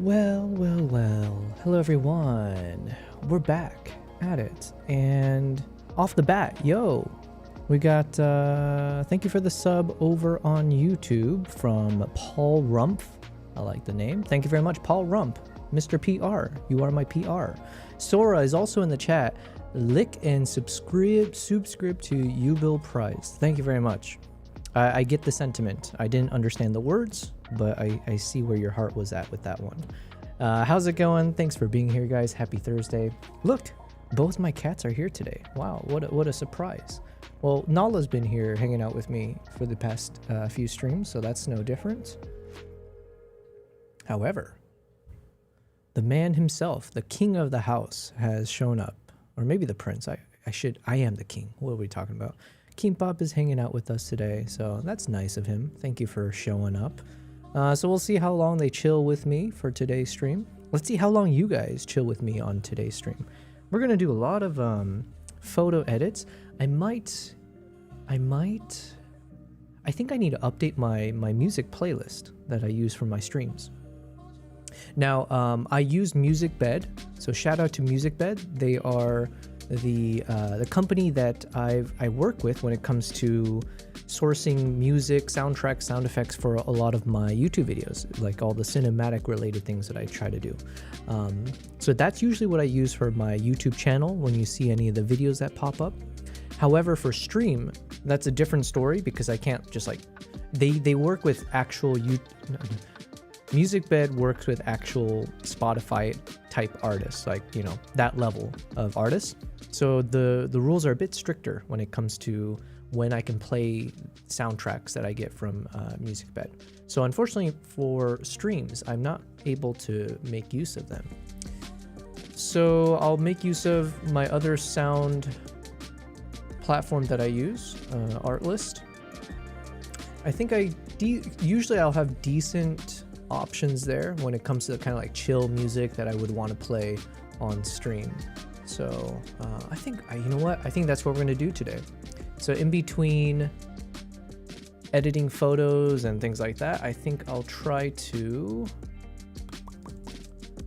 Well. Hello, everyone. We're back at it. And off the bat, yo, we got, thank you for the sub over on YouTube from Paul Rumpf. I like the name. Thank you very much, Paul Rump, Mr. PR. You are my PR. Sora is also in the chat. Lick and subscribe to YobelPrize. Thank you very much. I get the sentiment. I didn't understand the words, but I see where your heart was at with that one. How's it going? Thanks for being here, guys. Happy Thursday. Look, both my cats are here today. Wow, what a surprise. Well, Nala's been here hanging out with me for the past few streams, so that's no different. However, the man himself, the king of the house, has shown up. Or maybe the prince. I am the king. What are we talking about? Kimbap is hanging out with us today, so that's nice of him. Thank you for showing up. So we'll see how long they chill with me for today's stream. Let's see how long you guys chill with me on today's stream. We're gonna do a lot of photo edits. I think I need to update my music playlist that I use for my streams. Now, I use MusicBed, so shout out to MusicBed. They are the company that I work with when it comes to sourcing music, soundtracks, sound effects for a lot of my YouTube videos, like all the cinematic related things that I try to do. So that's usually what I use for my YouTube channel when you see any of the videos that pop up. However, for stream, that's a different story because I can't just like, they work with actual MusicBed works with actual Spotify type artists, like, you know, that level of artists. So the rules are a bit stricter when it comes to when I can play soundtracks that I get from MusicBed. So unfortunately for streams, I'm not able to make use of them. So I'll make use of my other sound platform that I use, Artlist. I think usually I'll have decent options there when it comes to kind of like chill music that I would want to play on stream. So I think, you know what? I think that's what we're going to do today. So in between editing photos and things like that, I think I'll try to...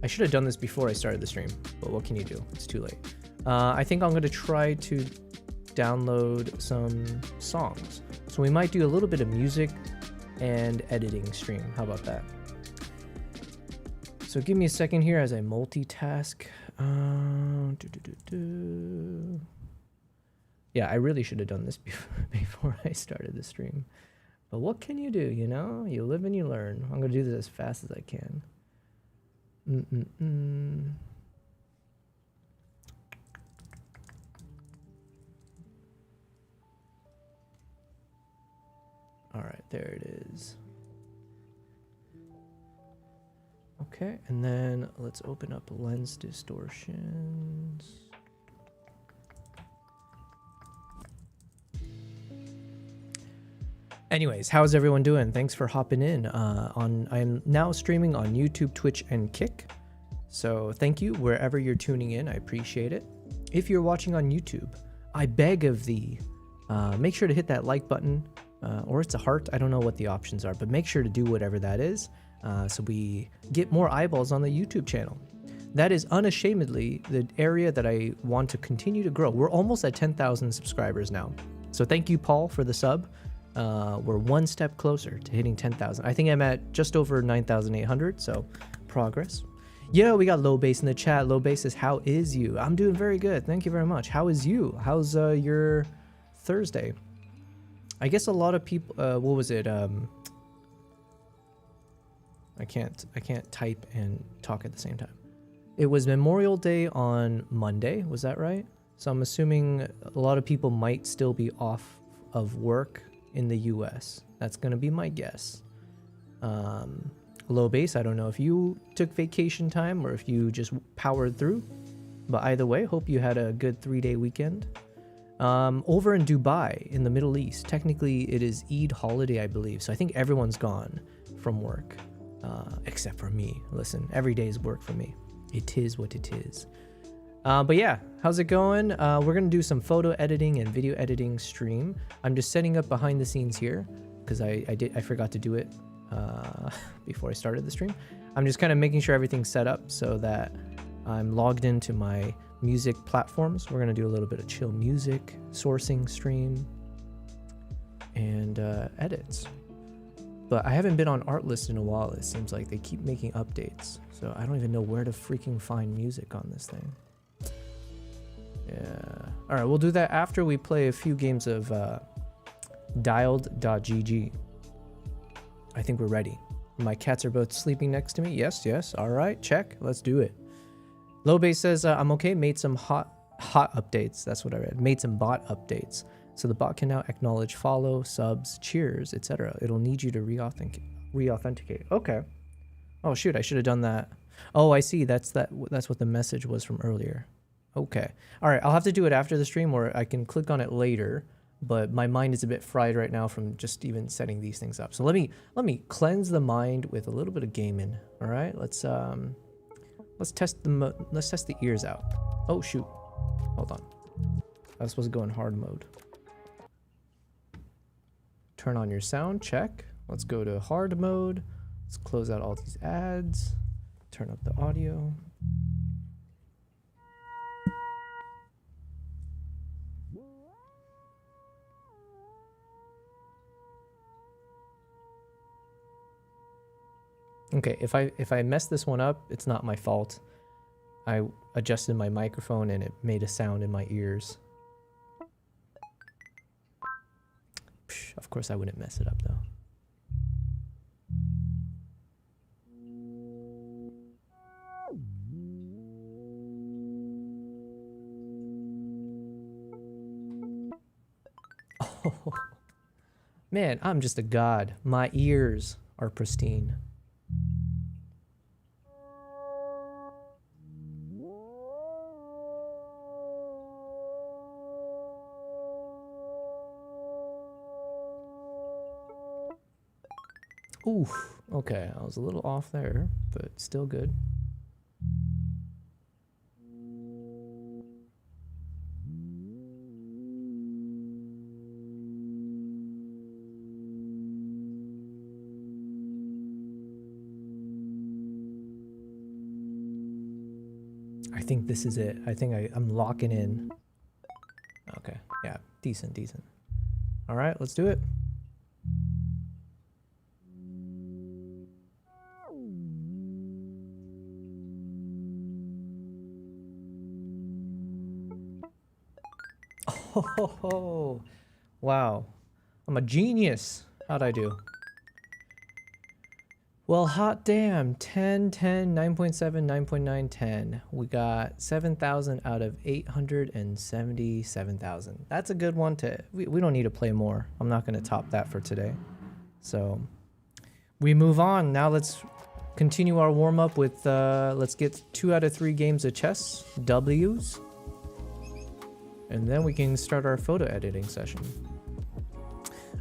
I should have done this before I started the stream, but what can you do? It's too late. I think I'm going to try to download some songs. So we might do a little bit of music and editing stream. How about that? So give me a second here as I multitask. Yeah, I really should have done this before I started the stream. But what can you do, you know? You live and you learn. I'm going to do this as fast as I can. All right, there it is. Okay, and then let's open up lens distortions. Anyways, how's everyone doing? Thanks for hopping in. I'm now streaming on YouTube, Twitch, and Kick. So thank you wherever you're tuning in. I appreciate it. If you're watching on YouTube, I beg of thee, make sure to hit that like button, or it's a heart. I don't know what the options are, but make sure to do whatever that is. So we get more eyeballs on the YouTube channel. That is unashamedly the area that I want to continue to grow. We're almost at 10,000 subscribers now. So thank you, Paul, for the sub. We're one step closer to hitting 10,000. I think I'm at just over 9,800, so progress. Yeah, we got Low Bass in the chat. Low Bass says, how is you? I'm doing very good. Thank you very much. How is you? How's your Thursday? I guess a lot of people, what was it? I can't type and talk at the same time. It was Memorial Day on Monday, was that right? So I'm assuming a lot of people might still be off of work in the US. That's gonna be my guess. Low Bass, I don't know if you took vacation time or if you just powered through, but either way, hope you had a good 3-day weekend. Over in Dubai, in the Middle East, technically it is Eid holiday, I believe. So I think everyone's gone from work. Except for me. Listen, every day is work for me. It is what it is. But yeah, how's it going? We're gonna do some photo editing and video editing stream. I'm just setting up behind the scenes here because I forgot to do it before I started the stream. I'm just kind of making sure everything's set up so that I'm logged into my music platforms. We're going to do a little bit of chill music, sourcing stream, and edits. But I haven't been on Artlist in a while. It seems like they keep making updates. So I don't even know where to freaking find music on this thing. Yeah. All right, we'll do that after we play a few games of dialed.gg. I think we're ready. My cats are both sleeping next to me. Yes, yes. All right, check. Let's do it. Low Base says, I'm okay. Made some hot updates. That's what I read. Made some bot updates. So the bot can now acknowledge follow, subs, cheers, etc. It'll need you to re-authenticate. Okay. Oh, shoot. I should have done that. Oh, I see. That's what the message was from earlier. Okay. All right. I'll have to do it after the stream, or I can click on it later. But my mind is a bit fried right now from just even setting these things up. So let me cleanse the mind with a little bit of gaming. All right. Let's test the ears out. Oh shoot. Hold on. I was supposed to go in hard mode. Turn on your sound. Check. Let's go to hard mode. Let's close out all these ads. Turn up the audio. Okay, if I mess this one up, it's not my fault. I adjusted my microphone and it made a sound in my ears. Psh, of course I wouldn't mess it up though. Oh, man, I'm just a god. My ears are pristine. Oof, okay, I was a little off there, but still good. I think this is it. I think I'm locking in. Okay, yeah, decent. All right, let's do it. Oh, wow. I'm a genius. How'd I do? Well, hot damn. 10, 10, 9.7, 9.9, 10. We got 7,000 out of 877,000. That's a good one to... We don't need to play more. I'm not going to top that for today. So, we move on. Now let's continue our warm-up with... let's get 2 out of 3 games of chess. W's. And then we can start our photo editing session.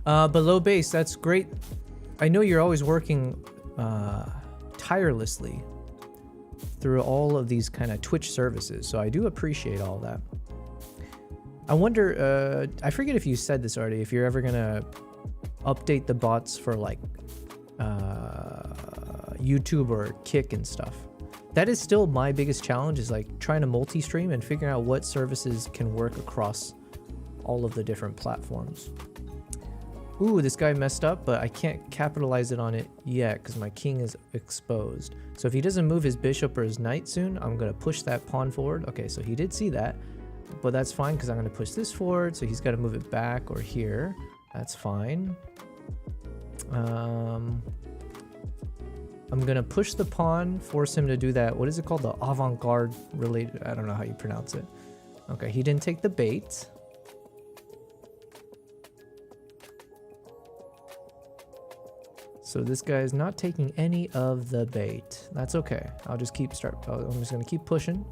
But Low Base, that's great. I know you're always working tirelessly through all of these kind of Twitch services, so I do appreciate all that. I wonder, I forget if you said this already, if you're ever gonna update the bots for like YouTube or Kick and stuff. That is still my biggest challenge, is like trying to multi-stream and figuring out what services can work across all of the different platforms. Ooh, this guy messed up, but I can't capitalize it on it yet because my king is exposed. So if he doesn't move his bishop or his knight soon, I'm going to push that pawn forward. Okay, so he did see that, but that's fine because I'm going to push this forward. So he's got to move it back or here. That's fine. I'm going to push the pawn, force him to do that. What is it called? The avant-garde related. I don't know how you pronounce it. Okay, he didn't take the bait. So this guy is not taking any of the bait. That's okay. I'll just I'm just going to keep pushing.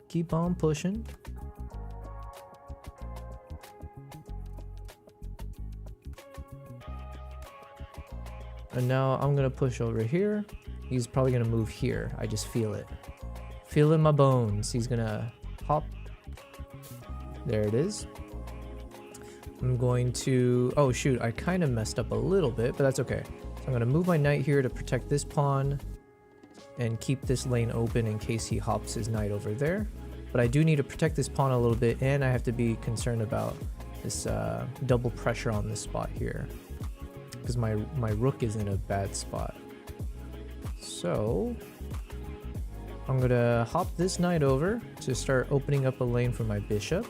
Keep on pushing. And now I'm going to push over here. He's probably going to move here. I just feel it. Feel in my bones. He's going to hop. There it is. I'm going to... Oh, shoot. I kind of messed up a little bit, but that's okay. So I'm going to move my knight here to protect this pawn. and keep this lane open in case he hops his knight over there. But I do need to protect this pawn a little bit, and I have to be concerned about this double pressure on this spot here, because my rook is in a bad spot. So I'm gonna hop this knight over to start opening up a lane for my bishop.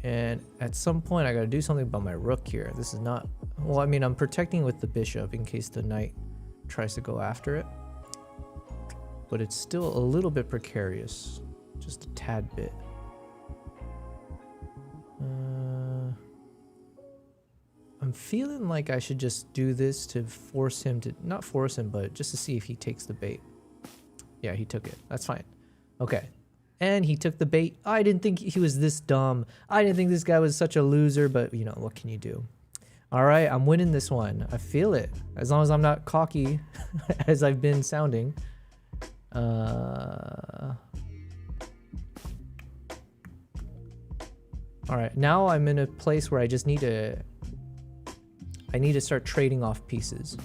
And at some point I gotta do something about my rook here. This is not, well, I mean, I'm protecting with the bishop in case the knight tries to go after it, but it's still a little bit precarious, just a tad bit. I'm feeling like I should just do this to force him to, not force him, but just to see if he takes the bait. Yeah, he took it. That's fine. Okay. And he took the bait. I didn't think he was this dumb. I didn't think this guy was such a loser, but you know, what can you do? All right, I'm winning this one. I feel it. As long as I'm not cocky as I've been sounding. All right, now I'm in a place where I just need to start trading off pieces.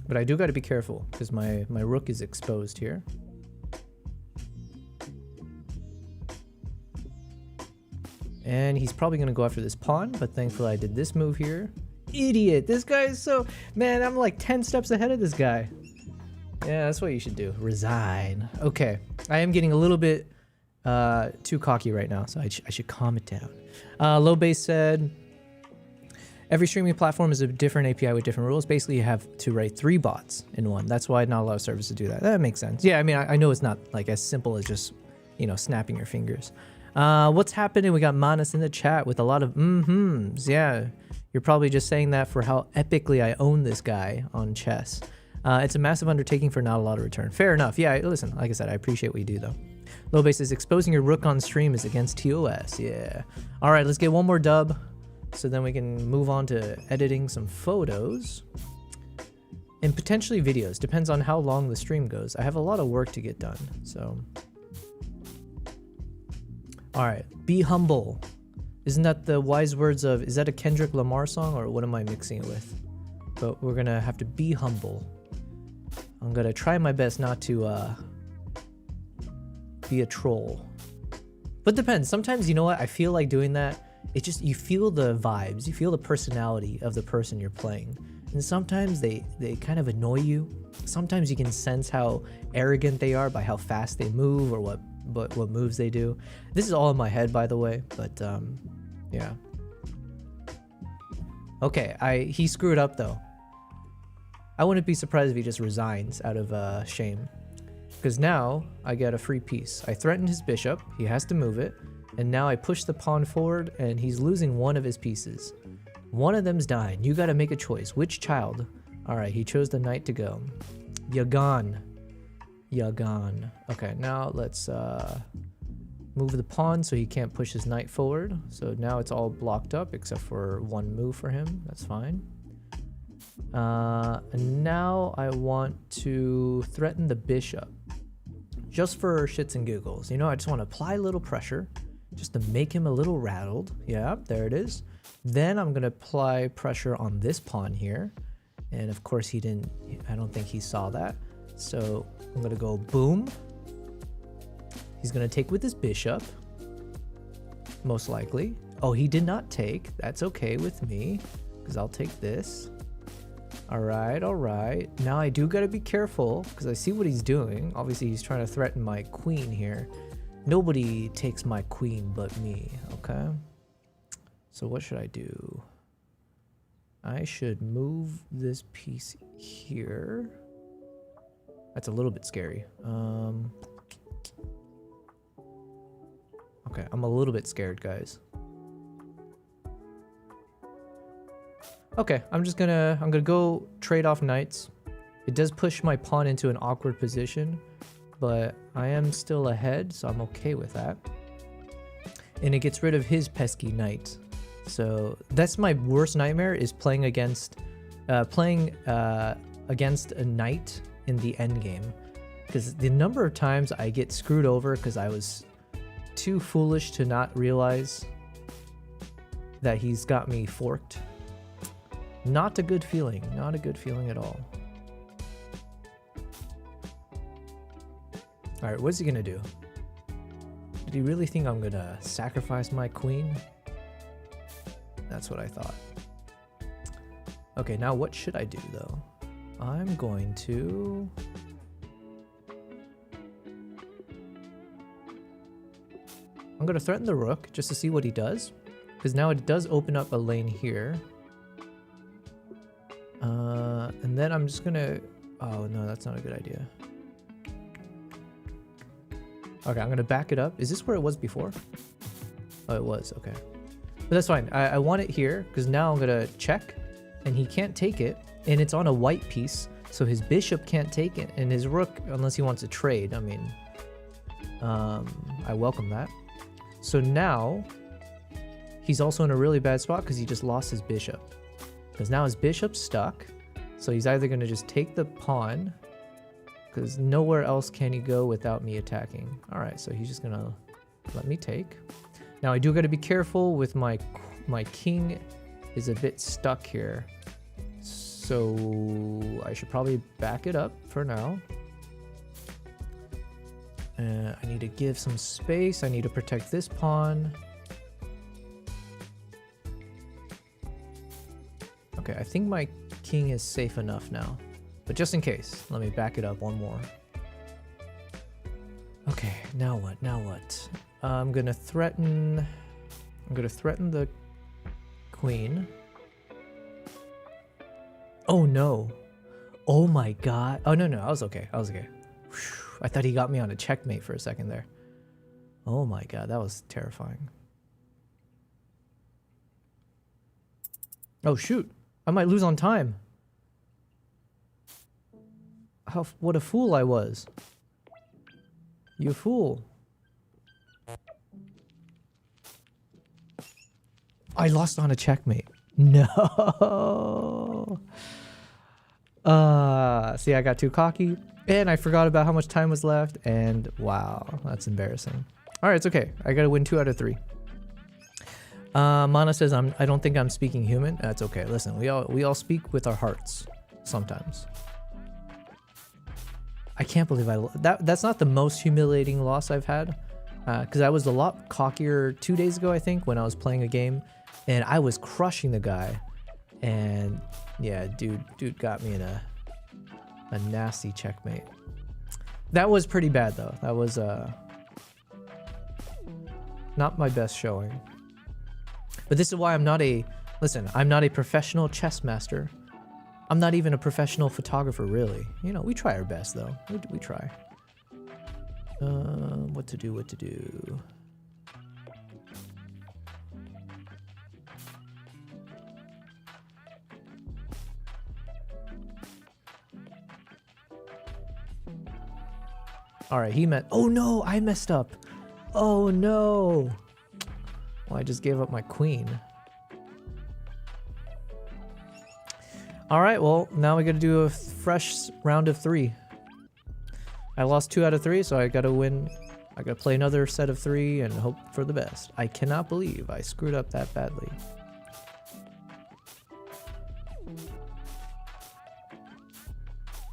But I do got to be careful because my rook is exposed here. And he's probably going to go after this pawn, but thankfully I did this move here. Idiot! This guy is so... Man, I'm like 10 steps ahead of this guy. Yeah, that's what you should do. Resign. Okay. I am getting a little bit too cocky right now, so I should calm it down. Low Base said... Every streaming platform is a different API with different rules. Basically, you have to write 3 bots in one. That's why not a lot of servers do that. That makes sense. Yeah, I mean, I know it's not like as simple as just, you know, snapping your fingers. What's happening? We got Manus in the chat with a lot of mm-hms. Yeah, you're probably just saying that for how epically I own this guy on chess. It's a massive undertaking for not a lot of return. Fair enough. Yeah, listen, like I said, I appreciate what you do, though. Low Base says, exposing your rook on stream is against TOS. Yeah. All right, let's get one more dub. So then we can move on to editing some photos and potentially videos. Depends on how long the stream goes. I have a lot of work to get done, so. All right, be humble. Isn't that the wise words of, is that a Kendrick Lamar song or what am I mixing it with? But we're gonna have to be humble. I'm gonna try my best not to be a troll. But depends, sometimes, you know what, I feel like doing that. It just, you feel the vibes, you feel the personality of the person you're playing. And sometimes they kind of annoy you. Sometimes you can sense how arrogant they are by how fast they move or what moves they do. This is all in my head, by the way, but yeah. Okay, he screwed up though. I wouldn't be surprised if he just resigns out of shame. Because now I get a free piece. I threatened his bishop, he has to move it. And now I push the pawn forward and he's losing one of his pieces. One of them's dying. You gotta make a choice. Which child? Alright, he chose the knight to go. Yagan. Yagan. Okay, now let's move the pawn so he can't push his knight forward. So now it's all blocked up except for one move for him. That's fine. And now I want to threaten the bishop. Just for shits and giggles. You know, I just want to apply a little pressure. Just to make him a little rattled. Yeah, there it is. Then I'm going to apply pressure on this pawn here. And of course he didn't, I don't think he saw that. So I'm going to go boom. He's going to take with his bishop. Most likely. Oh, he did not take. That's okay with me. Because I'll take this. Alright, alright. Now I do got to be careful. Because I see what he's doing. Obviously he's trying to threaten my queen here. Nobody takes my queen but me, okay? So what should I do? I should move this piece here. That's a little bit scary. Okay, I'm a little bit scared, guys. Okay, I'm gonna go trade off knights. It does push my pawn into an awkward position, but I am still ahead, so I'm okay with that. And it gets rid of his pesky knight. So that's my worst nightmare, is playing against a knight in the endgame. because the number of times I get screwed over because I was too foolish to not realize that he's got me forked. Not a good feeling. Not a good feeling at all. Alright, what's he gonna do? Did he really think I'm gonna sacrifice my queen? That's what I thought. Okay, now what should I do though? I'm going to... I'm gonna threaten the rook just to see what he does. Because now it does open up a lane here. And then I'm just gonna... Oh no, that's not a good idea. Okay, I'm gonna back it up. Is this where it was before? Oh, it was, okay. But that's fine. I want it here, because now I'm gonna check, and he can't take it, and it's on a white piece, so his bishop can't take it, and his rook, unless he wants to trade, I mean... I welcome that. So now, he's also in a really bad spot, because he just lost his bishop. Because now his bishop's stuck, so he's either gonna just take the pawn, because nowhere else can he go without me attacking. Alright, so he's just gonna let me take. Now I do gotta be careful with my king is a bit stuck here. So I should probably back it up for now. I need to give some space. I need to protect this pawn. Okay, I think my king is safe enough now. But just in case, let me back it up one more. Okay, now what? Now what? I'm gonna threaten the queen. Oh no. Oh my god. Oh no, I was okay. I was okay. Whew. I thought he got me on a checkmate for a second there. Oh my god, that was terrifying. Oh shoot. I might lose on time. What a fool I was. You fool. I lost on a checkmate. No. See, I got too cocky and I forgot about how much time was left and wow, that's embarrassing. All right, it's okay. I got to win 2 out of 3. Mana says I don't think I'm speaking human. That's okay. Listen, we all speak with our hearts sometimes. I can't believe that's not the most humiliating loss I've had, because I was a lot cockier 2 days ago, I think, when I was playing a game, and I was crushing the guy, and yeah, dude got me in a nasty checkmate. That was pretty bad though. That was not my best showing. But this is why I'm not a professional chess master. I'm not even a professional photographer, really. You know, we try our best, though. We try. What to do? All right, oh no, I messed up. Oh no. Well, I just gave up my queen. All right, well, now we got to do a fresh round of 3. I lost 2 out of 3, so I got to win. I got to play another set of 3 and hope for the best. I cannot believe I screwed up that badly.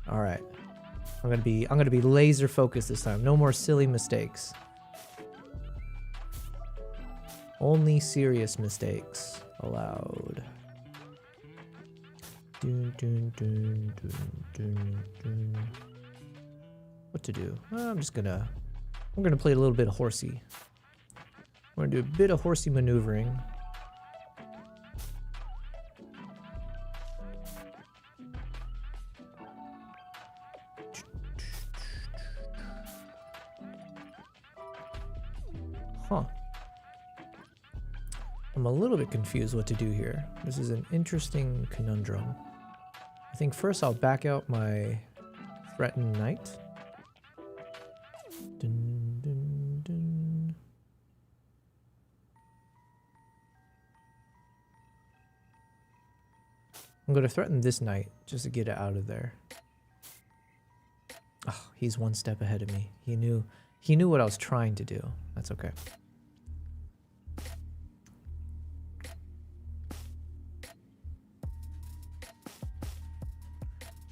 All right. I'm going to be laser focused this time. No more silly mistakes. Only serious mistakes allowed. What to do? I'm gonna play a little bit of horsey. We're gonna do a bit of horsey maneuvering. Huh. I'm a little bit confused what to do here. This is an interesting conundrum. I think first I'll back out my threatened knight. Dun, dun, dun. I'm going to threaten this knight just to get it out of there. Oh, he's one step ahead of me. He knew what I was trying to do. That's okay.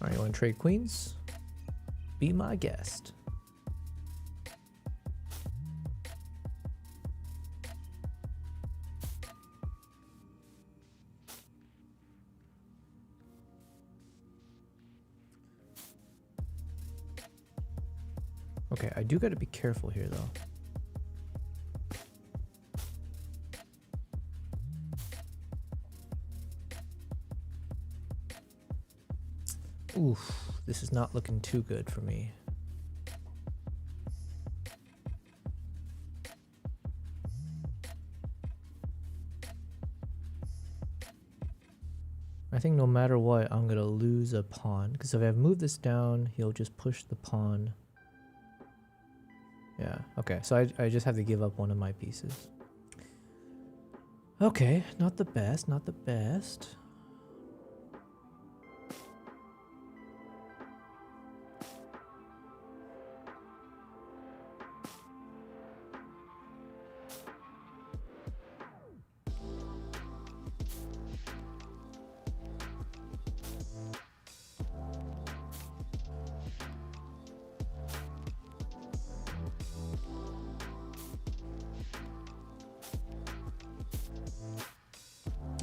All right, you want to trade queens? Be my guest. Okay, I do got to be careful here, though. Oof, this is not looking too good for me. I think no matter what, I'm going to lose a pawn. Because if I move this down, he'll just push the pawn. Yeah, okay, so I just have to give up one of my pieces. Okay, not the best, not the best.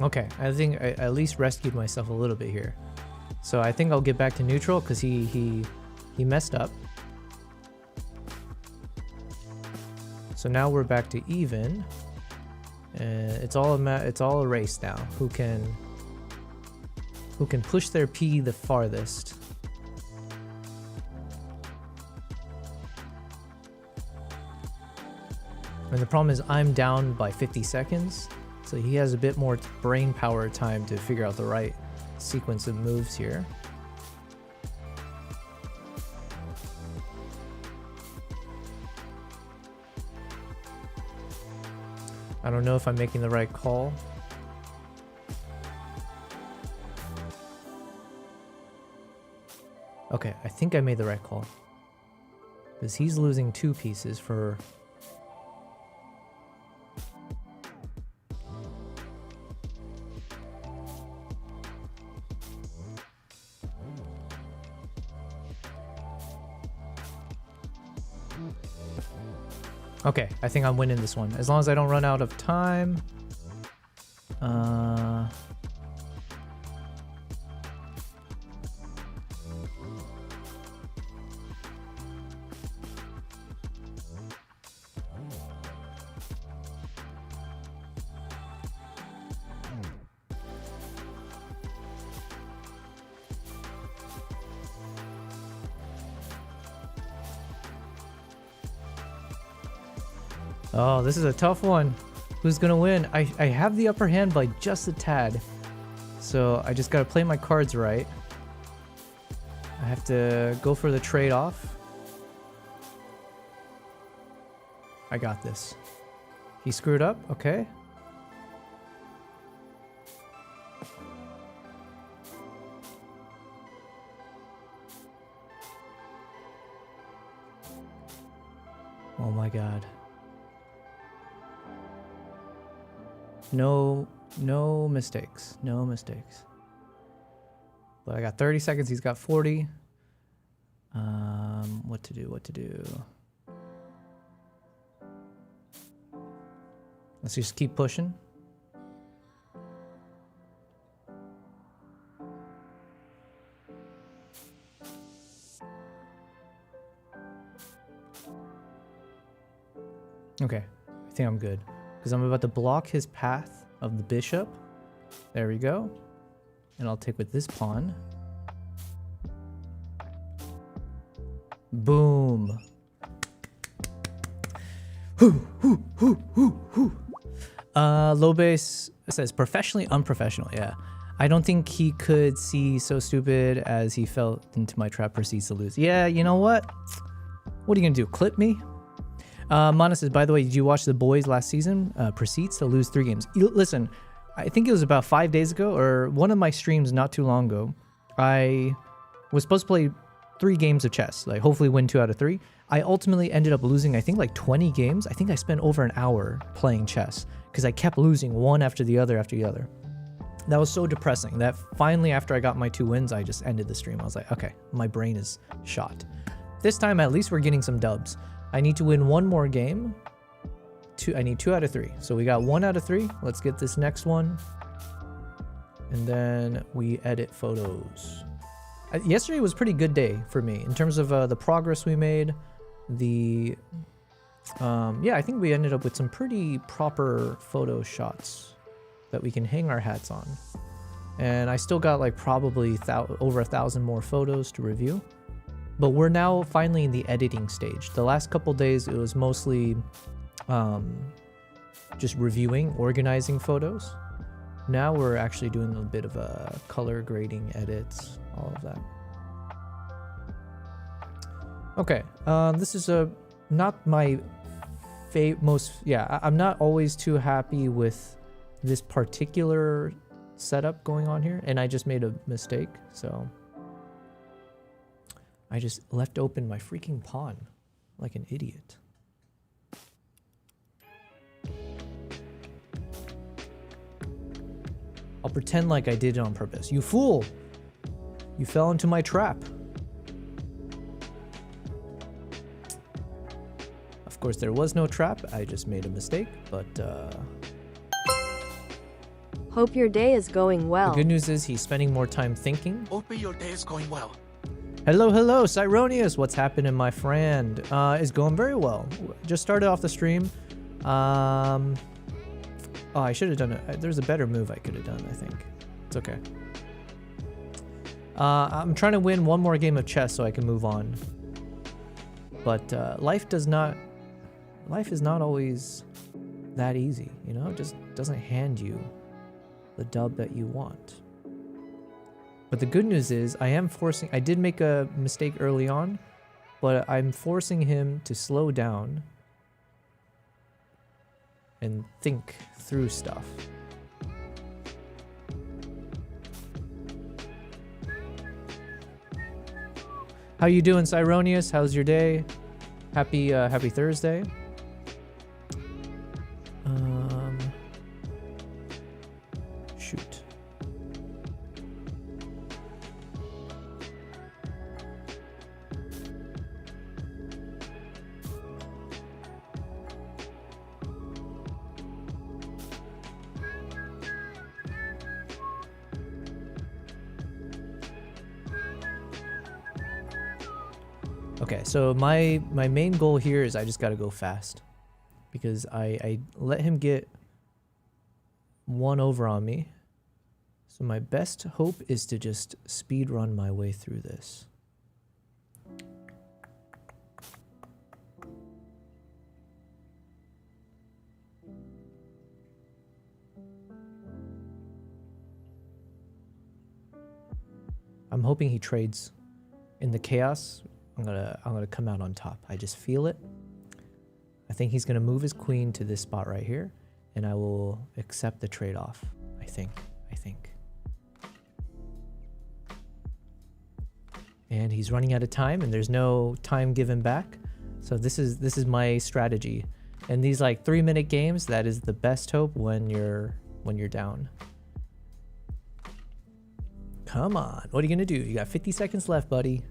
Okay, I think I at least rescued myself a little bit here. So I think I'll get back to neutral because he messed up. So now we're back to even. It's all a race now. Who can push their P the farthest? And the problem is I'm down by 50 seconds. So he has a bit more brain power time to figure out the right sequence of moves here. I don't know if I'm making the right call. Okay, I think I made the right call. Because he's losing 2 pieces for... Okay, I think I'm winning this one. As long as I don't run out of time. Oh, this is a tough one. Who's gonna win? I have the upper hand by just a tad. So I just gotta play my cards right. I have to go for the trade-off. I got this. He screwed up, okay. Oh my god. No mistakes. No mistakes. But I got 30 seconds. He's got 40. What to do? Let's just keep pushing. Okay, I think I'm good. Because I'm about to block his path of the bishop. There we go. And I'll take with this pawn. Boom. Low base says professionally unprofessional. Yeah. I don't think he could see so stupid as he fell into my trap, proceeds to lose. Yeah, you know what? What are you going to do? Clip me? Mana says, by the way, did you watch The Boys last season? Proceeds to lose 3 games. Listen, I think it was about 5 days ago or one of my streams not too long ago. I was supposed to play 3 games of chess, like hopefully win 2 out of 3. I ultimately ended up losing, I think, like 20 games. I think I spent over an hour playing chess because I kept losing one after the other after the other. That was so depressing that finally, after I got my 2 wins, I just ended the stream. I was like, okay, my brain is shot. This time, at least we're getting some dubs. I need to win 1 more game. I need 2 out of 3. So we got 1 out of 3. Let's get this next one. And then we edit photos. Yesterday was a pretty good day for me in terms of the progress we made. Yeah, I think we ended up with some pretty proper photo shots that we can hang our hats on. And I still got like probably over 1,000 more photos to review. But we're now finally in the editing stage. The last couple days it was mostly just reviewing, organizing photos. Now we're actually doing a bit of a color grading, edits, all of that. Okay, this is not my I'm not always too happy with this particular setup going on here, and I just made a mistake, so I just left open my freaking pawn like an idiot. I'll pretend like I did it on purpose. You fool! You fell into my trap. Of course, there was no trap. I just made a mistake, but hope your day is going well. The good news is he's spending more time thinking. Hope your day is going well. Hello, hello, Cyronius. What's happening, my friend? It's going very well. Just started off the stream. Oh, I should have done it. There's a better move I could have done, I think. It's okay. I'm trying to win 1 more game of chess so I can move on. But life is not always that easy, you know? It just doesn't hand you the dub that you want. But the good news is I did make a mistake early on, but I'm forcing him to slow down and think through stuff. How you doing, Cyronius? How's your day? Happy Thursday. Shoot. Okay, so my main goal here is I just gotta go fast. Because I let him get 1 over on me. So my best hope is to just speed run my way through this. I'm hoping he trades. In the chaos, I'm gonna come out on top. I just feel it. I think he's gonna move his queen to this spot right here, and I will accept the trade-off. I think. And he's running out of time, and there's no time given back. So this is my strategy. And these like 3-minute games, that is the best hope when you're down. Come on, what are you gonna do? You got 50 seconds left, buddy.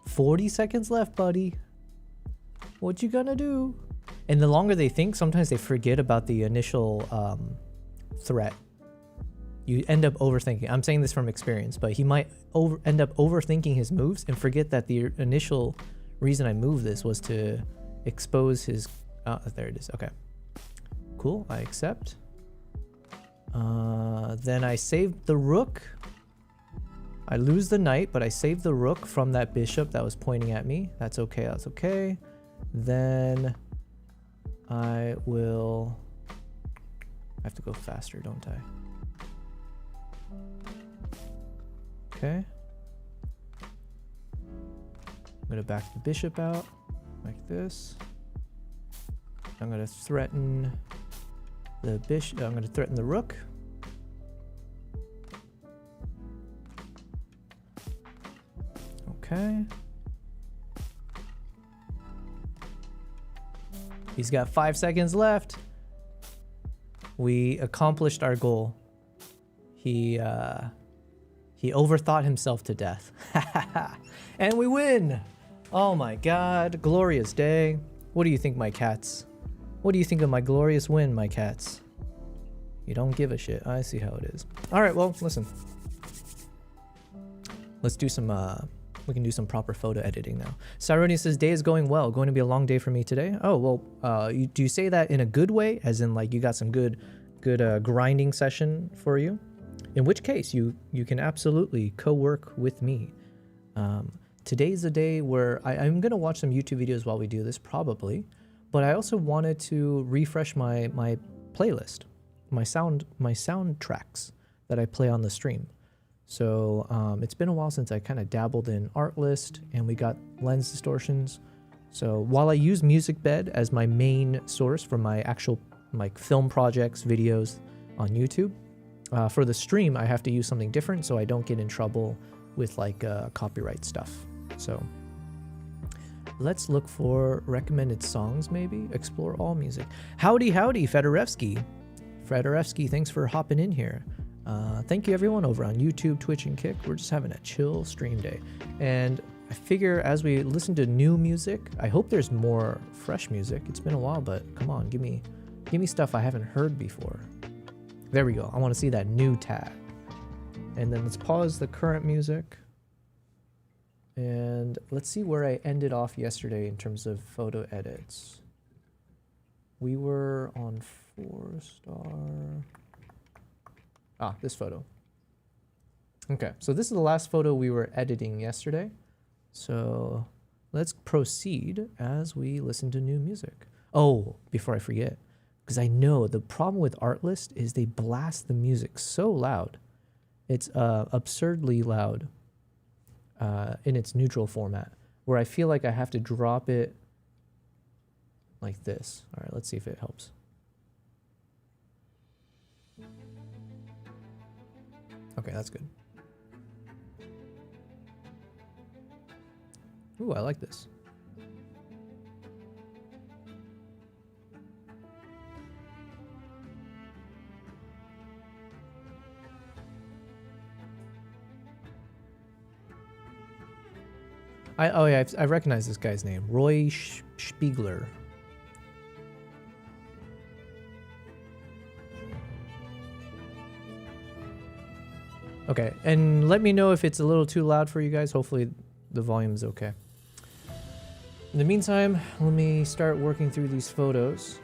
$40 seconds left, buddy. What you gonna do? And the longer they think, sometimes they forget about the initial threat. You end up overthinking. I'm saying this from experience, but he might end up overthinking his moves and forget that the initial reason I moved this was to expose his... Oh, there it is. Okay. Cool. I accept. Then I saved the rook. I lose the knight, but I saved the rook from that bishop that was pointing at me. That's okay. That's okay. Then I will... I have to go faster, don't I? Okay. I'm going to back the bishop out like this. I'm going to threaten the bishop. I'm going to threaten the rook. Okay. He's got 5 seconds left. We accomplished our goal. He overthought himself to death. And we win! Oh my god, glorious day. What do you think, my cats? What do you think of my glorious win, my cats? You don't give a shit. I see how it is. Alright, well, listen. Let's do some, we can do some proper photo editing now. Saroni says, day is going well. Going to be a long day for me today. Oh, well, do you say that in a good way? As in, like, you got some good grinding session for you? In which case, you can absolutely co-work with me. Today's a day where I'm going to watch some YouTube videos while we do this, probably. But I also wanted to refresh my playlist, my soundtracks that I play on the stream. So it's been a while since I kind of dabbled in Artlist, and we got lens distortions. So while I use MusicBed as my main source for my actual like film projects, videos on YouTube, for the stream I have to use something different so I don't get in trouble with like copyright stuff. So let's look for recommended songs, maybe. Explore all music. Howdy, Fedorevsky. Fedorevsky, thanks for hopping in here. Thank you everyone over on YouTube, Twitch, and Kick. We're just having a chill stream day. And I figure as we listen to new music, I hope there's more fresh music. It's been a while, but come on, give me stuff I haven't heard before. There we go. I want to see that new tag. And then let's pause the current music. And let's see where I ended off yesterday in terms of photo edits. We were on 4-star. Ah, this photo. Okay, so this is the last photo we were editing yesterday. So let's proceed as we listen to new music. Oh, before I forget, because I know the problem with Artlist is they blast the music so loud. It's absurdly loud in its neutral format, where I feel like I have to drop it like this. All right, let's see if it helps. Okay, that's good. Ooh, I like this. Oh yeah, I recognize this guy's name, Roy Spiegler. Okay, and let me know if it's a little too loud for you guys. Hopefully the volume is okay. In the meantime, let me start working through these photos.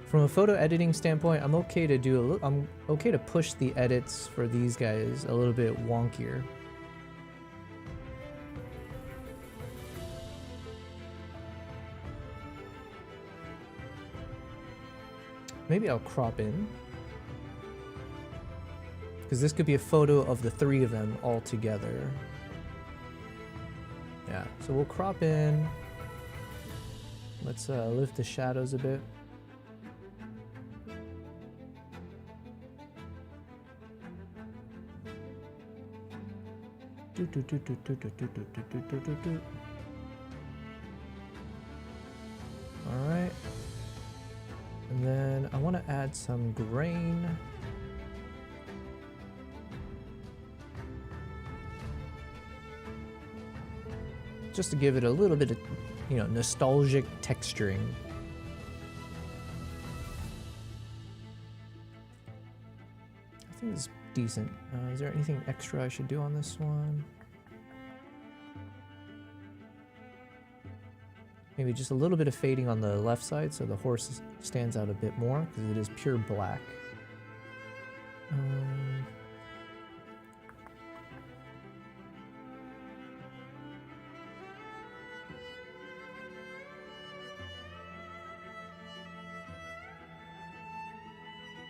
From a photo editing standpoint, I'm okay to do I'm okay to push the edits for these guys a little bit wonkier. Maybe I'll crop in, because this could be a photo of the three of them all together. Yeah, so we'll crop in. Let's lift the shadows a bit. All right. And then I want to add some grain. Just to give it a little bit of, you know, nostalgic texturing. I think it's decent. Is there anything extra I should do on this one? Maybe just a little bit of fading on the left side so the horse stands out a bit more, because it is pure black.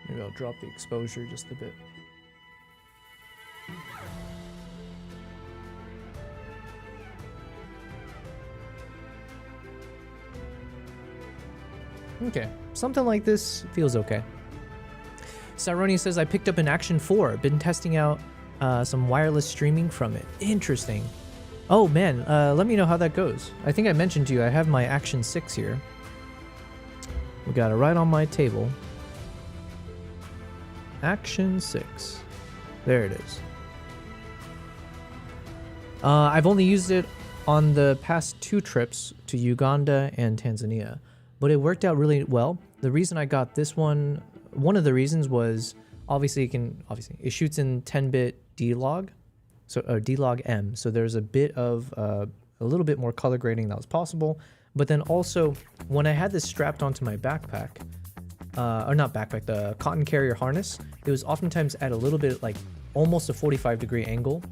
Maybe I'll drop the exposure just a bit. Okay, something like this feels okay. Saroni says, I picked up an Action 4. Been testing out some wireless streaming from it. Interesting. Oh man, let me know how that goes. I think I mentioned to you I have my Action 6 here. We got it right on my table. Action 6. There it is. I've only used it on the past 2 trips to Uganda and Tanzania, but it worked out really well. The reason I got this one of the reasons was obviously it shoots in 10-bit D-Log, so D-Log M. So there's a bit of a little bit more color grading that was possible. But then also when I had this strapped onto my backpack, or not backpack, the cotton carrier harness, it was oftentimes at a little bit like almost a 45-degree angle.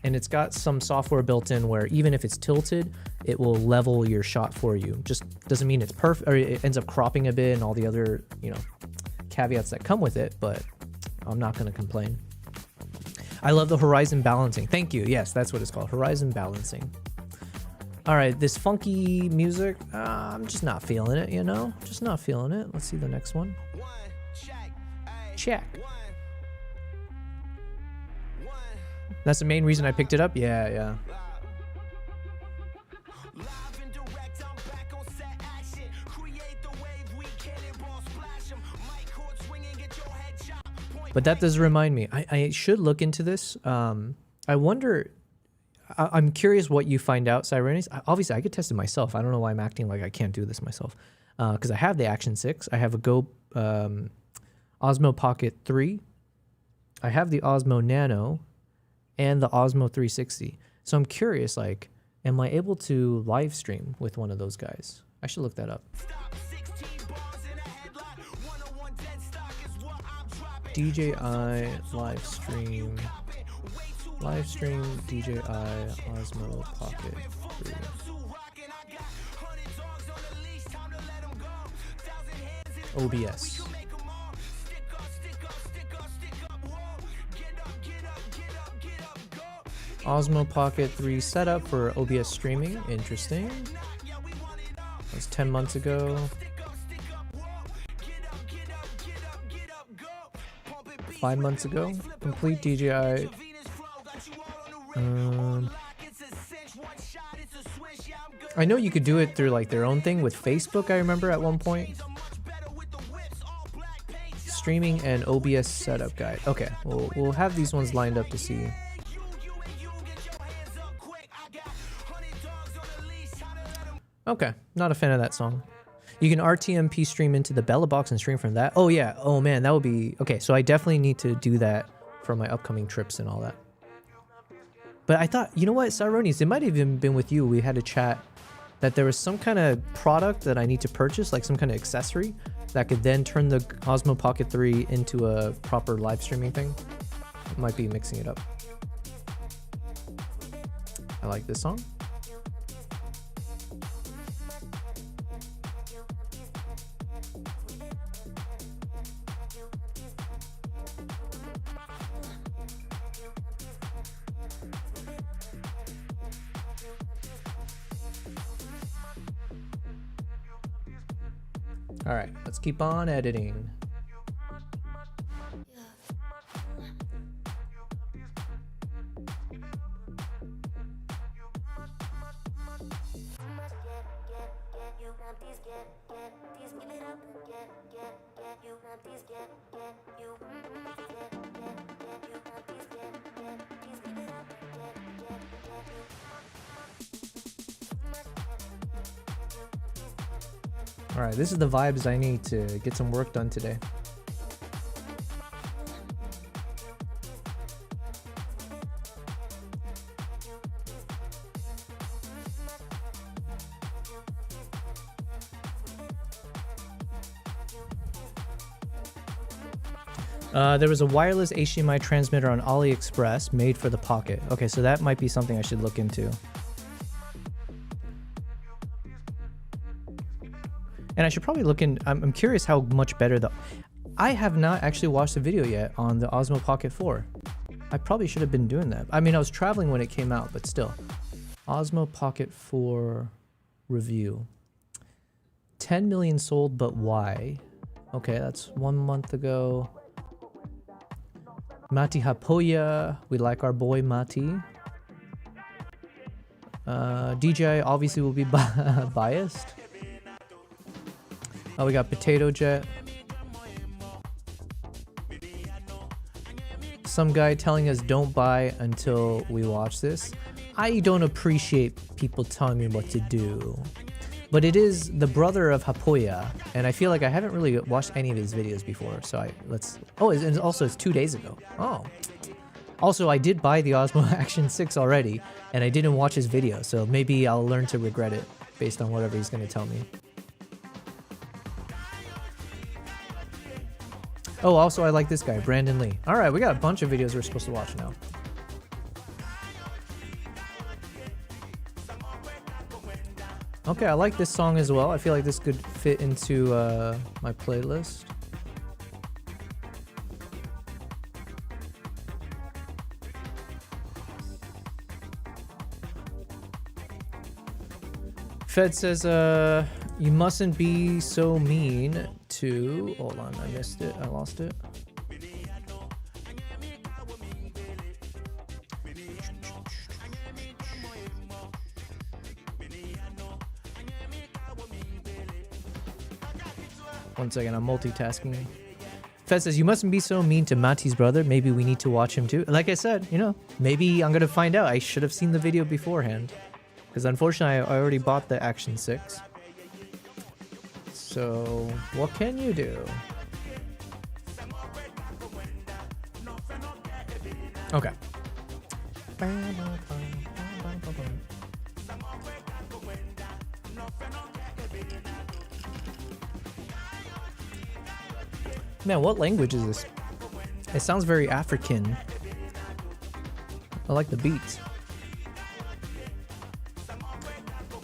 And it's got some software built in where even if it's tilted, it will level your shot for you. Just doesn't mean it's perfect, or it ends up cropping a bit and all the other, caveats that come with it, but I'm not going to complain. I love the horizon balancing. Thank you. Yes, that's what it's called. Horizon balancing. All right, this funky music, I'm just not feeling it, Just not feeling it. Let's see the next one. Check. That's the main reason I picked it up? Yeah. But that does remind me, I should look into this. I wonder, I'm curious what you find out, Cyrenes. Obviously, I could test it myself. I don't know why I'm acting like I can't do this myself. Because I have the Action 6. I have a Go Osmo Pocket 3. I have the Osmo Nano and the Osmo 360. So I'm curious, am I able to live stream with one of those guys? I should look that up. DJI live stream DJI Osmo Pocket 3. OBS. Osmo Pocket 3 setup for OBS streaming. Interesting. That was 10 months ago. 5 months ago. Complete DJI. I know you could do it through their own thing with Facebook, I remember at one point. Streaming and OBS setup guide. Okay, we'll have these ones lined up to see. Okay, not a fan of that song. You can RTMP stream into the Bella box and stream from that. Oh yeah, oh man, that would be... Okay, so I definitely need to do that for my upcoming trips and all that. But I thought, you know what, Cyrones, it might have even been with you. We had a chat that there was some kind of product that I need to purchase, like some kind of accessory that could then turn the Osmo Pocket 3 into a proper live streaming thing. I might be mixing it up. I like this song. All right, let's keep on editing. All right, this is the vibes I need to get some work done today. There was a wireless HDMI transmitter on AliExpress made for the Pocket. Okay, so that might be something I should look into. And I should probably look in, I'm curious how much better I have not actually watched the video yet on the Osmo Pocket 4. I probably should have been doing that. I mean, I was traveling when it came out, but still. Osmo Pocket 4 review. 10 million sold, but why? Okay, that's 1 month ago. Mati Hapoya. We like our boy Mati. DJ obviously will be biased. Oh, we got Potato Jet. Some guy telling us don't buy until we watch this. I don't appreciate people telling me what to do. But it is the brother of Hapoya, and I feel like I haven't really watched any of his videos before, so it's 2 days ago. Oh. Also, I did buy the Osmo Action 6 already, and I didn't watch his video, so maybe I'll learn to regret it based on whatever he's going to tell me. Oh, also I like this guy, Brandon Lee. Alright, we got a bunch of videos we're supposed to watch now. Okay, I like this song as well. I feel like this could fit into my playlist. Fed says, you mustn't be so mean to... Hold on, I missed it. I lost it. One second, I'm multitasking. Fed says, you mustn't be so mean to Mati's brother. Maybe we need to watch him too. Like I said, you know, maybe I'm going to find out. I should have seen the video beforehand. Because unfortunately, I already bought the Action 6. So, what can you do? Okay. Man, what language is this? It sounds very African. I like the beats.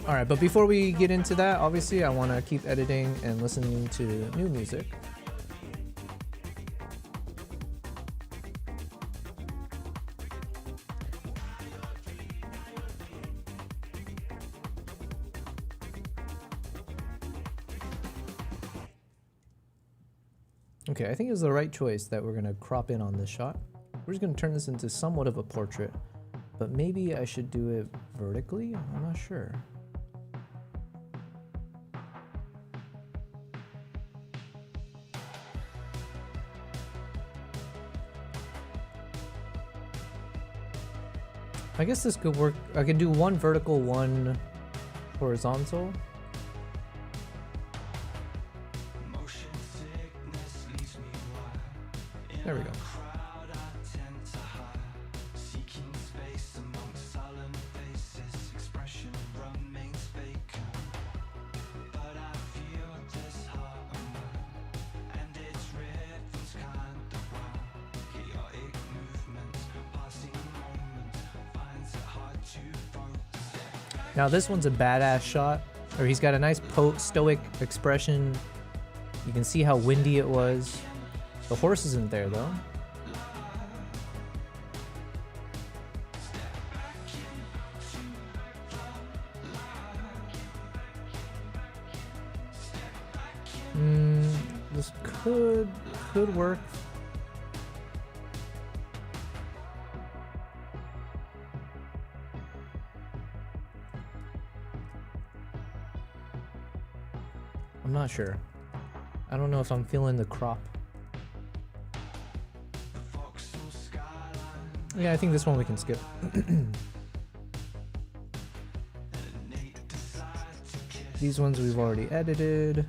Alright, but before we get into that, obviously I want to keep editing and listening to new music. Okay, I think it was the right choice that we're going to crop in on this shot. We're just going to turn this into somewhat of a portrait, but maybe I should do it vertically? I'm not sure. I guess this could work. I can do one vertical, one horizontal. There we go. Now this one's a badass shot, or he's got a nice stoic expression. You can see how windy it was. The horse isn't there though. This could work. I'm not sure. I don't know if I'm feeling the crop. Yeah, I think this one we can skip. These ones we've already edited.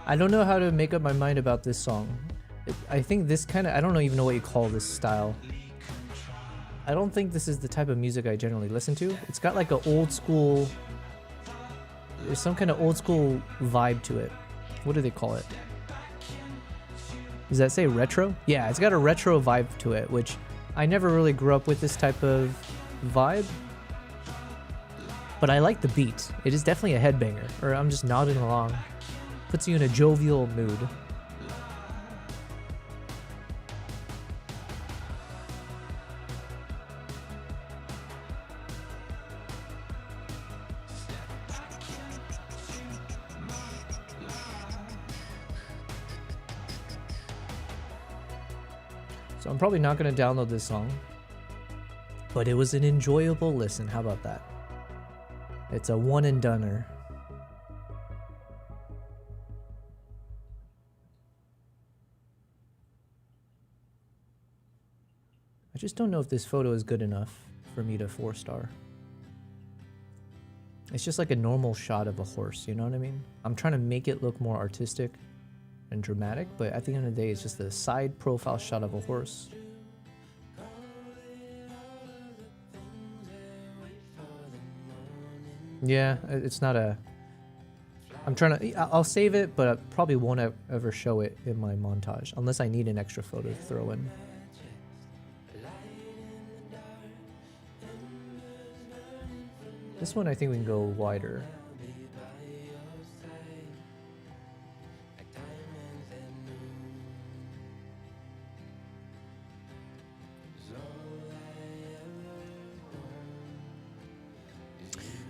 I don't know how to make up my mind about this song. I think this kind of, I don't even know what you call this style. I don't think this is the type of music I generally listen to. It's got like an old school, there's some kind of old school vibe to it. What do they call it? Does that say retro? Yeah, it's got a retro vibe to it, which I never really grew up with this type of vibe. But I like the beat. It is definitely a headbanger, or I'm just nodding along. Puts you in a jovial mood. So I'm probably not going to download this song, but it was an enjoyable listen. How about that? It's a one and doneer. I just don't know if this photo is good enough for me to 4-star. It's just like a normal shot of a horse, you know what I mean? I'm trying to make it look more artistic and dramatic, but at the end of the day, it's just a side profile shot of a horse. Yeah, it's not a... I'm trying to... I'll save it, but I probably won't ever show it in my montage, unless I need an extra photo to throw in. This one, I think we can go wider.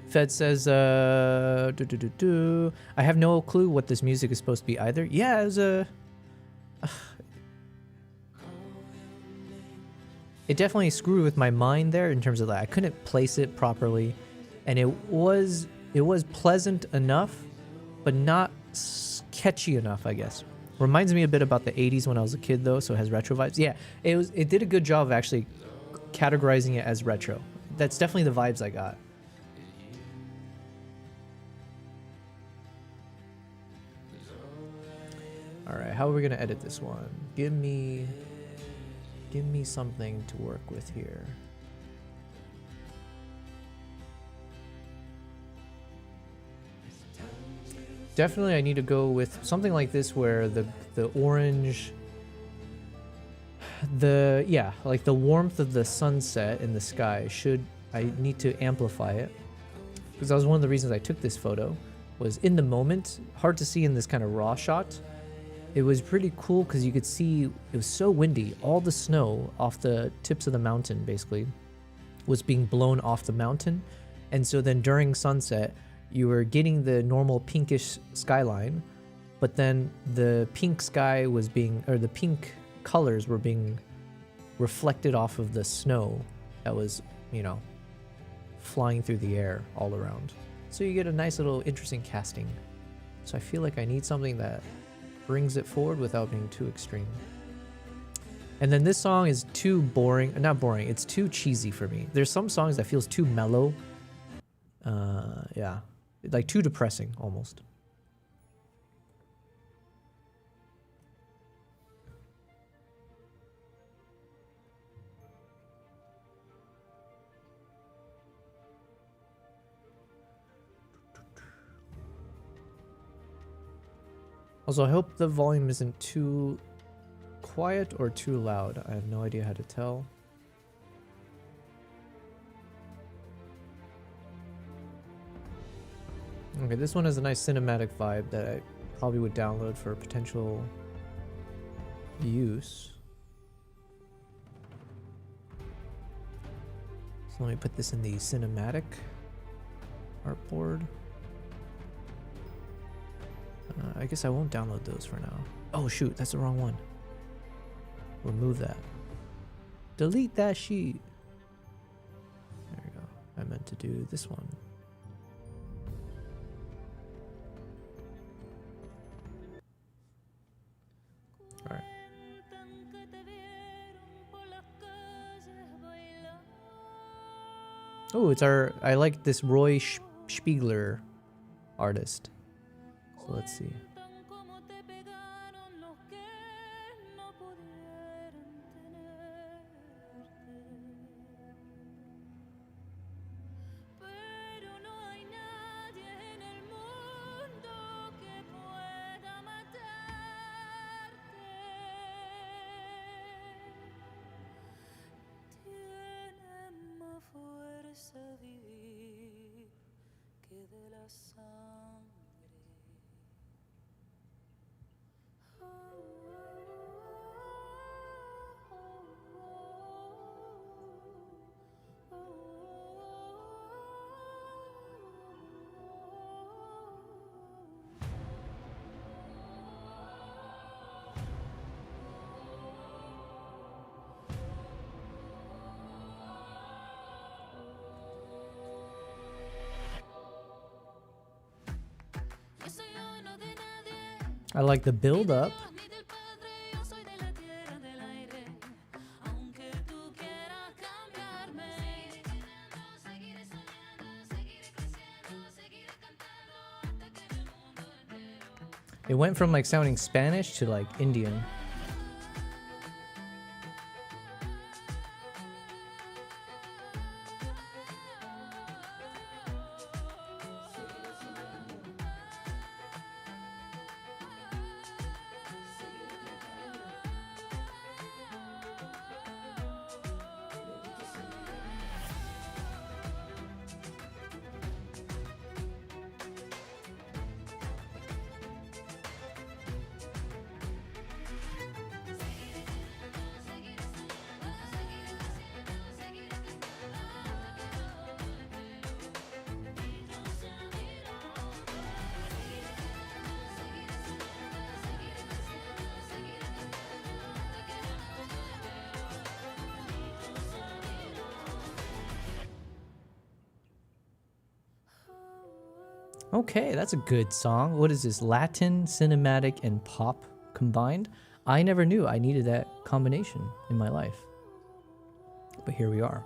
Fed says, I have no clue what this music is supposed to be either. Yeah, it was a... It definitely screwed with my mind there in terms of that. I couldn't place it properly. And it was pleasant enough, but not catchy enough, I guess. Reminds me a bit about the 80s when I was a kid, though, so it has retro vibes. Yeah, it did a good job of actually categorizing it as retro. That's definitely the vibes I got. All right, how are we gonna edit this one? Give me something to work with here. Definitely, I need to go with something like this where the orange, like the warmth of the sunset in the sky I need to amplify it, because that was one of the reasons I took this photo. Was in the moment, hard to see in this kind of raw shot. It was pretty cool because you could see it was so windy. All the snow off the tips of the mountain basically was being blown off the mountain, and so then during sunset, you were getting the normal pinkish skyline, but then the pink sky was being, or the pink colors were being reflected off of the snow that was, you know, flying through the air all around. So you get a nice little interesting casting. So I feel like I need something that brings it forward without being too extreme. And then this song is too boring, not boring, it's too cheesy for me. There's some songs that feels too mellow. Yeah. Like too depressing almost. Also, I hope the volume isn't too quiet or too loud. I have no idea how to tell. Okay, this one has a nice cinematic vibe that I probably would download for potential use. So let me put this in the cinematic artboard. I guess I won't download those for now. Oh shoot, that's the wrong one. Remove that. Delete that sheet. There we go. I meant to do this one. Alright. Oh, it's our... I like this Roy Spiegler artist. So let's see. I like the build up. It went from like sounding Spanish to like Indian. Okay, that's a good song. What is this? Latin, cinematic, and pop combined? I never knew I needed that combination in my life. But here we are.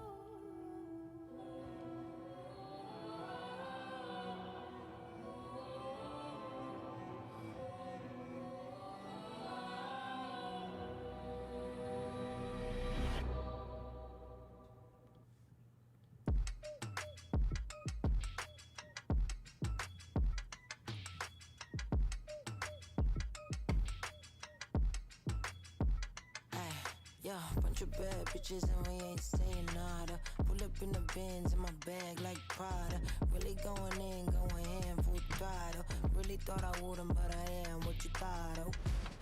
Yeah, bunch of bad bitches and we ain't saying nada. Pull up in the Benz in my bag like Prada. Really going in, going in full throttle. Really thought I wouldn't, but I am what you thought. Oh,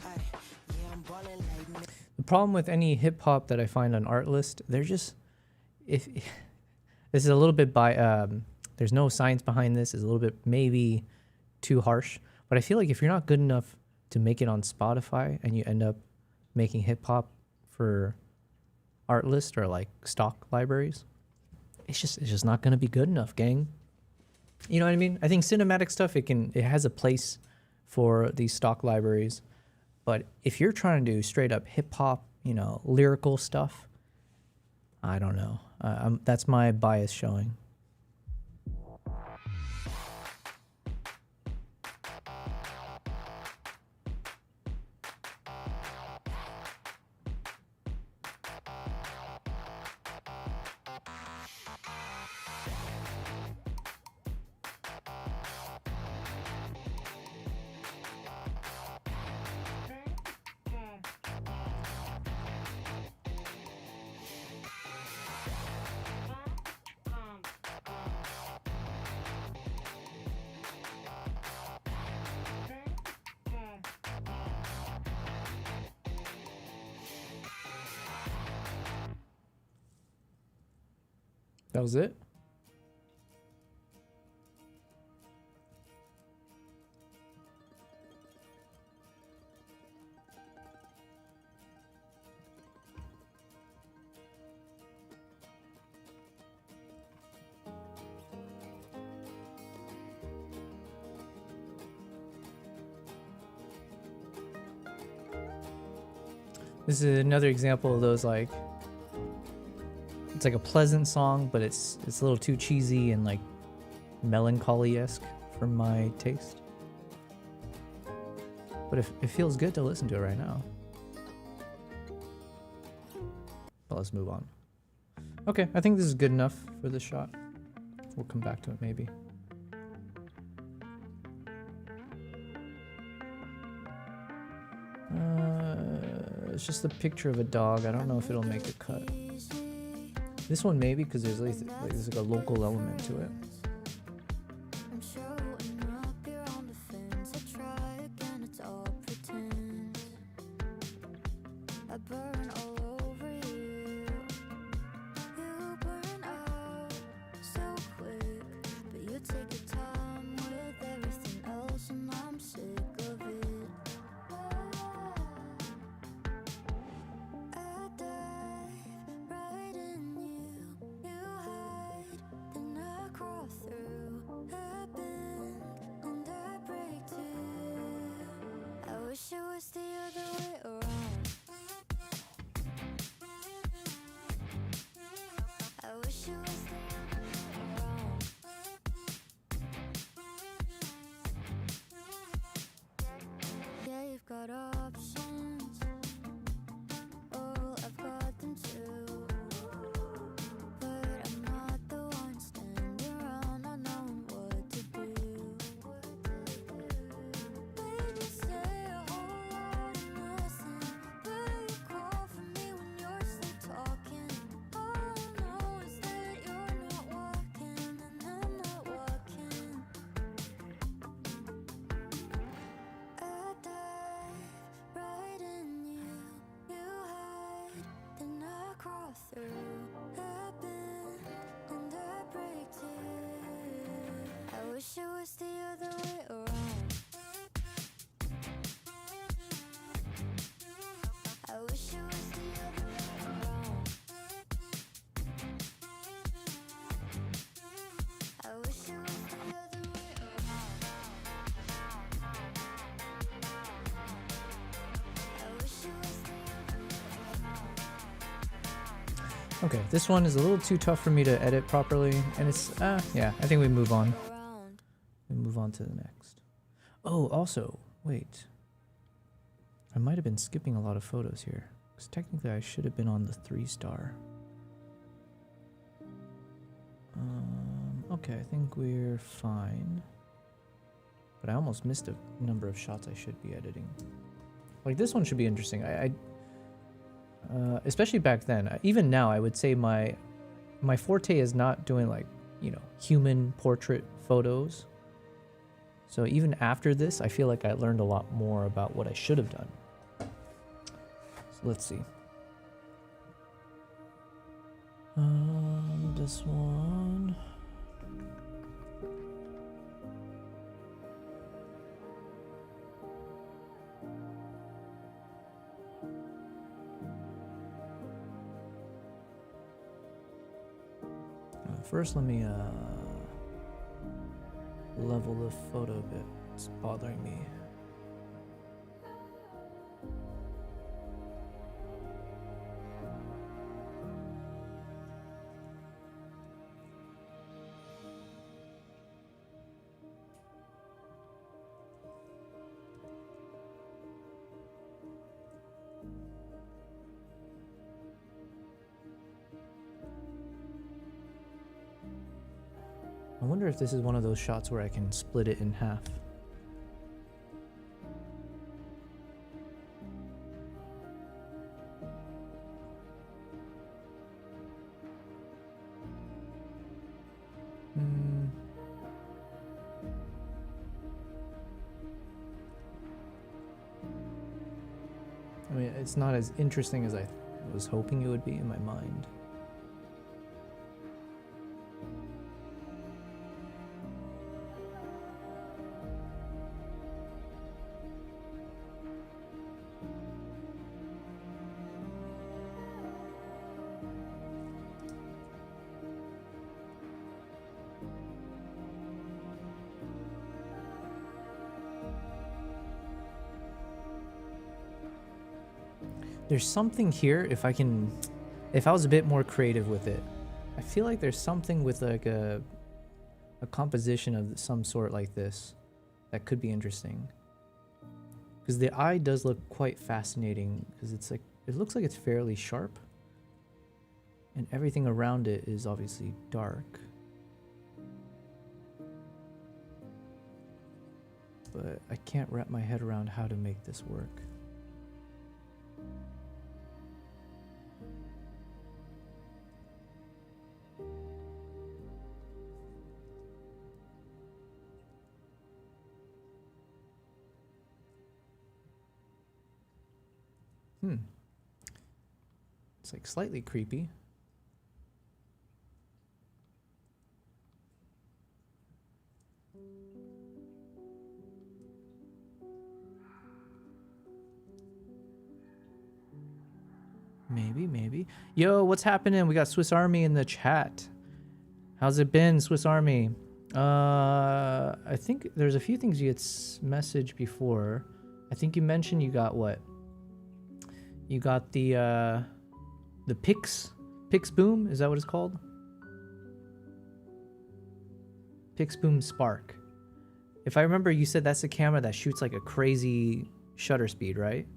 hey, yeah, I'm balling like me. The problem with any hip hop that I find on Artlist, they're just, if this is a little bit by, there's no science behind this. It's a little bit maybe too harsh, but I feel like if you're not good enough to make it on Spotify and you end up making hip hop for Artlist or like stock libraries, it's just not gonna be good enough, gang. You know what I mean? I think cinematic stuff, it has a place for these stock libraries, but if you're trying to do straight up hip hop, you know, lyrical stuff, I don't know. That's my bias showing. That was it? This is another example of those, like, it's like a pleasant song, but it's a little too cheesy and like melancholy-esque for my taste. But it feels good to listen to it right now. But let's move on. Okay, I think this is good enough for this shot. We'll come back to it maybe. It's just a picture of a dog. I don't know if it'll make a cut. This one maybe, because there's like a local element to it. wish it was the other way around. I wish it was the other way around. Yeah, you've got options. Oh, I've got them too. But I'm not the one standing around not knowing what to do. Baby, say a whole lot of nothing. But you call for me when you're still talking. All I know is that you're not walking and I'm not walking. I dive right in you. You hide, then I crawl through. I bend and I break too. I wish it was the other way around. I wish it was the other way around. I wish it was the other way around. I wish it was the other way around. Okay, this one is a little too tough for me to edit properly, and it's yeah, I think we move on. Around. We move on to the next. Oh, also, wait. I might have been skipping a lot of photos here, because technically I should have been on the 3-star. Okay, I think we're fine. But I almost missed a number of shots I should be editing. Like this one should be interesting. Especially back then. Even now, I would say my forte is not doing like, you know, human portrait photos. So even after this, I feel like I learned a lot more about what I should have done. So let's see. This one. First, let me level the photo a bit. It's bothering me. I wonder if this is one of those shots where I can split it in half. I mean, it's not as interesting as I was hoping it would be in my mind. There's something here, if I was a bit more creative with it. I feel like there's something with like a composition of some sort like this that could be interesting. Because the eye does look quite fascinating, because it's like, it looks like it's fairly sharp. And everything around it is obviously dark. But I can't wrap my head around how to make this work. It's like slightly creepy. Maybe. Yo, what's happening? We got Swiss Army in the chat. How's it been, Swiss Army? I think there's a few things you had messaged before. I think you mentioned you got what? You got the Pix Boom, is that what it's called? Pix Boom Spark. If I remember, you said that's the camera that shoots like a crazy shutter speed, right?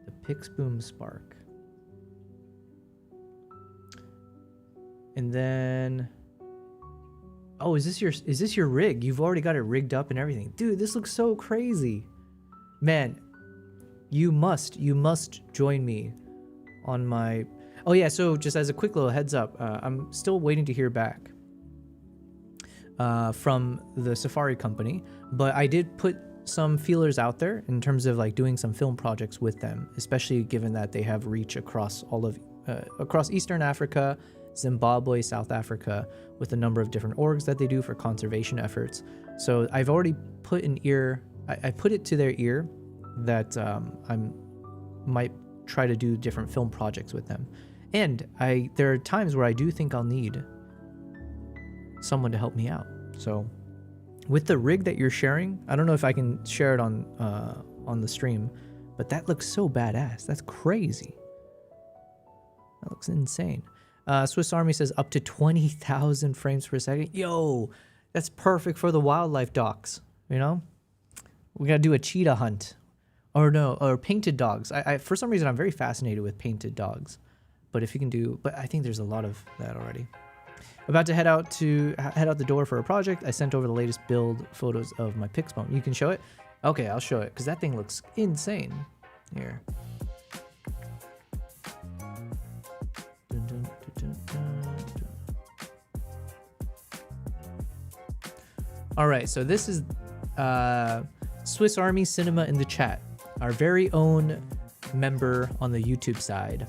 The Pix Boom Spark. And then, oh, is this your rig? You've already got it rigged up and everything. Dude, this looks so crazy. Man, you must join me on my... Oh yeah, so just as a quick little heads up, I'm still waiting to hear back from the Safari company, but I did put some feelers out there in terms of like doing some film projects with them, especially given that they have reach across all of across Eastern Africa, Zimbabwe, South Africa, with a number of different orgs that they do for conservation efforts. So I've already put an ear, I put it to their ear that I might try to do different film projects with them. And there are times where I do think I'll need someone to help me out. So with the rig that you're sharing, I don't know if I can share it on the stream, but that looks so badass. That's crazy. That looks insane. Swiss Army says up to 20,000 frames per second. Yo, that's perfect for the wildlife docs. You know, we gotta do a cheetah hunt, or painted dogs. I for some reason I'm very fascinated with painted dogs, but if you can do, but I think there's a lot of that already. About to head out the door for a project. I sent over the latest build photos of my Pixbone. You can show it. Okay, I'll show it because that thing looks insane. Here. All right, so this is Swiss Army Cinema in the chat, our very own member on the YouTube side.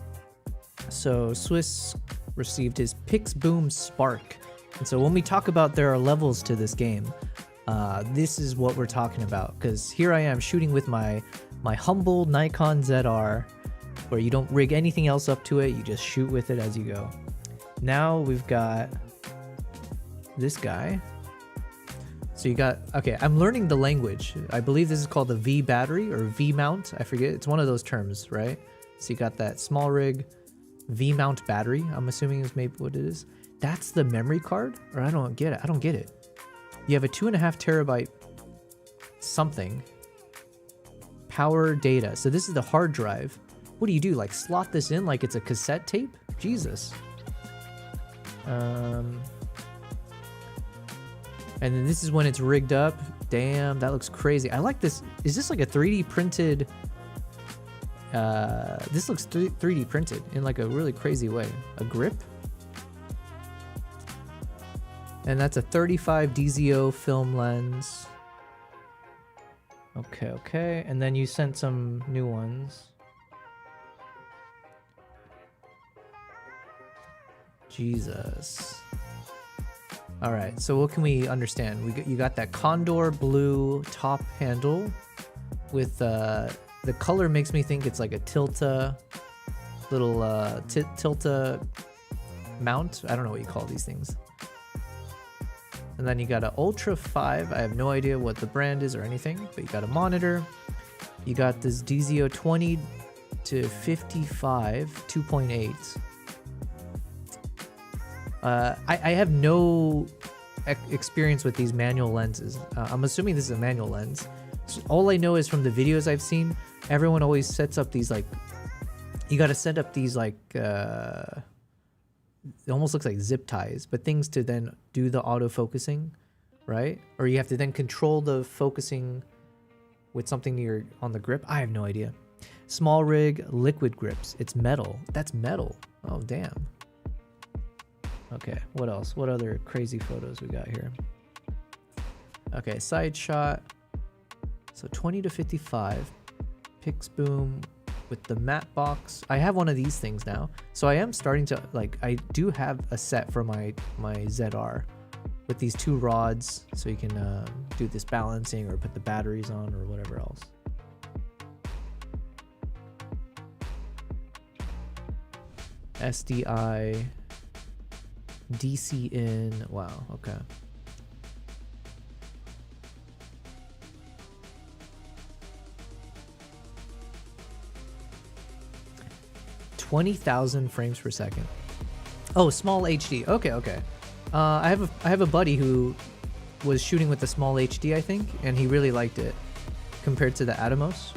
So Swiss received his Pixboom Spark, and so when we talk about there are levels to this game, this is what we're talking about. Because here I am shooting with my humble Nikon ZR, where you don't rig anything else up to it, you just shoot with it as you go. Now we've got this guy. So you got, okay, I'm learning the language. I believe this is called the V battery or V mount. I forget. It's one of those terms, right? So you got that small rig V mount battery. I'm assuming is maybe what it is. That's the memory card, or I don't get it. I don't get it. You have a 2.5 terabyte something power data. So this is the hard drive. What do you do? Like slot this in like it's a cassette tape? Jesus. And then this is when it's rigged up. Damn, that looks crazy. I like this. Is this like a 3D printed? This looks 3D printed in like a really crazy way. A grip. And that's a 35 DZO film lens. Okay. And then you sent some new ones. Jesus. All right, so what can we understand? You got that Condor blue top handle with the color makes me think it's like a Tilta little Tilta mount. I don't know what you call these things. And then you got an Ultra 5. I have no idea what the brand is or anything, but you got a monitor. You got this DZO 20 to 55 2.8. I have no experience with these manual lenses. I'm assuming this is a manual lens. So all I know is from the videos I've seen, everyone always sets up these like, you got to set up these like, it almost looks like zip ties, but things to then do the autofocusing, right? Or you have to then control the focusing with something on the grip. I have no idea. Small rig, liquid grips. It's metal. That's metal. Oh, damn. Okay, what else? What other crazy photos we got here? Okay, side shot. So 20 to 55. Pixboom with the matte box. I have one of these things now. So I am starting to, like, I do have a set for my ZR with these two rods. So you can do this balancing or put the batteries on or whatever else. SDI. DC in, wow, okay. 20,000 frames per second. Oh, small HD. Okay, okay. I have a buddy who was shooting with the small HD, I think, and he really liked it compared to the Atomos.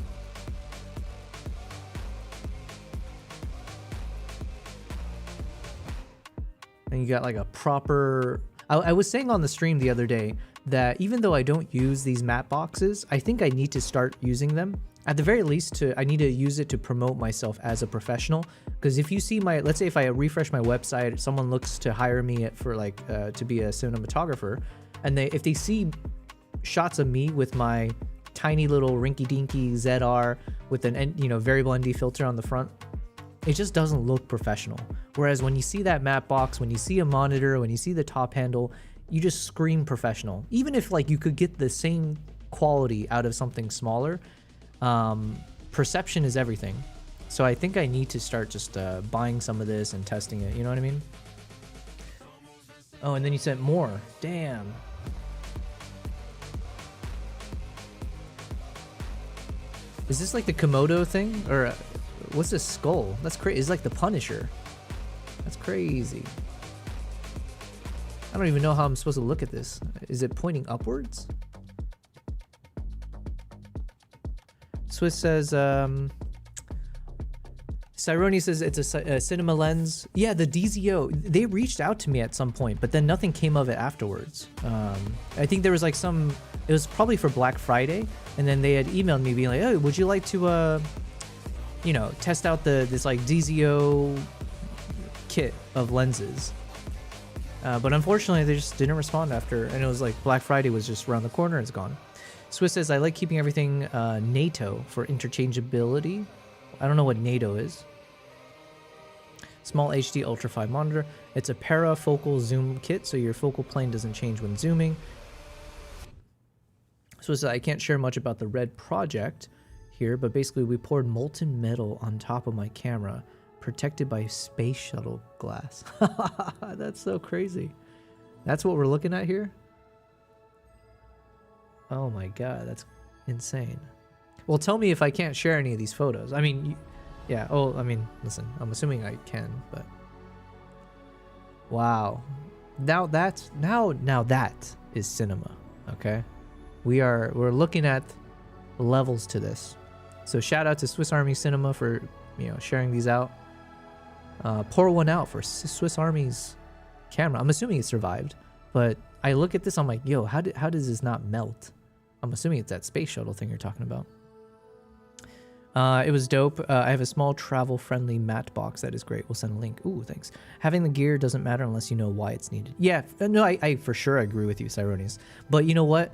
And you got like a proper... I was saying on the stream the other day that even though I don't use these matte boxes, I think I need to start using them. At the very least, I need to use it to promote myself as a professional. Because if you see my, let's say if I refresh my website, someone looks to hire me for like to be a cinematographer, and if they see shots of me with my tiny little rinky-dinky ZR with an variable ND filter on the front, it just doesn't look professional. Whereas when you see that matte box, when you see a monitor, when you see the top handle, you just scream professional. Even if like you could get the same quality out of something smaller, perception is everything. So I think I need to start just buying some of this and testing it. You know what I mean? Oh, and then you sent more. Damn. Is this like the Komodo thing? Or what's this skull? That's crazy. It's like the Punisher. That's crazy. I don't even know how I'm supposed to look at this. Is it pointing upwards? Swiss says, Cyroni says it's a cinema lens. Yeah, the DZO, they reached out to me at some point, but then nothing came of it afterwards. I think there was like it was probably for Black Friday, and then they had emailed me being like, oh, would you like to, test out this like DZO kit of lenses? But unfortunately, they just didn't respond after, and it was like Black Friday was just around the corner, it's gone. Swiss says, I like keeping everything NATO for interchangeability. I don't know what NATO is. Small HD Ultra 5 monitor. It's a parafocal zoom kit, so your focal plane doesn't change when zooming. So I can't share much about the red project here, but basically we poured molten metal on top of my camera, protected by space shuttle glass. That's so crazy. That's what we're looking at here? Oh my god, that's insane. Well, tell me if I can't share any of these photos. I mean, yeah, oh, I mean, listen, I'm assuming I can, but... Wow. Now that is cinema, okay? We're looking at levels to this. So shout out to Swiss Army Cinema for, sharing these out. Pour one out for Swiss Army's camera. I'm assuming it survived, but I look at this, I'm like, yo, how does this not melt? I'm assuming it's that space shuttle thing you're talking about. It was dope. I have a small travel-friendly matte box that is great. We'll send a link. Ooh, thanks. Having the gear doesn't matter unless you know why it's needed. Yeah, no, I for sure agree with you, Cyronius. But you know what?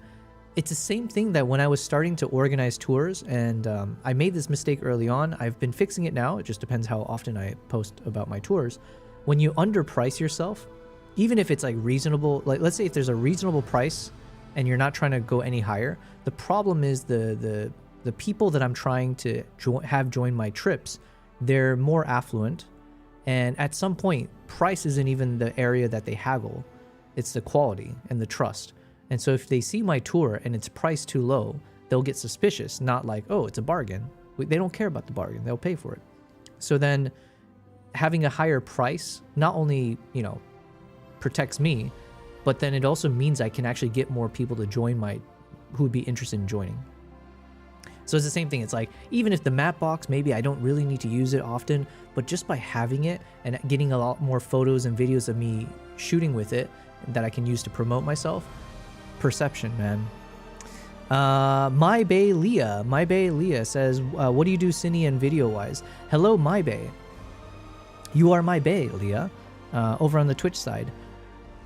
It's the same thing that when I was starting to organize tours, and I made this mistake early on. I've been fixing it now. It just depends how often I post about my tours. When you underprice yourself, even if it's like reasonable, like let's say if there's a reasonable price and you're not trying to go any higher, the problem is the people that I'm trying to have join my trips, they're more affluent, and at some point price isn't even the area that they haggle. It's the quality and the trust. And so if they see my tour and it's priced too low, they'll get suspicious, not like, oh, it's a bargain. They don't care about the bargain, they'll pay for it. So then having a higher price not only protects me, but then it also means I can actually get more people to join who would be interested in joining. So it's the same thing. It's like, even if the matte box, maybe I don't really need to use it often, but just by having it and getting a lot more photos and videos of me shooting with it that I can use to promote myself, perception, man. My Bay Leah says, what do you do cine and video wise? Hello, My Bay. You are My Bay, Leah, over on the Twitch side.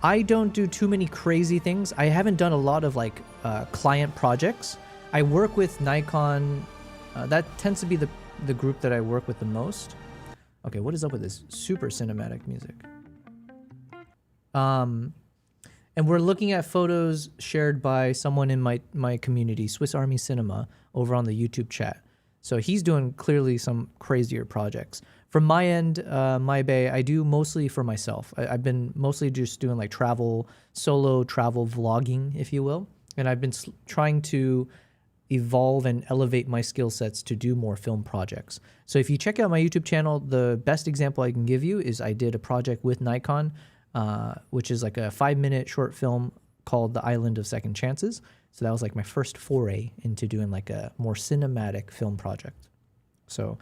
I don't do too many crazy things. I haven't done a lot of like client projects. I work with Nikon. That tends to be the group that I work with the most. Okay, what is up with this super cinematic music? And we're looking at photos shared by someone in my community, Swiss Army Cinema, over on the YouTube chat. So he's doing clearly some crazier projects. From my end, My Bay, I do mostly for myself. I've been mostly just doing like solo travel vlogging, if you will. And I've been trying to, evolve and elevate my skill sets to do more film projects. So if you check out my YouTube channel, the best example I can give you is I did a project with Nikon, which is like a 5-minute short film called The Island of Second Chances. So that was like my first foray into doing like a more cinematic film project. So,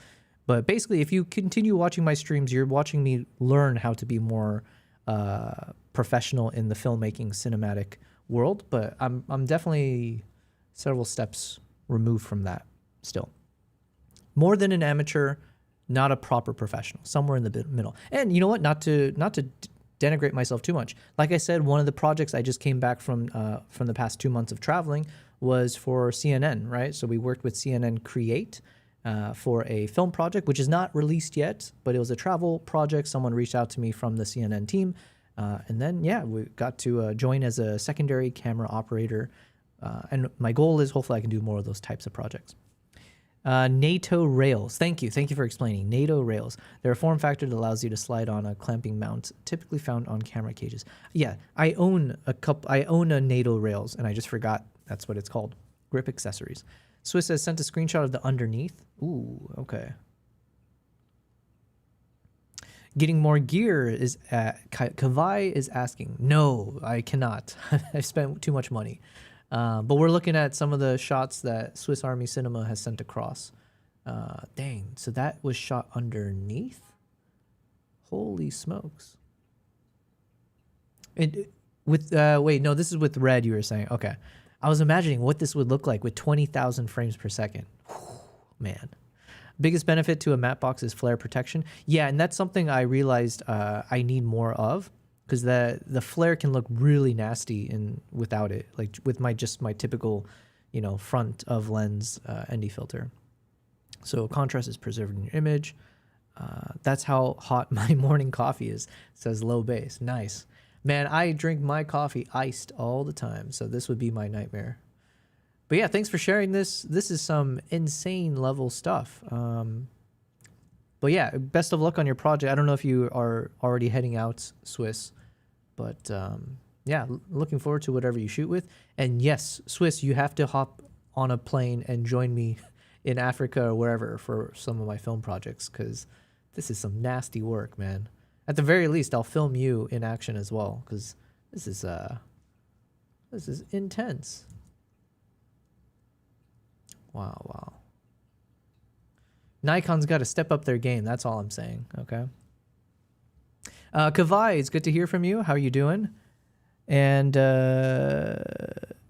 but basically, if you continue watching my streams, you're watching me learn how to be more professional in the filmmaking cinematic world. But I'm definitely several steps removed from that still. More than an amateur, not a proper professional, somewhere in the middle. And you know what? Not to denigrate myself too much. Like I said, one of the projects I just came back from the past 2 months of traveling was for CNN, right? So we worked with CNN Create for a film project, which is not released yet, but it was a travel project. Someone reached out to me from the CNN team. And then, yeah, we got to join as a secondary camera operator. And my goal is hopefully I can do more of those types of projects. NATO rails. Thank you for explaining. NATO rails. They're a form factor that allows you to slide on a clamping mount, typically found on camera cages. Yeah, I own a NATO rails, and I just forgot that's what it's called. Grip accessories. Swiss has sent a screenshot of the underneath. Ooh, okay. Getting more gear is Kavai is asking. No, I cannot. I spent too much money. But we're looking at some of the shots that Swiss Army Cinema has sent across. Dang, so that was shot underneath? Holy smokes. Wait, no, this is with red you were saying. Okay. I was imagining what this would look like with 20,000 frames per second. Whew, man. Biggest benefit to a matte box is flare protection. Yeah, and that's something I realized I need more of. Because the flare can look really nasty without it, like with my typical, front of lens ND filter. So contrast is preserved in your image. That's how hot my morning coffee is. Says low base. Nice, man. I drink my coffee iced all the time, so this would be my nightmare. But yeah, thanks for sharing this. This is some insane level stuff. But yeah, best of luck on your project. I don't know if you are already heading out, Swiss. But yeah, looking forward to whatever you shoot with. And yes, Swiss, you have to hop on a plane and join me in Africa or wherever for some of my film projects, because this is some nasty work, man. At the very least, I'll film you in action as well, because this is intense. Wow. Nikon's got to step up their game. That's all I'm saying. Okay. Kavai, it's good to hear from you. How are you doing? And oh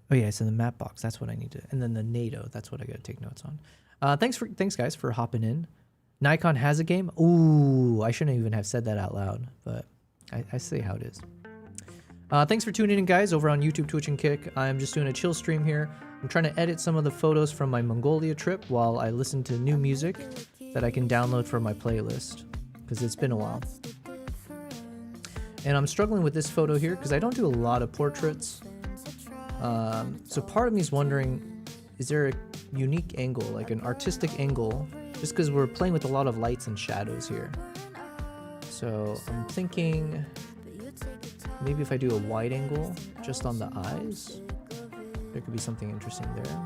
yeah, it's in the map box. That's what I need to. And then the NATO. That's what I got to take notes on. Thanks guys for hopping in. Nikon has a game. Ooh, I shouldn't even have said that out loud, but I say how it is. Thanks for tuning in, guys, over on YouTube, Twitch, and Kick. I'm just doing a chill stream here. I'm trying to edit some of the photos from my Mongolia trip while I listen to new music that I can download for my playlist, because it's been a while. And I'm struggling with this photo here because I don't do a lot of portraits. So part of me is wondering, is there a unique angle, like an artistic angle, just because we're playing with a lot of lights and shadows here. So I'm thinking maybe if I do a wide angle just on the eyes, there could be something interesting there.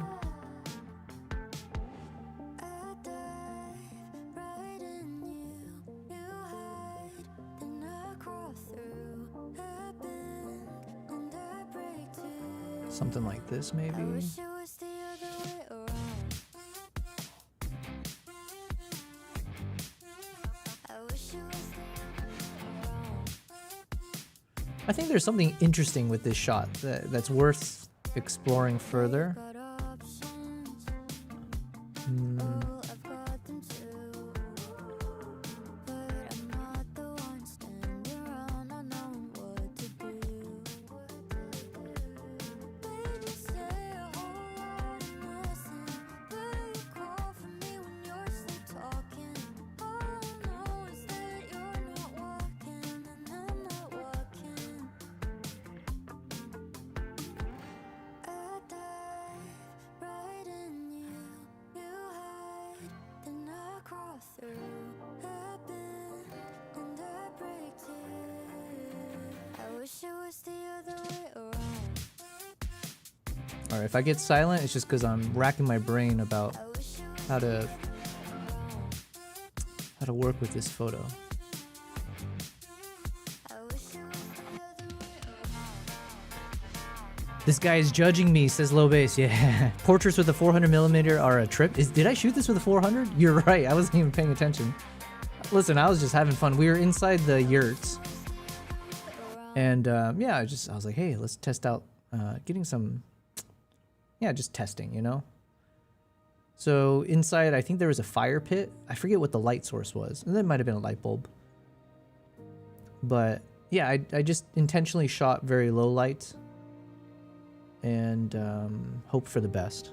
Something like this, maybe. I think there's something interesting with this shot that's worth exploring further. All right, if I get silent, it's just because I'm racking my brain about how to work with this photo. This guy is judging me, says Low Base. Yeah, portraits with a 400mm are a trip. Did I shoot this with a 400? You're right. I wasn't even paying attention. Listen, I was just having fun. We were inside the yurts, and yeah, I was like, hey, let's test out getting some. Yeah, just testing, you know. So inside, I think there was a fire pit. I forget what the light source was, and that might have been a light bulb. But yeah, I just intentionally shot very low light. And hope for the best.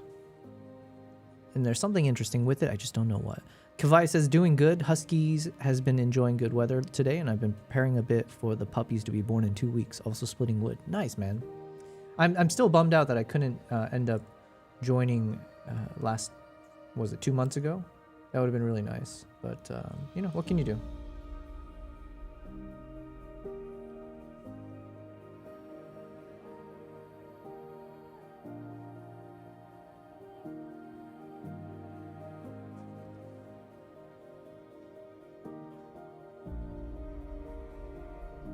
And there's something interesting with it. I just don't know what. Kavai says, doing good. Huskies has been enjoying good weather today, and I've been preparing a bit for the puppies to be born in 2 weeks. Also splitting wood. Nice, man. I'm still bummed out that I couldn't end up joining was it 2 months ago? That would have been really nice. But, you know, what can you do?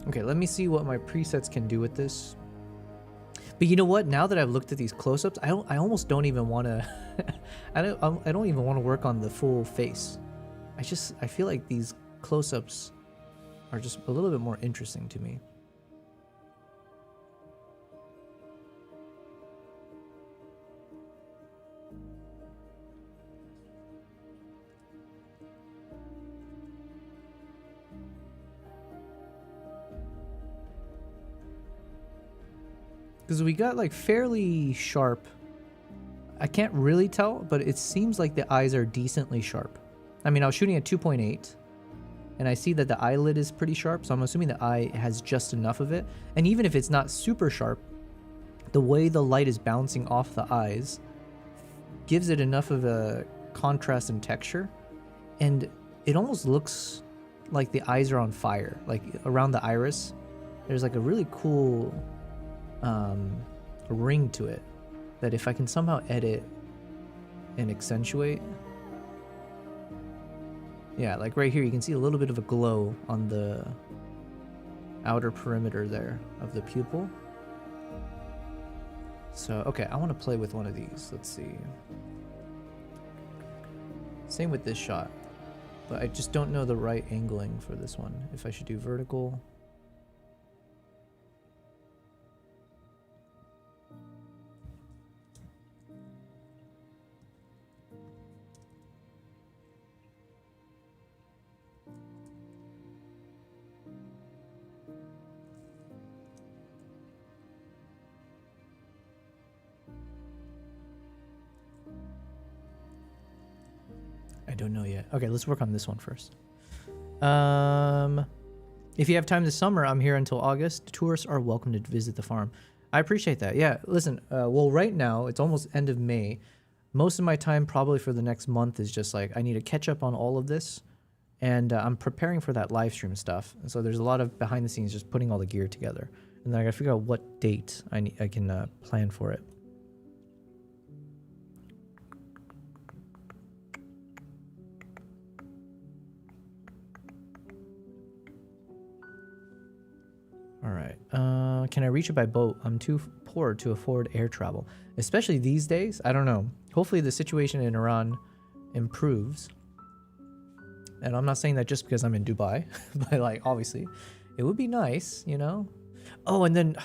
Okay, let me see what my presets can do with this. But you know what? Now that I've looked at these close-ups, I almost don't even want to. I don't even want to work on the full face. I feel like these close-ups are just a little bit more interesting to me. Because we got like fairly sharp. I can't really tell, but it seems like the eyes are decently sharp. I mean, I was shooting at 2.8, and I see that the eyelid is pretty sharp, so I'm assuming the eye has just enough of it. And even if it's not super sharp, the way the light is bouncing off the eyes gives it enough of a contrast and texture, and it almost looks like the eyes are on fire. Like around the iris, there's like a really cool ring to it that if I can somehow edit and accentuate. Yeah, like right here you can see a little bit of a glow on the outer perimeter there of the pupil. So okay, I want to play with one of these. Let's see. Same with this shot, but I just don't know the right angling for this one. If I should do vertical. I don't know yet. Okay, let's work on this one first. If you have time this summer, I'm here until August. Tourists are welcome to visit the farm. I appreciate that. Yeah, listen, well, right now, it's almost end of May. Most of my time probably for the next month is just like, I need to catch up on all of this. And I'm preparing for that live stream stuff. And so there's a lot of behind the scenes, just putting all the gear together. And then I gotta figure out what date I can plan for it. All right. Can I reach it by boat? I'm too poor to afford air travel, especially these days. I don't know. Hopefully the situation in Iran improves. And I'm not saying that just because I'm in Dubai, but like obviously it would be nice, you know? Oh, and then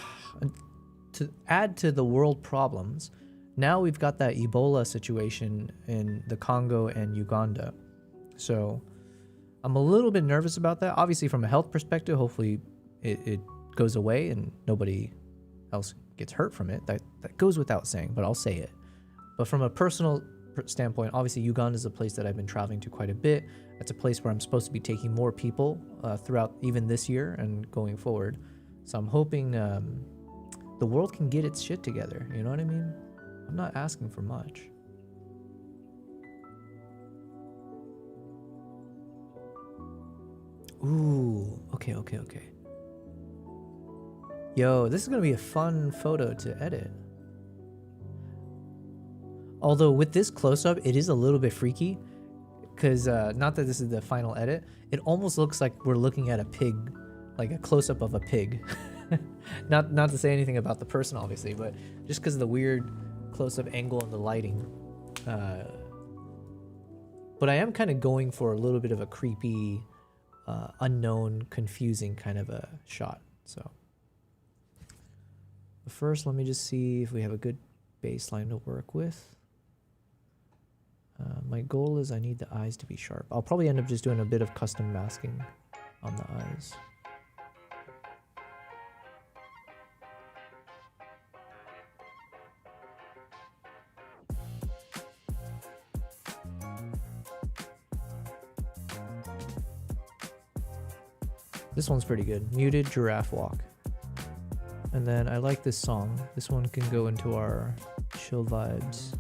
to add to the world problems, now we've got that Ebola situation in the Congo and Uganda. So I'm a little bit nervous about that. Obviously from a health perspective, hopefully it goes away and nobody else gets hurt from it. That goes without saying, but I'll say it. But from a personal standpoint, obviously Uganda is a place that I've been traveling to quite a bit. It's a place where I'm supposed to be taking more people throughout even this year and going forward. So I'm hoping the world can get its shit together. You know what I mean? I'm not asking for much. Ooh, okay. Yo, this is gonna be a fun photo to edit. Although with this close-up, it is a little bit freaky, because not that this is the final edit, it almost looks like we're looking at a pig, like a close-up of a pig. not to say anything about the person, obviously, but just because of the weird close-up angle and the lighting. But I am kind of going for a little bit of a creepy, unknown, confusing kind of a shot. So first, let me just see if we have a good baseline to work with. My goal is I need the eyes to be sharp. I'll probably end up just doing a bit of custom masking on the eyes. This one's pretty good. Muted giraffe walk. And then I like this song. This one can go into our chill vibes.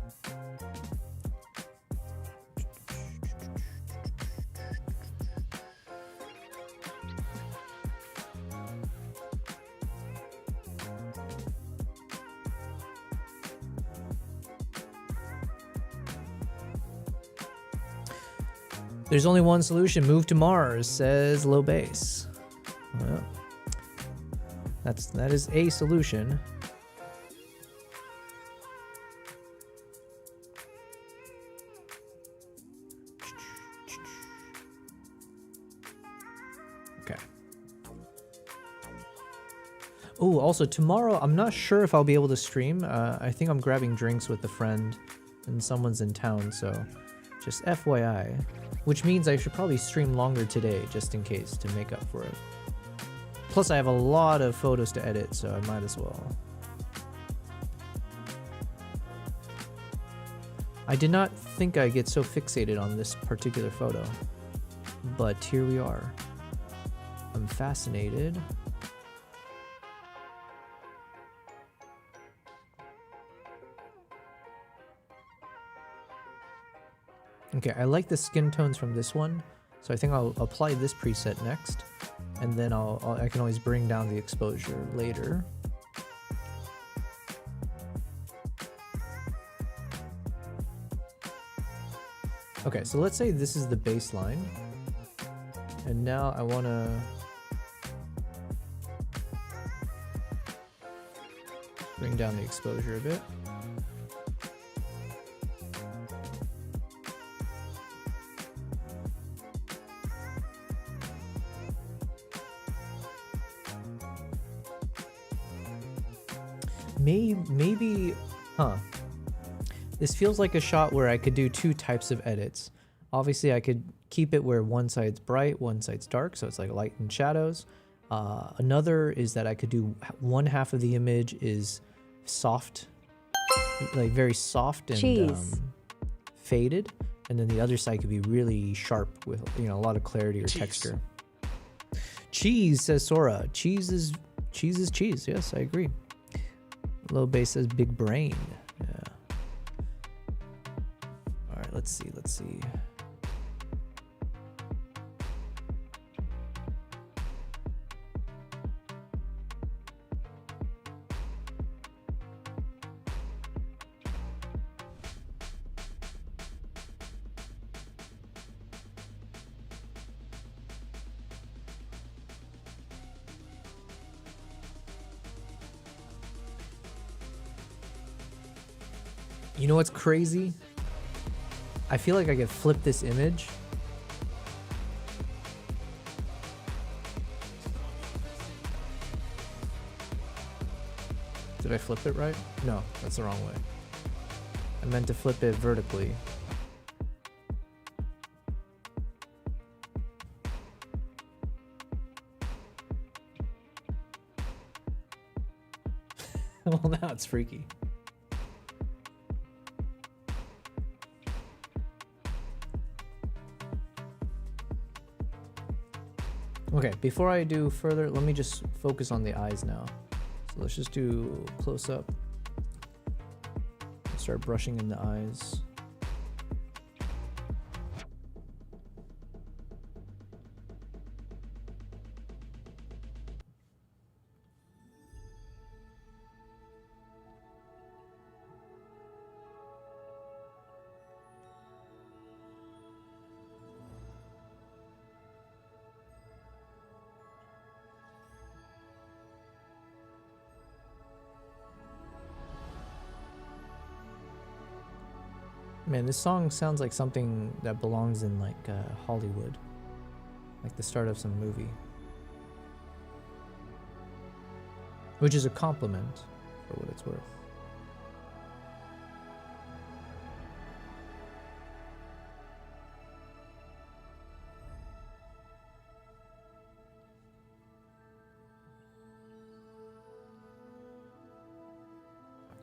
There's only one solution. Move to Mars, says Low Bass. Well, that is a solution. Okay. Oh, also tomorrow, I'm not sure if I'll be able to stream. I think I'm grabbing drinks with a friend and someone's in town, so just FYI. Which means I should probably stream longer today, just in case, to make up for it. Plus, I have a lot of photos to edit, so I might as well. I did not think I'd get so fixated on this particular photo, but here we are. I'm fascinated. Okay, I like the skin tones from this one, so I think I'll apply this preset next, and then I can always bring down the exposure later. Okay, so let's say this is the baseline, and now I want to bring down the exposure a bit. Maybe, huh. This feels like a shot where I could do two types of edits. Obviously, I could keep it where one side's bright, one side's dark, so it's like light and shadows. Another is that I could do one half of the image is soft, like very soft and faded, and then the other side could be really sharp with, you know, a lot of clarity or texture. Cheese, says Sora. Cheese is cheese. Yes, I agree. Low Bass says big brain. Yeah. All right, let's see. You know what's crazy? I feel like I could flip this image. Did I flip it right? No, that's the wrong way. I meant to flip it vertically. Well, now it's freaky. Okay, before I do further, let me just focus on the eyes now. So let's just do close up. Start brushing in the eyes. Man, this song sounds like something that belongs in like Hollywood, like the start of some movie, which is a compliment for what it's worth.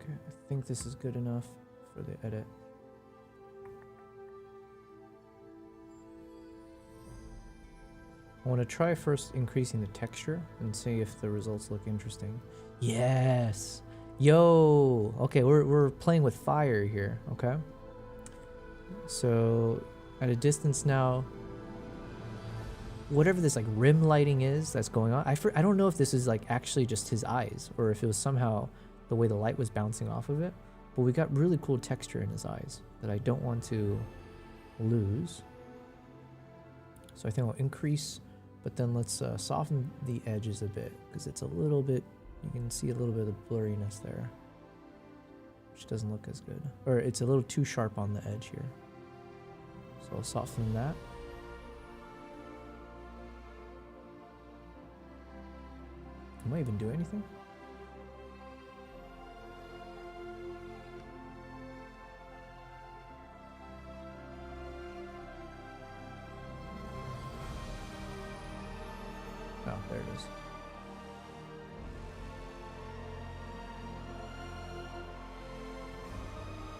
Okay, I think this is good enough for the edit. I want to try first increasing the texture and see if the results look interesting. Yes! Yo! Okay, we're playing with fire here, okay? So, at a distance now, whatever this like rim lighting is that's going on, I don't know if this is like actually just his eyes or if it was somehow the way the light was bouncing off of it, but we got really cool texture in his eyes that I don't want to lose. So I think I'll increase, but then let's soften the edges a bit because it's a little bit, you can see a little bit of blurriness there, which doesn't look as good. Or it's a little too sharp on the edge here. So I'll soften that. Am I even doing anything? Oh, there it is.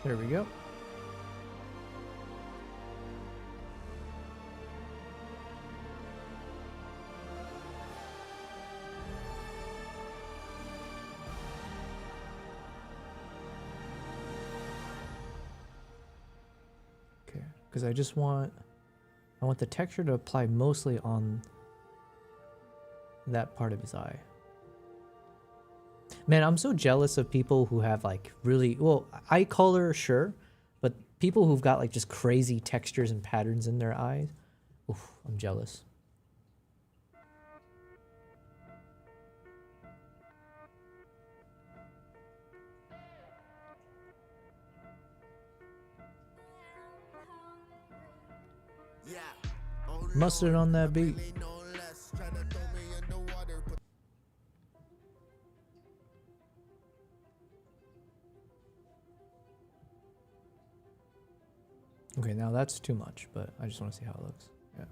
There we go. Okay, because I want the texture to apply mostly on that part of his eye. Man, I'm so jealous of people who have like really, well, eye color, sure, but people who've got like just crazy textures and patterns in their eyes. Oof, I'm jealous. Mustard on that beat. Okay, now that's too much, but I just want to see how it looks. Yeah.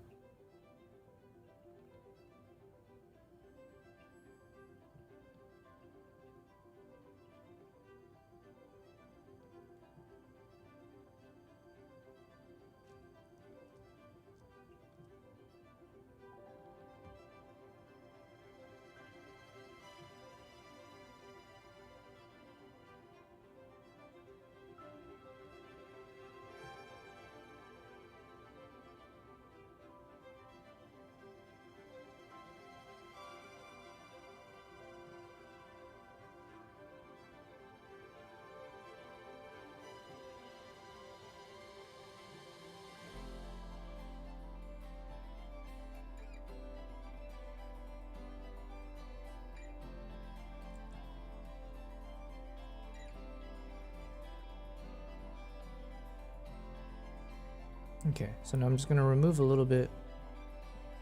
Okay, so now I'm just going to remove a little bit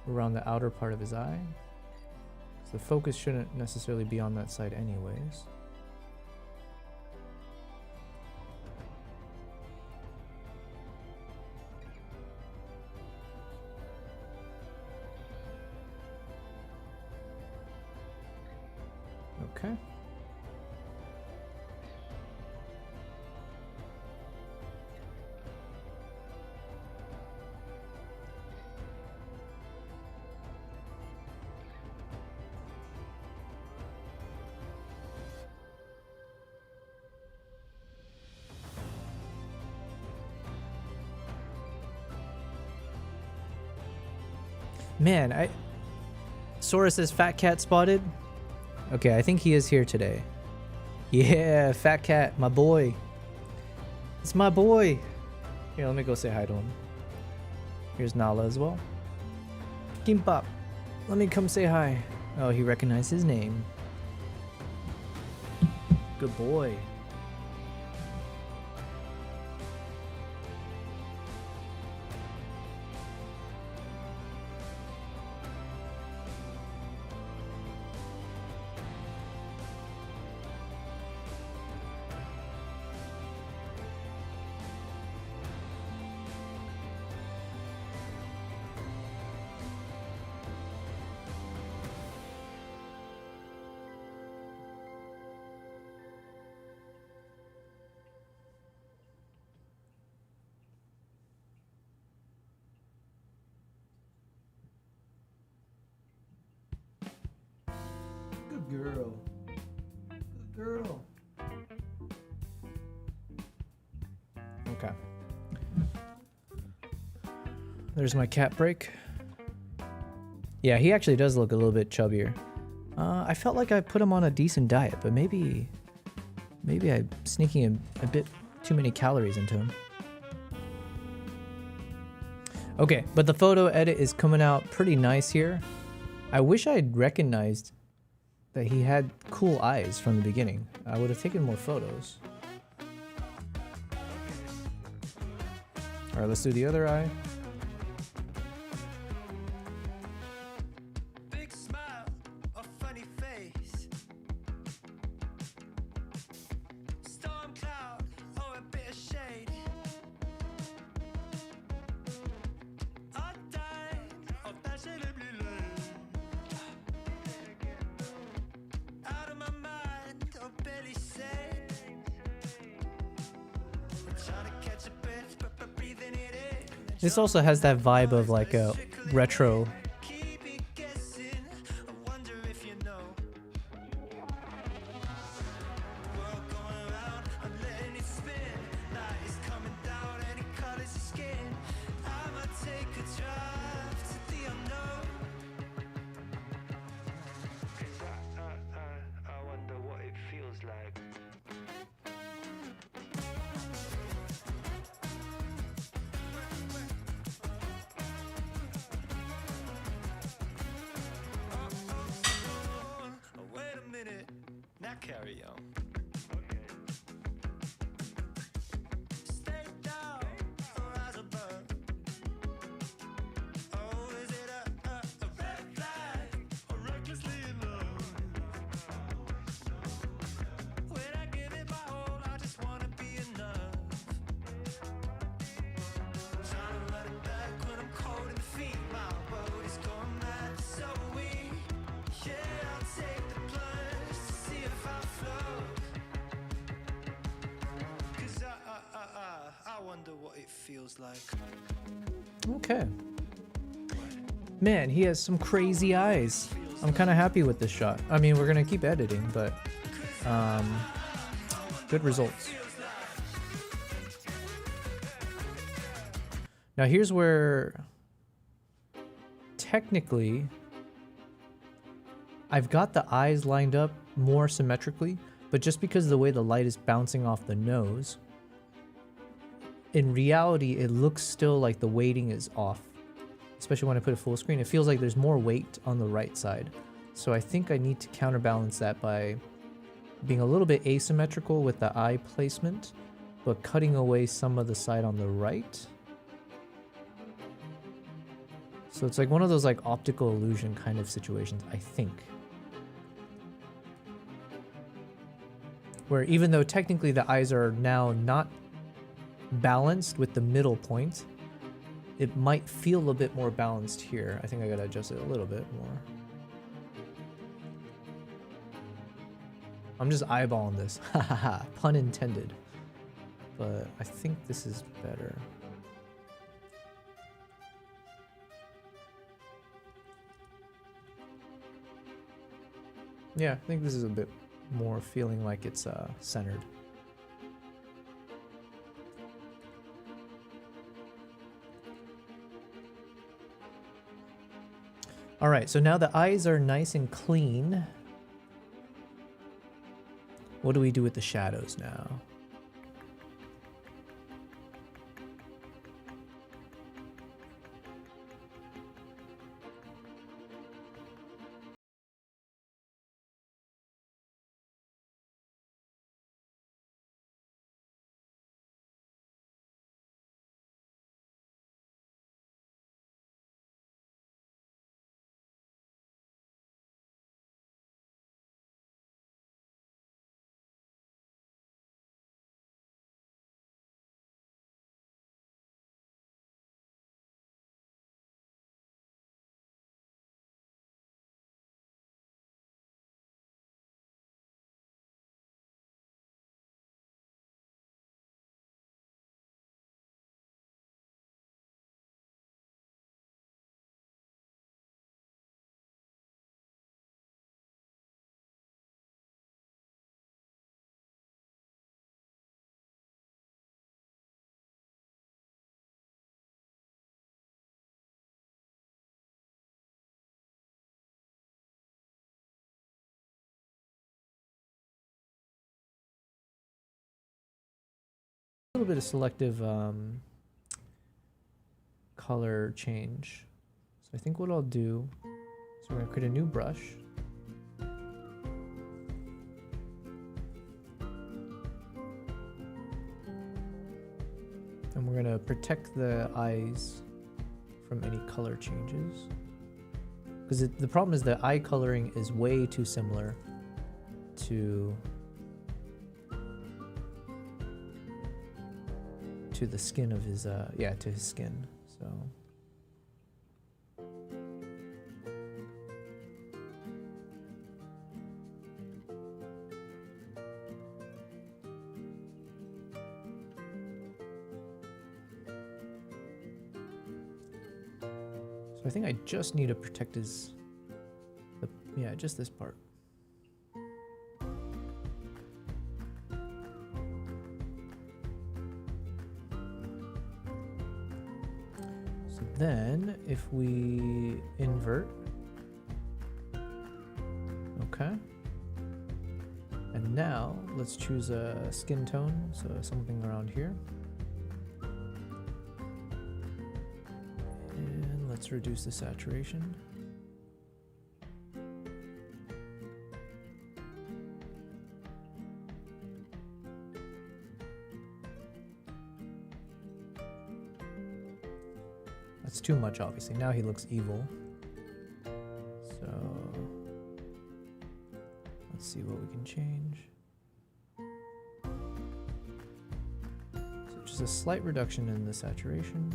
around the outer part of his eye. So the focus shouldn't necessarily be on that side anyways. Okay. Man, Sora says Fat Cat spotted. Okay, I think he is here today. Yeah, Fat Cat, my boy. It's my boy. Here, let me go say hi to him. Here's Nala as well. Kimbap, let me come say hi. Oh, he recognized his name. Good boy. Good girl. Good girl. Okay. There's my cat break. Yeah, he actually does look a little bit chubbier. I felt like I put him on a decent diet, but maybe I'm sneaking a bit too many calories into him. Okay, but the photo edit is coming out pretty nice here. I wish I had recognized that he had cool eyes from the beginning. I would have taken more photos. All right, let's do the other eye. Big smile, a funny face. Storm cloud, or a bit of shade. Out of my mind, or barely sane. Trying to catch a breath, but breathing it in. This also has that vibe of like a retro. Keep me guessing. I wonder if you know. World going round, I'm letting it spin. Light is coming down and it colors your skin. I'ma take a drive to the unknown. 'Cause I wonder what it feels like. Oh, wait a minute. Now carry on. Stay down or rise above. Oh, is it a red flag or recklessly in love? When I give it my all, I just wanna be enough. Trying to run it back when I'm cold in the feet. My boat is going mad, so weak. Yeah, I'll take the plunge to see if I float. 'Cause I wonder what it feels like. Okay. Man, he has some crazy eyes. I'm kind of happy with this shot. I mean, we're gonna keep editing, but good results. Now here's where technically I've got the eyes lined up more symmetrically, but just because of the way the light is bouncing off the nose, in reality it looks still like the weighting is off. Especially when I put it full screen, it feels like there's more weight on the right side. So I think I need to counterbalance that by being a little bit asymmetrical with the eye placement, but cutting away some of the side on the right. So it's like one of those like optical illusion kind of situations, I think. Where even though technically the eyes are now not balanced with the middle point, it might feel a bit more balanced here. I think I gotta adjust it a little bit more. I'm just eyeballing this. Hahaha, pun intended. But I think this is better. Yeah, I think this is a bit more feeling like it's centered. All right, so now the eyes are nice and clean. What do we do with the shadows now? little bit of selective color change. So I think what I'll do is we're going to create a new brush. And we're going to protect the eyes from any color changes. Because the problem is the eye coloring is way too similar to the skin of his, yeah, to his skin, so. So I think I just need to protect his, yeah, just this part. Then, if we invert, okay, and now let's choose a skin tone, so something around here, and let's reduce the saturation. That's too much, obviously. Now he looks evil. So let's see what we can change. So just a slight reduction in the saturation.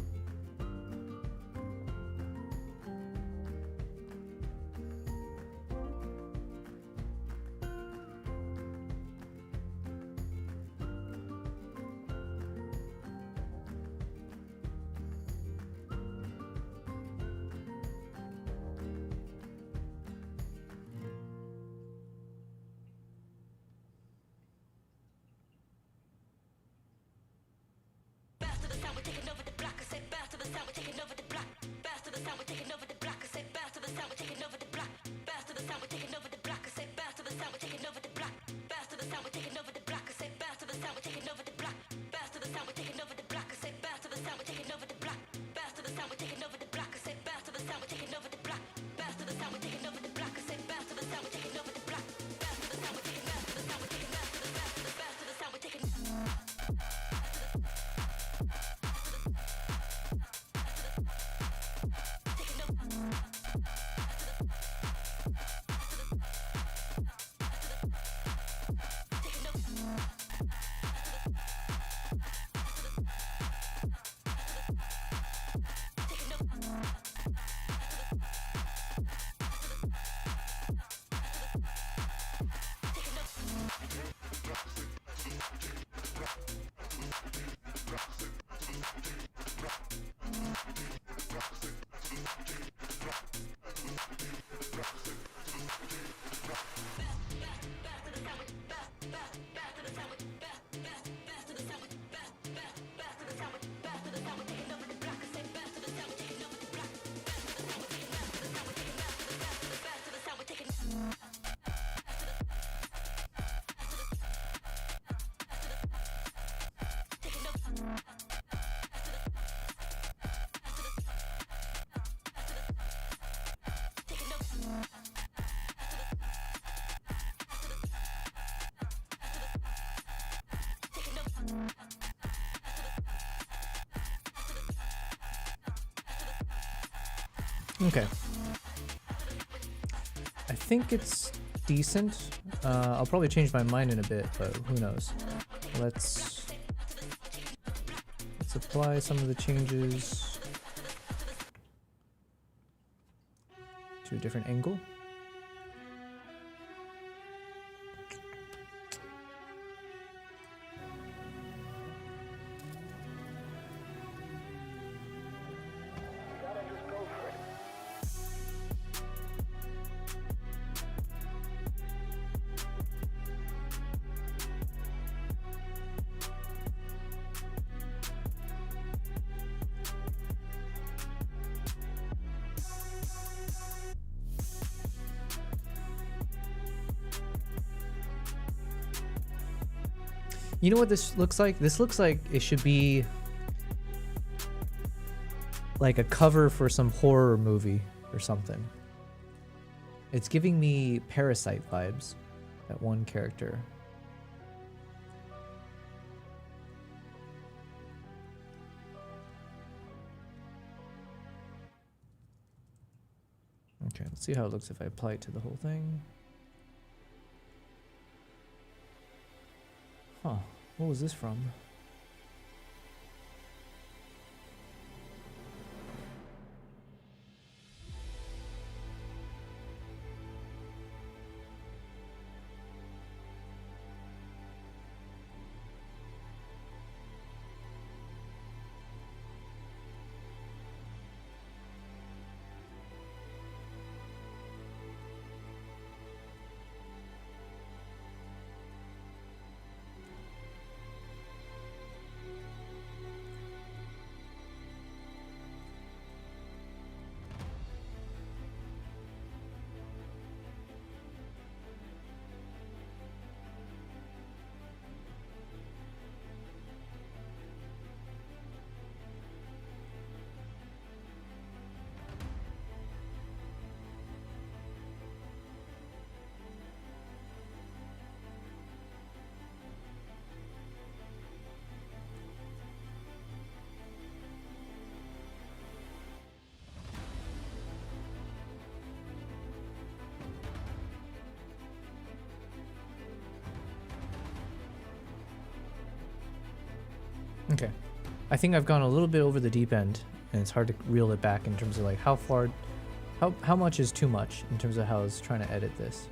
Okay. I think it's decent. I'll probably change my mind in a bit, but who knows. Let's apply some of the changes to a different angle. You know what this looks like? This looks like it should be like a cover for some horror movie or something. It's giving me Parasite vibes, that one character. Okay, let's see how it looks if I apply it to the whole thing. Huh, what was this from? Okay, I think I've gone a little bit over the deep end, and it's hard to reel it back in terms of like how far, how much is too much in terms of how I was trying to edit this.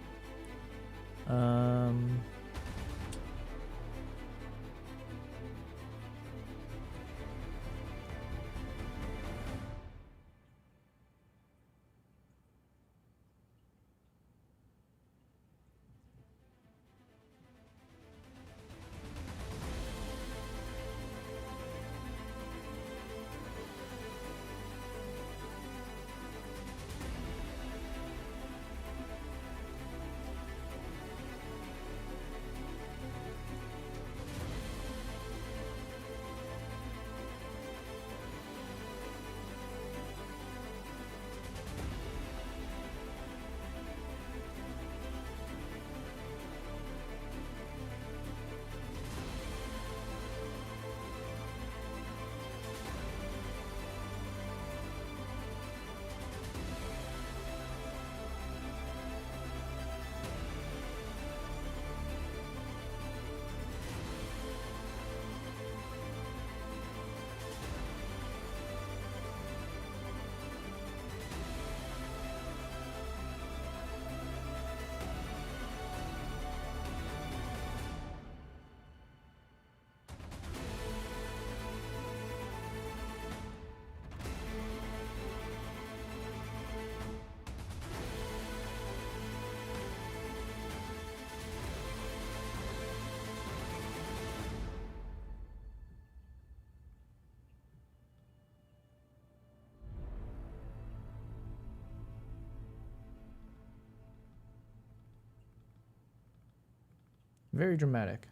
Very dramatic.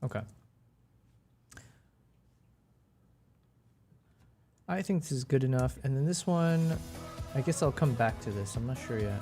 Okay. I think this is good enough. And then this one, I guess I'll come back to this. I'm not sure yet.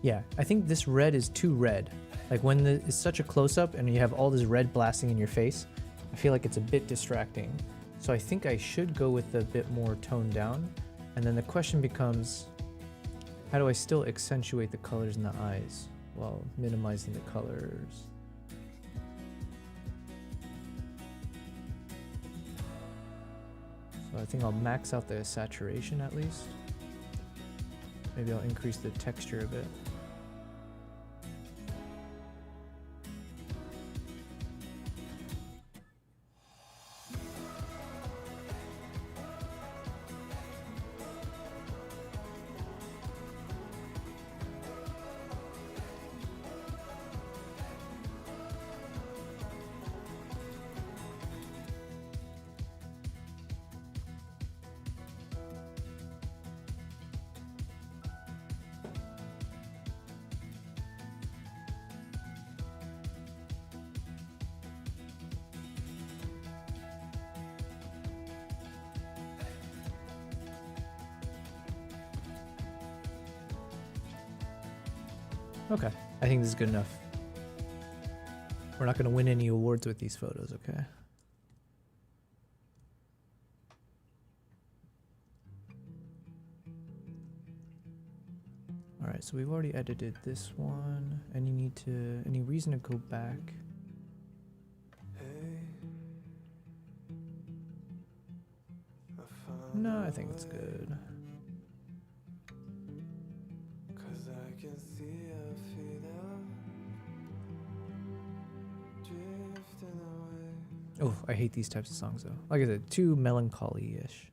Yeah, I think this red is too red. Like when it's such a close-up and you have all this red blasting in your face, I feel like it's a bit distracting. So I think I should go with a bit more toned down. And then the question becomes, how do I still accentuate the colors in the eyes while minimizing the colors? So I think I'll max out the saturation at least. Maybe I'll increase the texture a bit. Okay, I think this is good enough. We're not going to win any awards with these photos, okay? Alright, so we've already edited this one. Any reason to go back? No, I think it's good. Oh, I hate these types of songs though. Like I said, too melancholy-ish.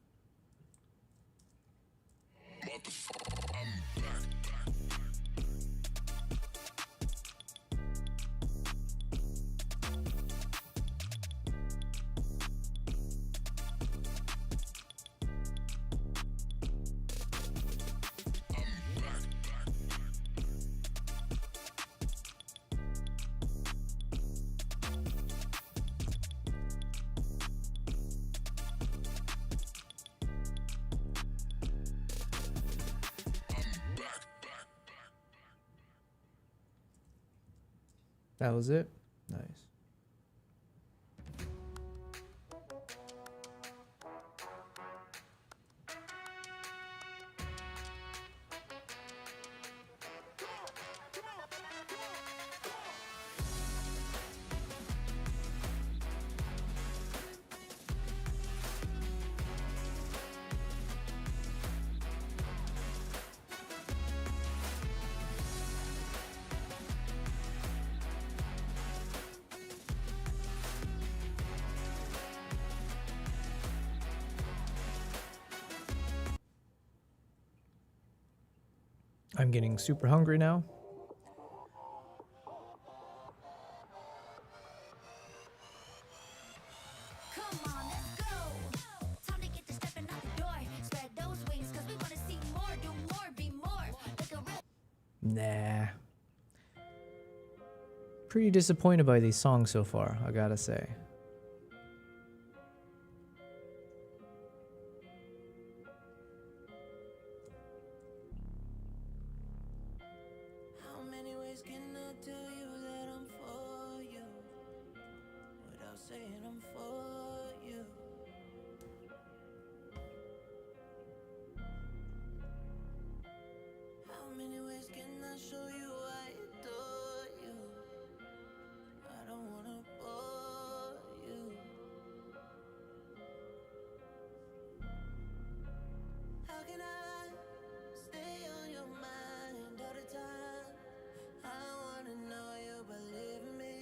That was it? Nice. I'm getting super hungry now. Come on, let's go. Time to get to stepping out the door. Spread those wings, cause we wanna see more, do more, be more. Like a real Nah. Pretty disappointed by these songs so far, I gotta say. How many ways can I tell you that I'm for you without saying I'm for you? How many ways can I show you I adore you? I don't wanna bore you. How can I stay on your mind all the time? I wanna know you believe in me.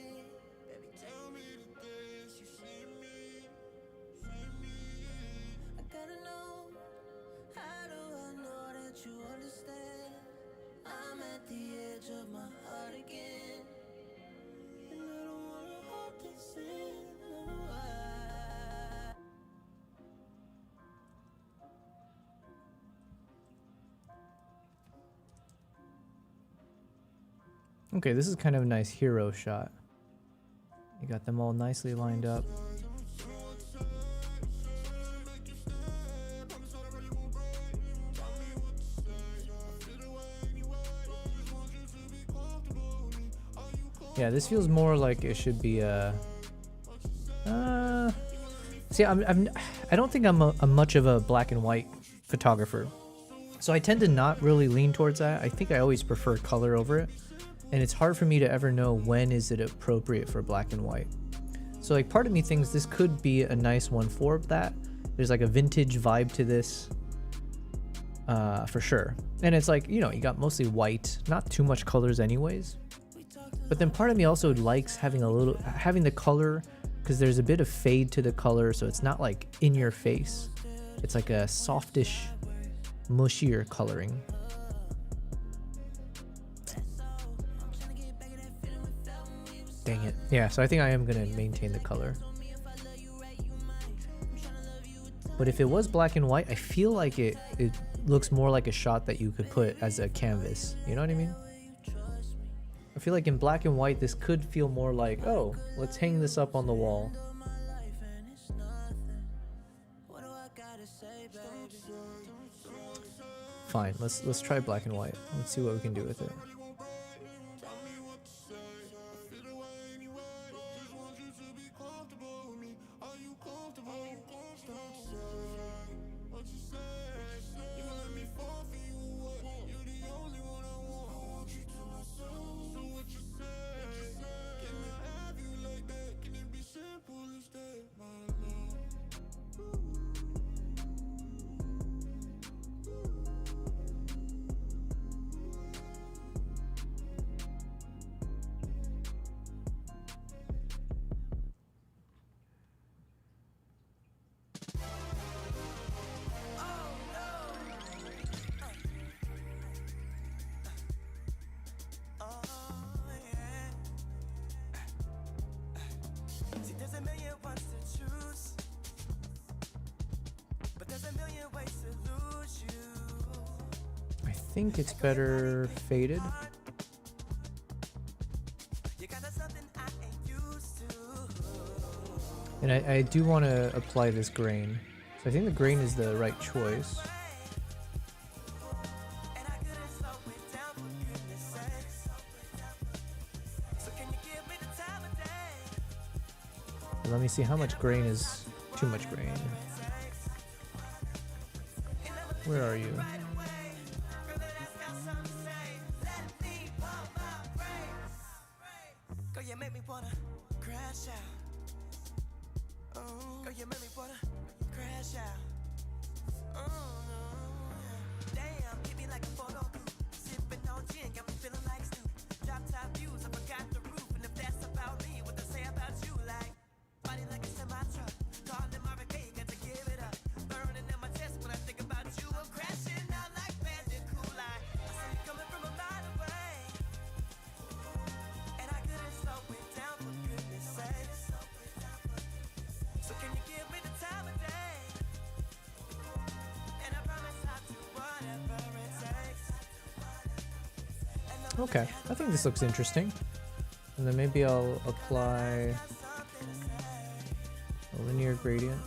Baby, tell me the things you see me, see me. I gotta know, how do I know that you understand? I'm at the edge of my heart again, and I don't wanna hold this in. No, Okay, this is kind of a nice hero shot. You got them all nicely lined up. Yeah, this feels more like it should be a. See, I don't think I'm a much of a black and white photographer, so I tend to not really lean towards that. I think I always prefer color over it, and it's hard for me to ever know when is it appropriate for black and white. So like, part of me thinks this could be a nice one for that. There's like a vintage vibe to this, for sure. And it's like, you know, you got mostly white, not too much colors anyways. But then part of me also likes having the color, because there's a bit of fade to the color, so it's not like in your face. It's like a softish, mushier coloring. Dang it. Yeah, so I think I am gonna maintain the color. But if it was black and white, I feel like it looks more like a shot that you could put as a canvas. You know what I mean? I feel like in black and white, this could feel more like, oh, let's hang this up on the wall. Fine, let's try black and white. Let's see what we can do with it. think it's better faded. And I do want to apply this grain. So I think the grain is the right choice. And let me see how much grain is too much grain. Where are you? Okay, I think this looks interesting. And then maybe I'll apply a linear gradient.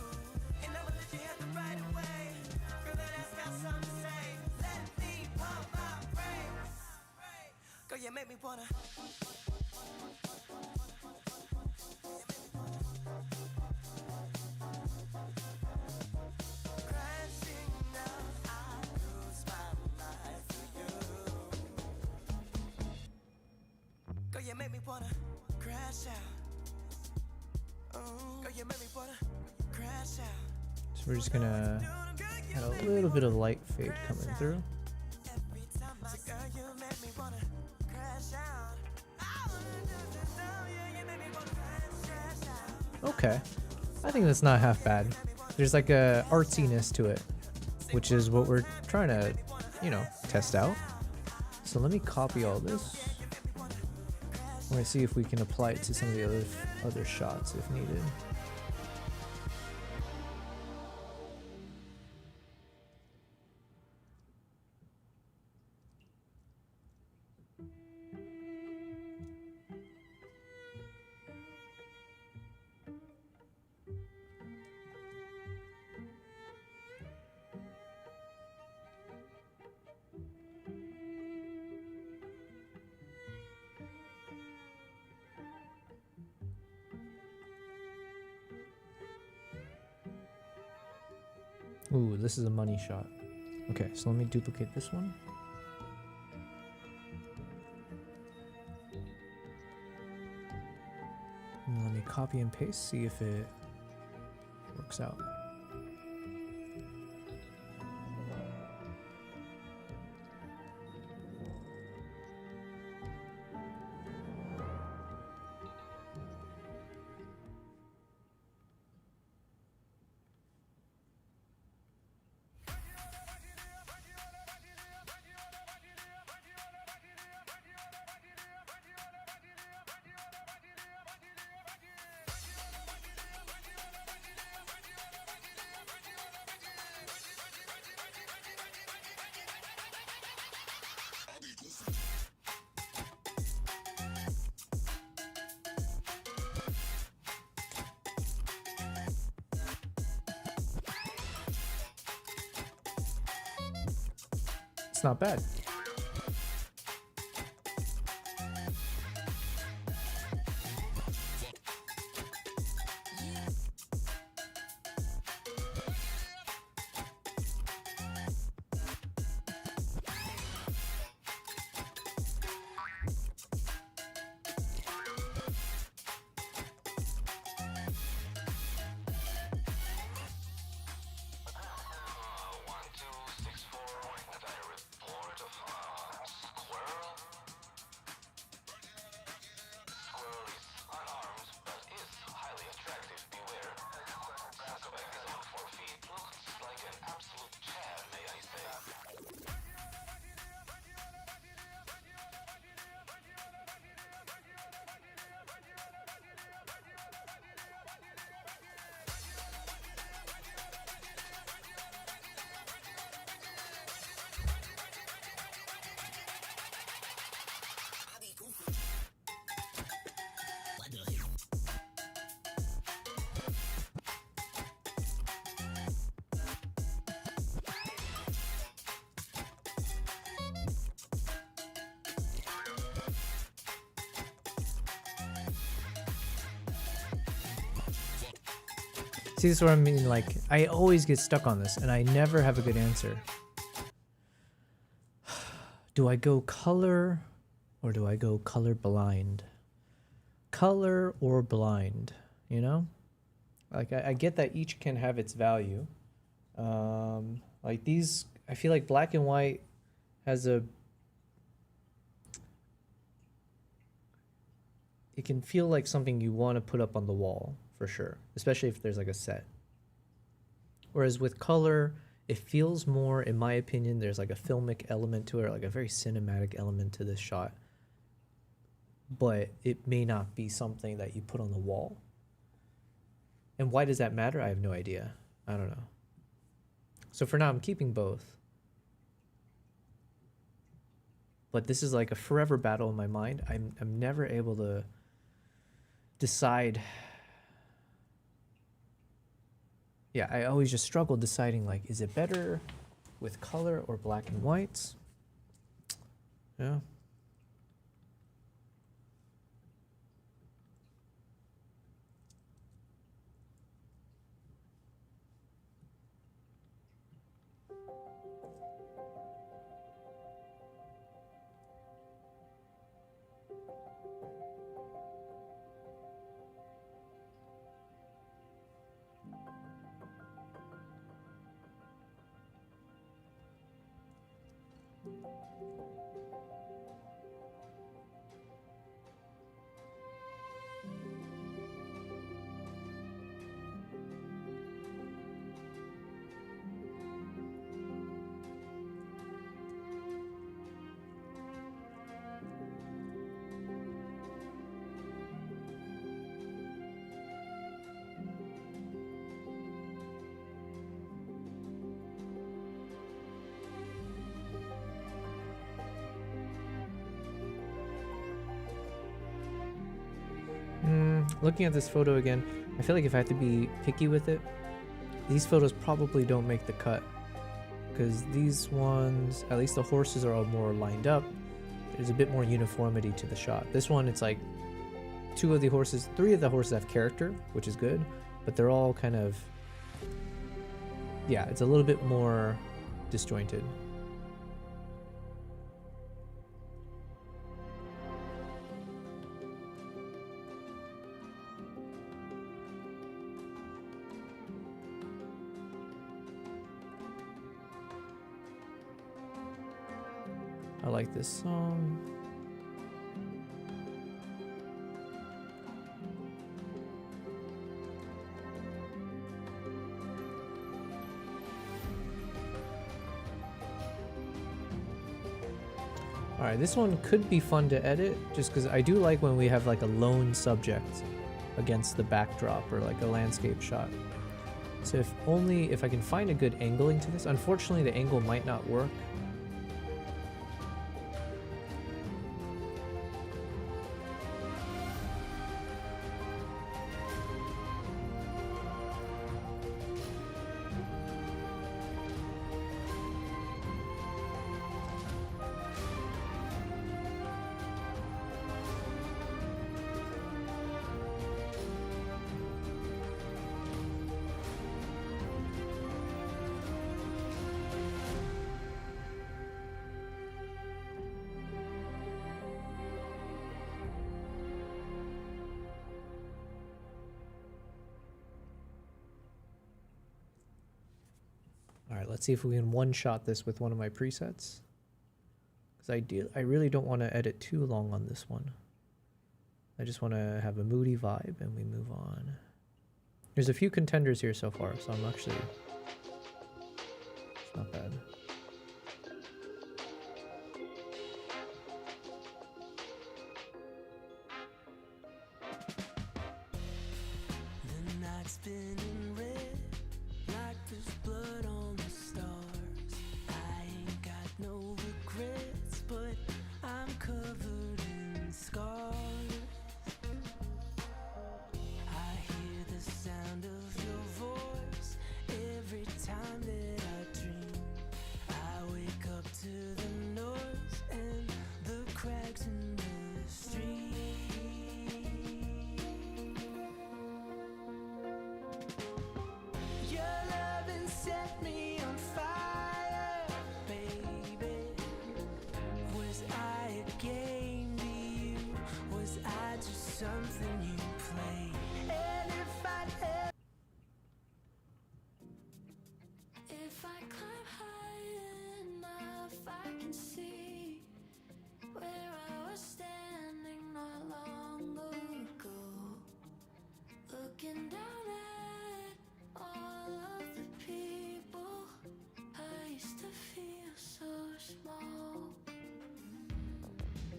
So we're just gonna add a little bit of light fade coming through. Okay, I think that's not half bad. There's like a artsiness to it, which is what we're trying to, you know, test out. So let me copy all this. We're gonna see if we can apply it to some of the other shots if needed. Ooh, this is a money shot. Okay, so let me duplicate this one. And let me copy and paste, see if it works out. It's not bad. See, this is what I mean. Like, I always get stuck on this, and I never have a good answer. Do I go color, or do I go color blind? Color or blind, you know? Like, I get that each can have its value. Like these, I feel like black and white has a... It can feel like something you want to put up on the wall, for sure. Especially if there's like a set. Whereas with color, it feels more, in my opinion, there's like a filmic element to it, or like a very cinematic element to this shot. But it may not be something that you put on the wall. And why does that matter? I have no idea. I don't know. So for now, I'm keeping both. But this is like a forever battle in my mind. I'm never able to decide. Yeah, I always just struggle deciding, like, is it better with color or black and whites? Yeah. Looking at this photo again, I feel like if I have to be picky with it, these photos probably don't make the cut. Because these ones, at least the horses are all more lined up. There's a bit more uniformity to the shot. This one, it's like three of the horses have character, which is good, but they're all kind of, yeah, it's a little bit more disjointed. I like this song. Alright, this one could be fun to edit, just because I do like when we have like a lone subject against the backdrop, or like a landscape shot. So if I can find a good angling to this, unfortunately the angle might not work. Alright, let's see if we can one-shot this with one of my presets. Because I really don't want to edit too long on this one. I just want to have a moody vibe, and we move on. There's a few contenders here so far, so I'm actually... It's not bad. The night's spinning red, like there's blood on the stars. I ain't got no regrets, but I'm covered in scars. I hear the sound of your voice every time that I dream. I wake up to the noise and the cracks in the street. something you play. And if I climb high enough, I can see where I was standing not long ago, looking down at all of the people. I used to feel so small.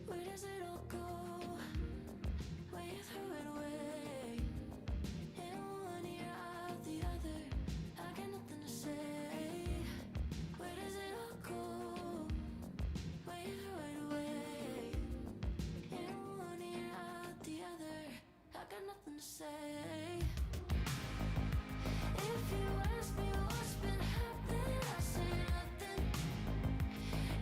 Where does it all go? When you throw it away, in one ear out the other, I got nothing to say. Where does it all go? When you throw it away, in one ear out the other, I got nothing to say. If you ask me what's been happening, I say nothing.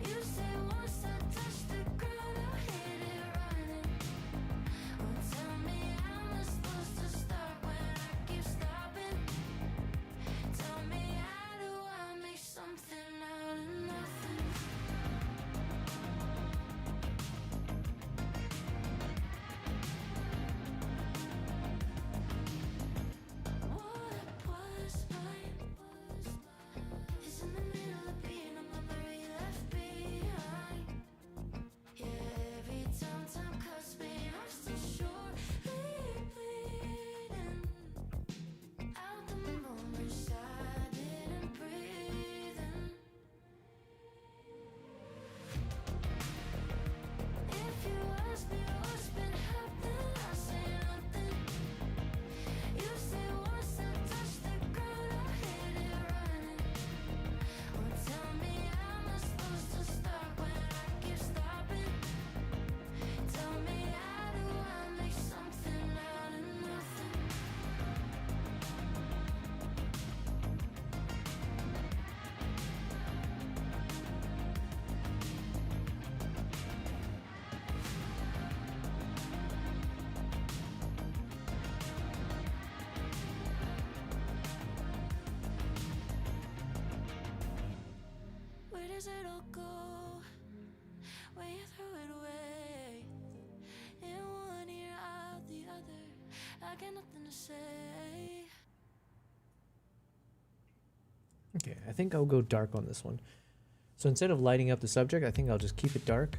You say once I touch the ground, I'll hit it running. Well, tell me how am I supposed to start when I keep stopping? Tell me how do I make something out of nothing? What was mine is in the middle of being a memory left behind. Yeah, every time time cuts me, I'm still surely bleeding out the moments I didn't breathe in. If you ask me what's been happening, I say nothing. You say once I touch the ground, I'll hit it running. Well, tell me how am I supposed to start when I keep stopping? Tell me how do I make something out of nothing? Where does it all go when you throw it away? In one ear out the other, I got nothing to say. Okay, I think I'll go dark on this one. So instead of lighting up the subject, I think I'll just keep it dark,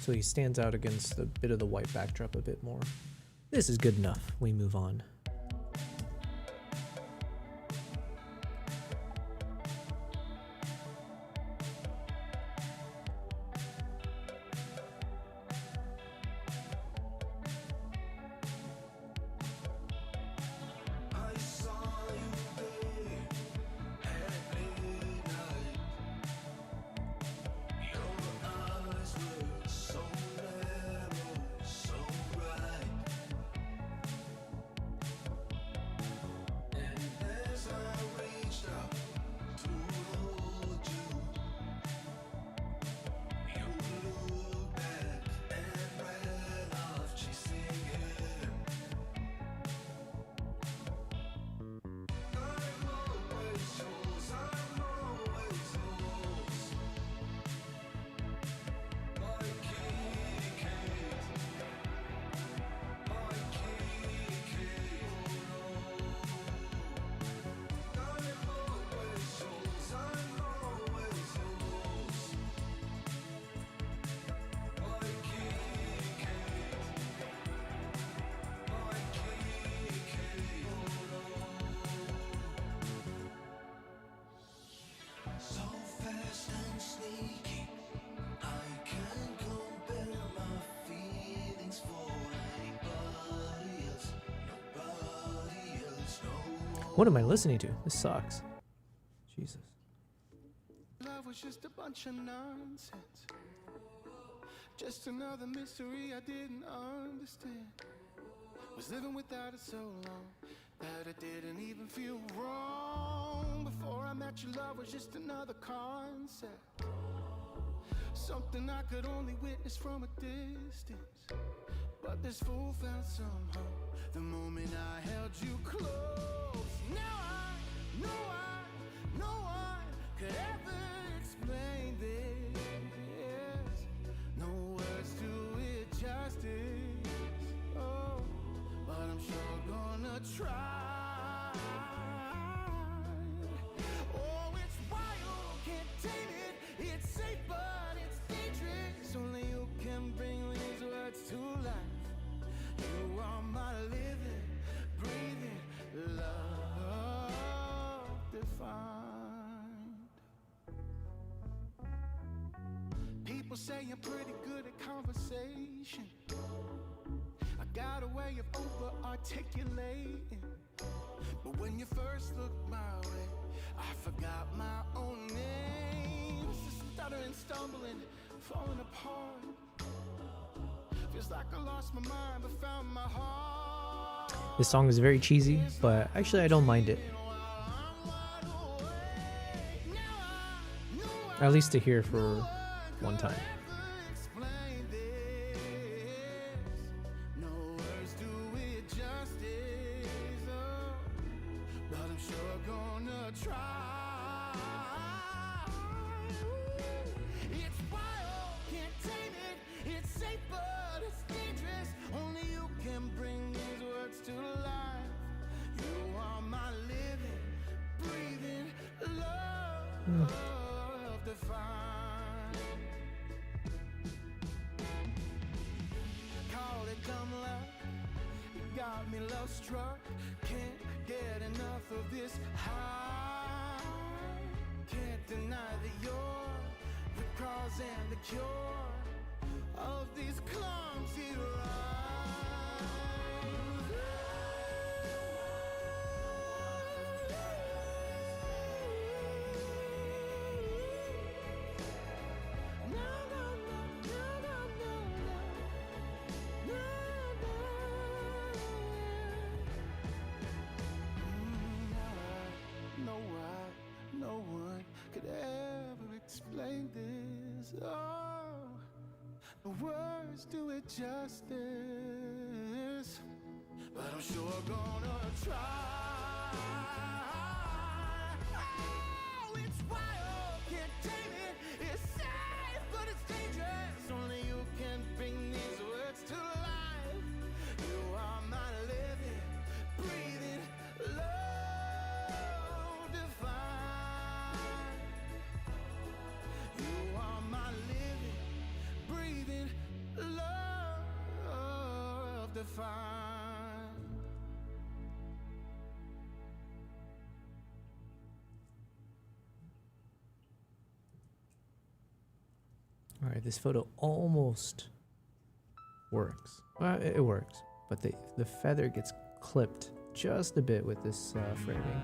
so he stands out against the bit of the white backdrop a bit more. This is good enough. We move on. I saw you, babe, at midnight. Your eyes were so narrow, so bright. And as I reached out to hold you, you looked back and ran off chasing him. I'm always yours, I'm always yours. My kitty cat, my kitty cat. I'm always yours, I'm always yours. My kitty cat, my kitty cat. So fast and sneaky, I can't compare my feelings for anybody else. Nobody else, no more. What am I listening to? This sucks. Jesus. Love was just a bunch of nonsense. Just another mystery I didn't understand. Was living without it so long that it didn't even feel wrong. Before I met you, love was just another concept. Something I could only witness from a distance. But this fool found somehow the moment I held you close. Now I know no one could ever explain this. No words do it justice. try. Oh, it's wild, can't tame it. It's safe, but it's dangerous. Only you can bring these words to life. You are my living, breathing love defined. People say I'm pretty good at conversation. I got a way of over-articulating. But when you first looked my way, I forgot my own name. Stuttering, stumbling, falling apart. Feels like I lost my mind but found my heart. This song is very cheesy, but actually I don't mind it. At least to hear for one time. Got me love struck, can't get enough of this high. Can't deny that you're the cause and the cure of these clumsy no one could ever explain this. Oh, the words do it justice, but I'm sure gonna try. Oh, it's wild, can't tame it. It's safe, but it's dangerous. Only you can bring these words to life. You are my living, breathing love divine. You are my living, breathing love divine. All right, this photo almost works. Well, it works, but the feather gets clipped just a bit with this framing.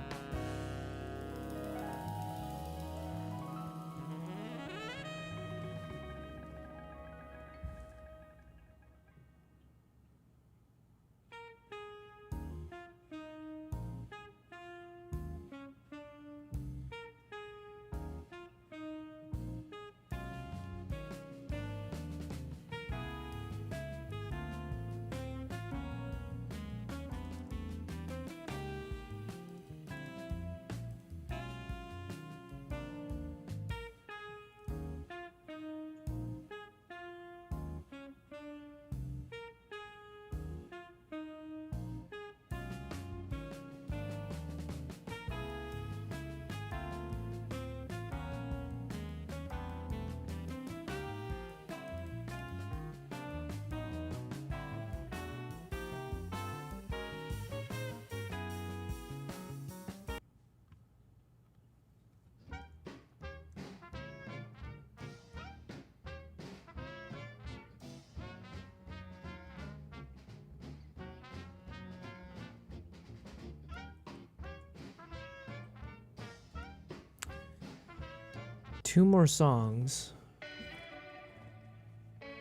Two more songs,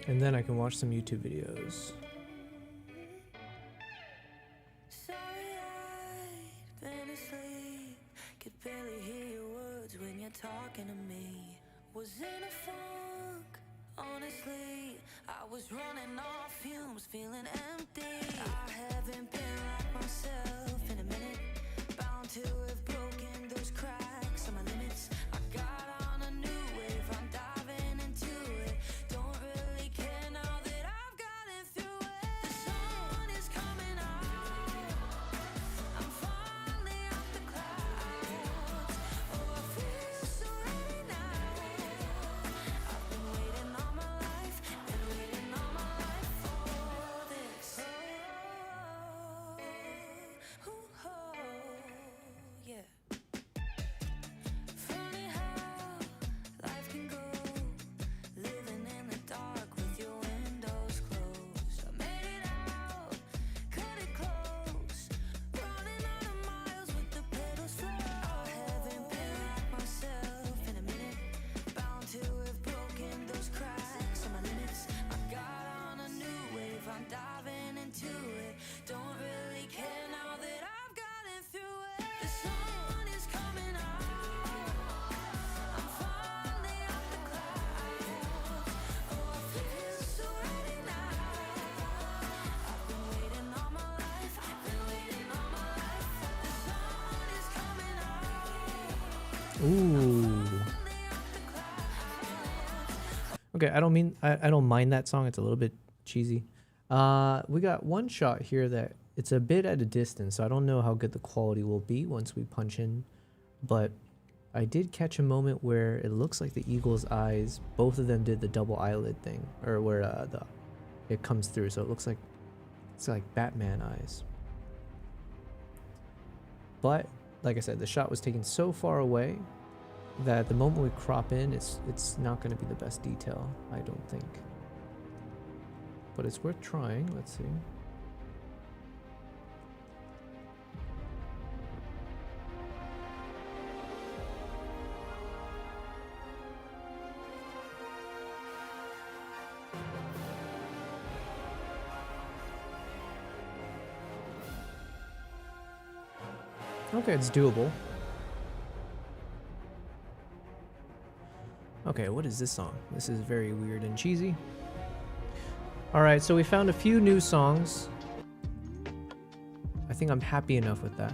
and then I can watch some YouTube videos. Sorry, I'd been asleep. Could barely hear your words when you're talking to me. Was in a funk, honestly. I was running off fumes, feeling empty. I haven't been like myself in a minute. Bound to have broken those cracks on my limits. I got on a new wave, I'm diving into it. Don't really care now that I've gotten through it. The sun is coming out. Ooh. Okay, I don't mind that song. It's a little bit cheesy. We got one shot here that it's a bit at a distance, so I don't know how good the quality will be once we punch in, but I did catch a moment where it looks like the eagle's eyes, both of them did the double eyelid thing, or where it comes through, so it looks like it's like Batman eyes. But like I said, the shot was taken so far away that the moment we crop in, it's not going to be the best detail, I don't think. But it's worth trying. Let's see. Okay, it's doable. Okay, what is this song? This is very weird and cheesy. Alright, so we found a few new songs. I think I'm happy enough with that.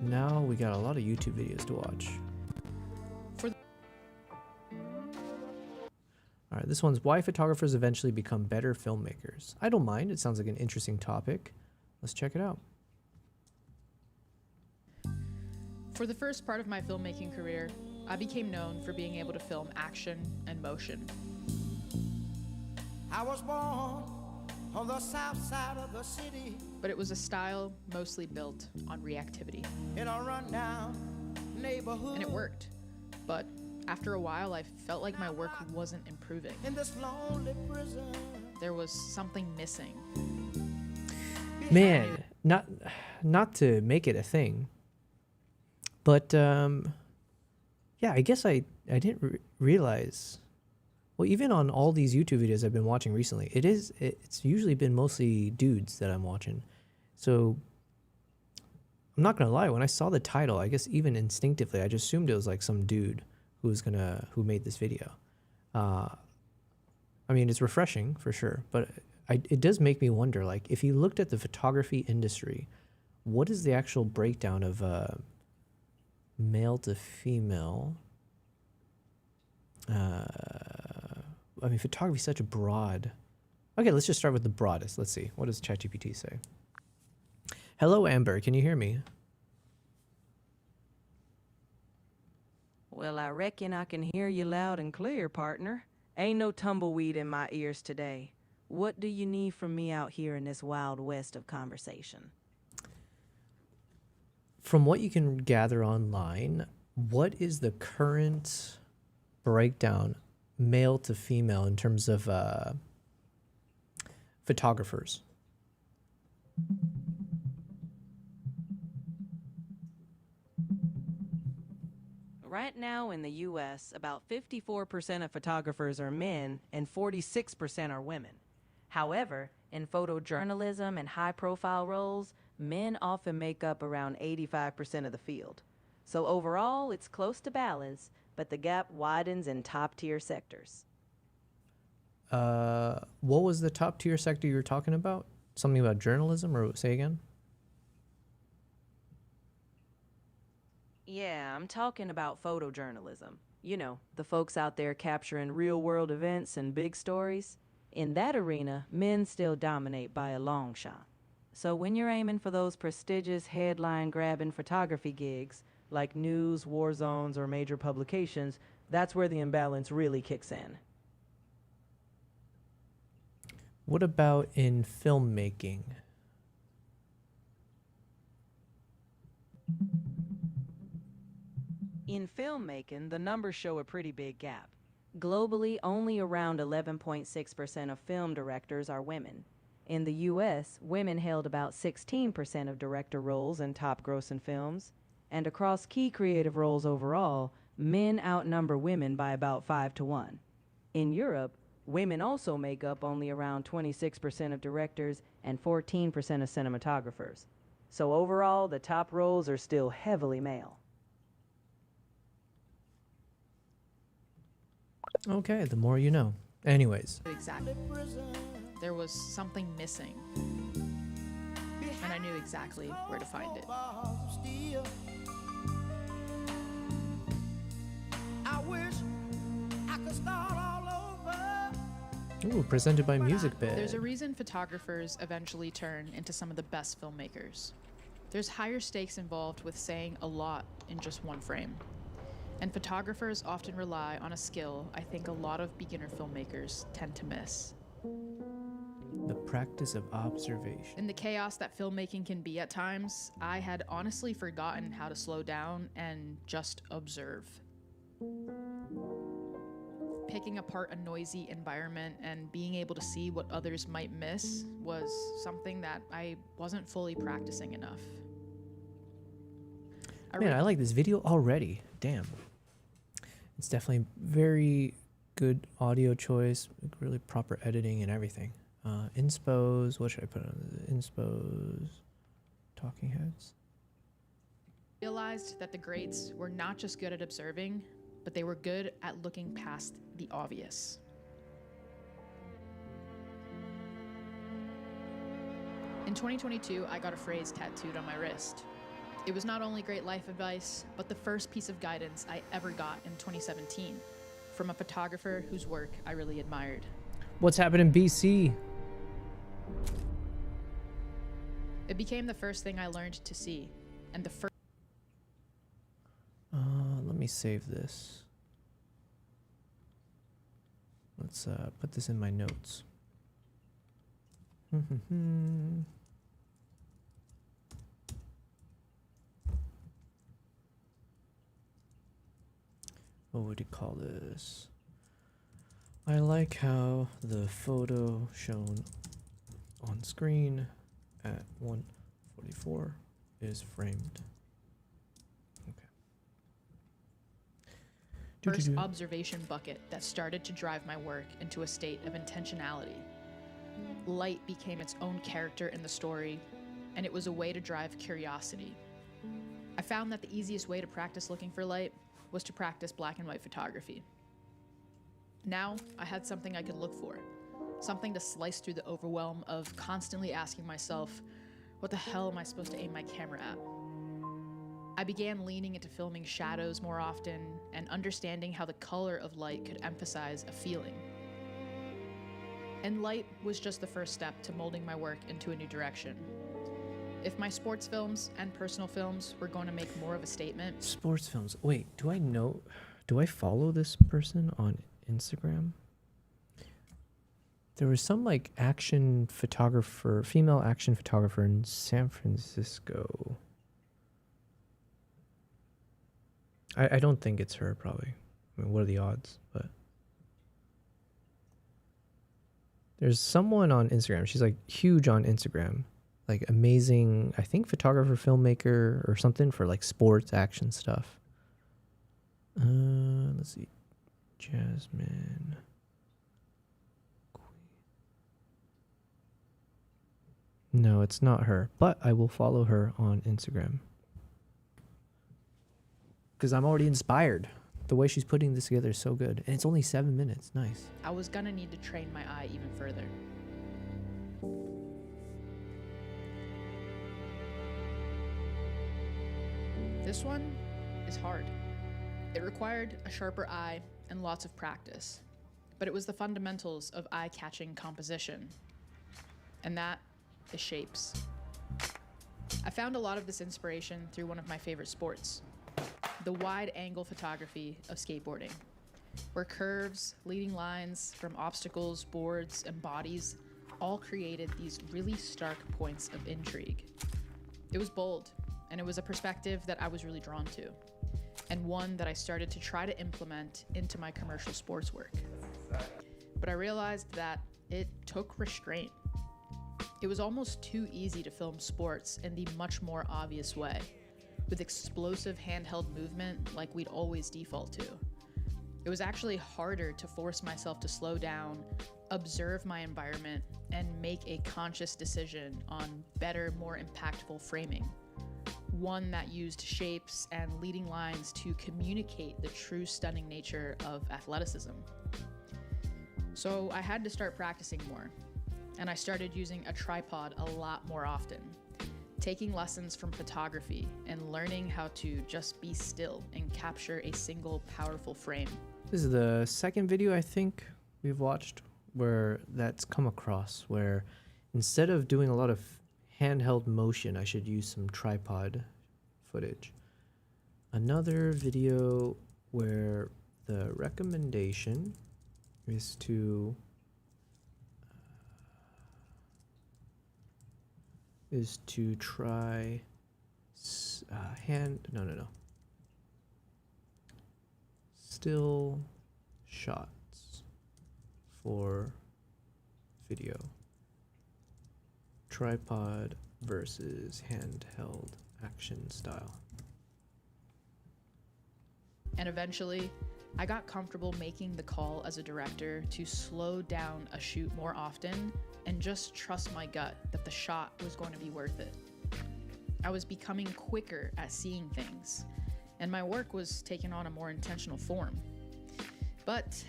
Now we got a lot of YouTube videos to watch. Alright, this one's why photographers eventually become better filmmakers. I don't mind, it sounds like an interesting topic. Let's check it out. For the first part of my filmmaking career, I became known for being able to film action and motion. I was born on the south side of the city But it was a style mostly built on reactivity. in a rundown neighborhood. And it worked. But after a while, I felt like my work wasn't improving. In this lonely prison. There was something missing. Man, not to make it a thing, but yeah, I guess I didn't realize. Well, even on all these YouTube videos I've been watching recently, it's usually been mostly dudes that I'm watching. So I'm not gonna lie, when I saw the title, I guess even instinctively, I just assumed it was like some dude who made this video. I mean, it's refreshing for sure, but it does make me wonder, like, if you looked at the photography industry, what is the actual breakdown of male to female? I mean, photography is such a broad. Okay, let's just start with the broadest. Let's see. What does ChatGPT say? Hello, Amber. Can you hear me? Well, I reckon I can hear you loud and clear, partner. Ain't no tumbleweed in my ears today. What do you need from me out here in this wild west of conversation? From what you can gather online, what is the current breakdown, male to female, in terms of photographers? Right now in the U.S., about 54% of photographers are men and 46% are women. However, in photojournalism and high-profile roles, men often make up around 85% of the field. So overall, it's close to balance, but the gap widens in top-tier sectors. What was the top tier sector you were talking about? Something about journalism, or say again? Yeah, I'm talking about photojournalism. You know, the folks out there capturing real-world events and big stories. In that arena, men still dominate by a long shot. So when you're aiming for those prestigious headline-grabbing photography gigs, like news, war zones, or major publications, that's where the imbalance really kicks in. What about in filmmaking? In filmmaking, the numbers show a pretty big gap. Globally, only around 11.6% of film directors are women. In the U.S., women held about 16% of director roles in top-grossing films, and across key creative roles overall, men outnumber women by about 5-1. In Europe, women also make up only around 26% of directors and 14% of cinematographers. So overall, the top roles are still heavily male. Okay, the more you know. Anyways, Exactly. There was something missing. and I knew exactly where to find it. I wish I could start all over. Ooh, presented by Music Bed. There's a reason photographers eventually turn into some of the best filmmakers. There's higher stakes involved with saying a lot in just one frame. And photographers often rely on a skill I think a lot of beginner filmmakers tend to miss. The practice of observation. In the chaos that filmmaking can be at times, I had honestly forgotten how to slow down and just observe. Picking apart a noisy environment and being able to see what others might miss was something that I wasn't fully practicing enough. Man, I like this video already. Damn. It's definitely very good audio choice, really proper editing and everything. Inspos, what should I put on the inspos? Talking heads. Realized that the greats were not just good at observing, but they were good at looking past the obvious. In 2022, I got a phrase tattooed on my wrist. It was not only great life advice, but the first piece of guidance I ever got in 2017 from a photographer whose work I really admired. What's happening in BC? It became the first thing I learned to see, and the first. Let me save this. Let's put this in my notes. What would you call this? I like how the photo shown on screen at 1:44 is framed. First observation bucket that started to drive my work into a state of intentionality. Light became its own character in the story, and it was a way to drive curiosity. I found that the easiest way to practice looking for light was to practice black and white photography. Now, I had something I could look for, something to slice through the overwhelm of constantly asking myself, what the hell am I supposed to aim my camera at? I began leaning into filming shadows more often and understanding how the color of light could emphasize a feeling. And light was just the first step to molding my work into a new direction. If my sports films and personal films were going to make more of a statement. Sports films. Wait, do I follow this person on Instagram? There was some like action photographer, female action photographer in San Francisco. I don't think it's her, probably. I mean, what are the odds? But there's someone on Instagram. She's like huge on Instagram. Like amazing, I think photographer, filmmaker or something for like sports action stuff. Let's see. Jasmine. No, it's not her, but I will follow her on Instagram. Because I'm already inspired. The way she's putting this together is so good. And it's only 7 minutes. Nice. I was gonna need to train my eye even further. This one is hard. It required a sharper eye and lots of practice, but it was the fundamentals of eye-catching composition, and that is shapes. I found a lot of this inspiration through one of my favorite sports, the wide-angle photography of skateboarding, where curves, leading lines from obstacles, boards, and bodies all created these really stark points of intrigue. It was bold, and it was a perspective that I was really drawn to, and one that I started to try to implement into my commercial sports work. But I realized that it took restraint. It was almost too easy to film sports in the much more obvious way, with explosive handheld movement like we'd always default to. It was actually harder to force myself to slow down, observe my environment, and make a conscious decision on better, more impactful framing. One that used shapes and leading lines to communicate the true stunning nature of athleticism. So I had to start practicing more, and I started using a tripod a lot more often. taking lessons from photography and learning how to just be still and capture a single powerful frame. This is the second video I think we've watched where that's come across, where instead of doing a lot of handheld motion, I should use some tripod footage. Another video where the recommendation is to try still shots for video. Tripod versus handheld action style. And eventually, I got comfortable making the call as a director to slow down a shoot more often and just trust my gut that the shot was going to be worth it. I was becoming quicker at seeing things, and my work was taking on a more intentional form. But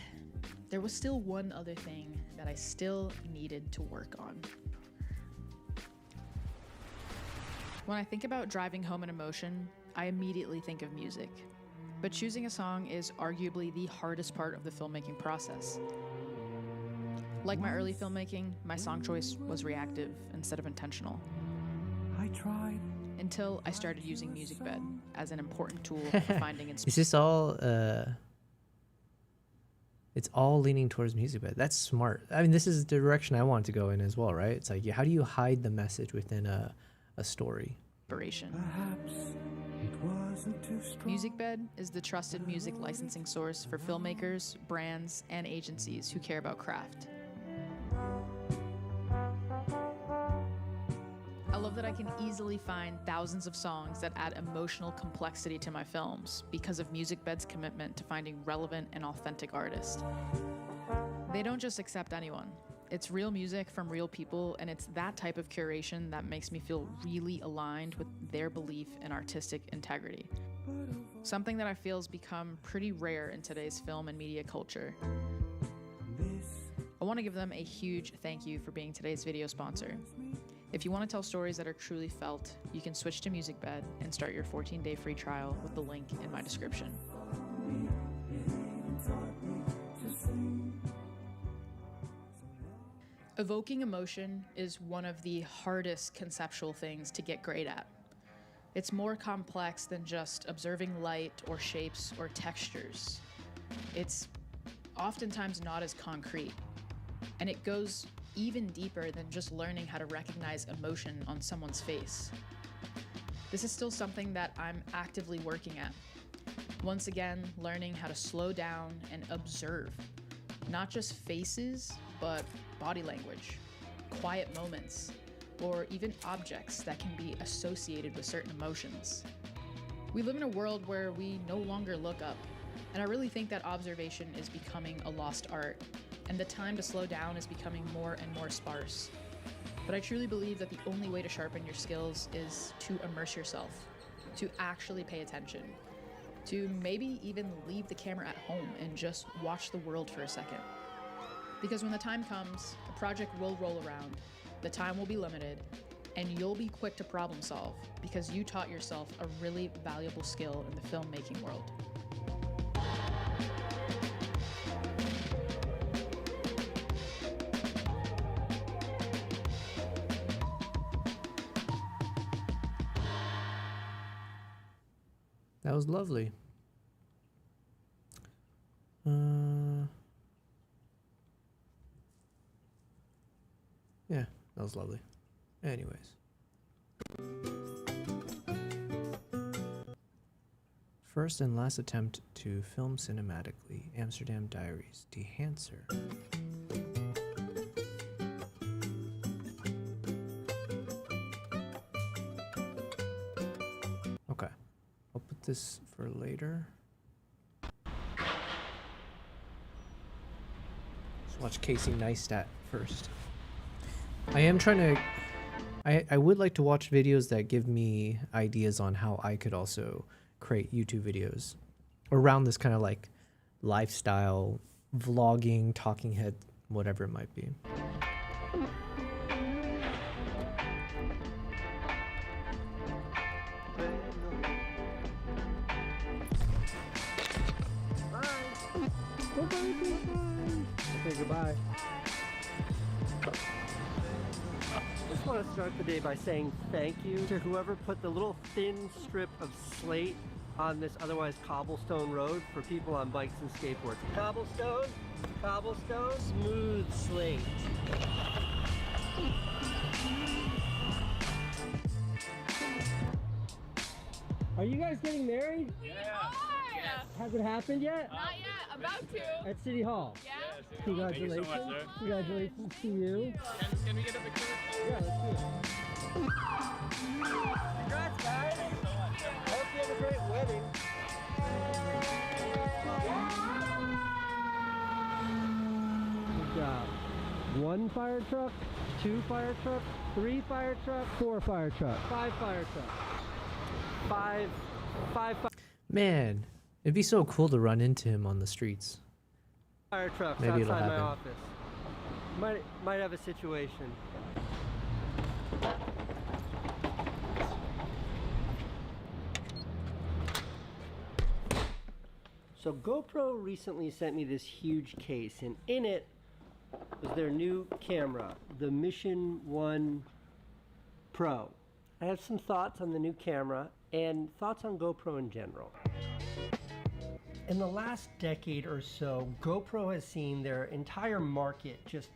there was still one other thing that I still needed to work on. When I think about driving home an emotion, I immediately think of music. But choosing a song is arguably the hardest part of the filmmaking process. Like my early filmmaking, my song choice was reactive instead of intentional. I tried. Until I started using MusicBed as an important tool for finding Is inspiration. this all it's all leaning towards MusicBed. That's smart. I mean, this is the direction I want to go in as well, right? It's like, how do you hide the message within a story? Perhaps it wasn't too strong. MusicBed is the trusted music licensing source for filmmakers, brands, and agencies who care about craft. I love that I can easily find thousands of songs that add emotional complexity to my films because of MusicBed's commitment to finding relevant and authentic artists. They don't just accept anyone. It's real music from real people, and it's that type of curation that makes me feel really aligned with their belief in artistic integrity. Something that I feel has become pretty rare in today's film and media culture. I want to give them a huge thank you for being today's video sponsor. If you want to tell stories that are truly felt, you can switch to MusicBed and start your 14-day free trial with the link in my description. Evoking emotion is one of the hardest conceptual things to get great at. It's more complex than just observing light or shapes or textures. It's oftentimes not as concrete, and it goes even deeper than just learning how to recognize emotion on someone's face. This is still something that I'm actively working at. Once again, learning how to slow down and observe, not just faces, but body language, quiet moments, or even objects that can be associated with certain emotions. We live in a world where we no longer look up, and I really think that observation is becoming a lost art, and the time to slow down is becoming more and more sparse. But I truly believe that the only way to sharpen your skills is to immerse yourself, to actually pay attention, to maybe even leave the camera at home and just watch the world for a second. Because when the time comes, the project will roll around, the time will be limited, and you'll be quick to problem solve because you taught yourself a really valuable skill in the filmmaking world. That was lovely. Yeah, that was lovely. Anyways. First and last attempt to film cinematically, Amsterdam Diaries, Dehancer. Okay, I'll put this for later. Let's watch Casey Neistat first. I am trying to... I would like to watch videos that give me ideas on how I could also create YouTube videos around this kind of like lifestyle, vlogging, talking head, whatever it might be. Okay, goodbye. I just want to start the day by saying thank you to whoever put the little thin strip of slate on this otherwise cobblestone road for people on bikes and skateboards. Cobblestone, cobblestone, smooth slate. Are you guys getting married? Yeah. Has it happened yet? Not yet. About to. At City Hall? Yeah. Congratulations. Thank you so much, sir. Congratulations to you. Can we get a picture? Yeah, let's do it. Congrats, guys. Thank you so much. I hope you have a great wedding. Good job. 1 fire truck, 2 fire truck, 3 fire truck, 4 fire truck, 5 fire truck, 5 Man, it'd be so cool to run into him on the streets. fire trucks Maybe it'll outside my happen. office. Might have a situation. So GoPro recently sent me this huge case, and in it was their new camera, the Mission 1 Pro. I have some thoughts on the new camera and thoughts on GoPro in general. In the last decade or so, GoPro has seen their entire market just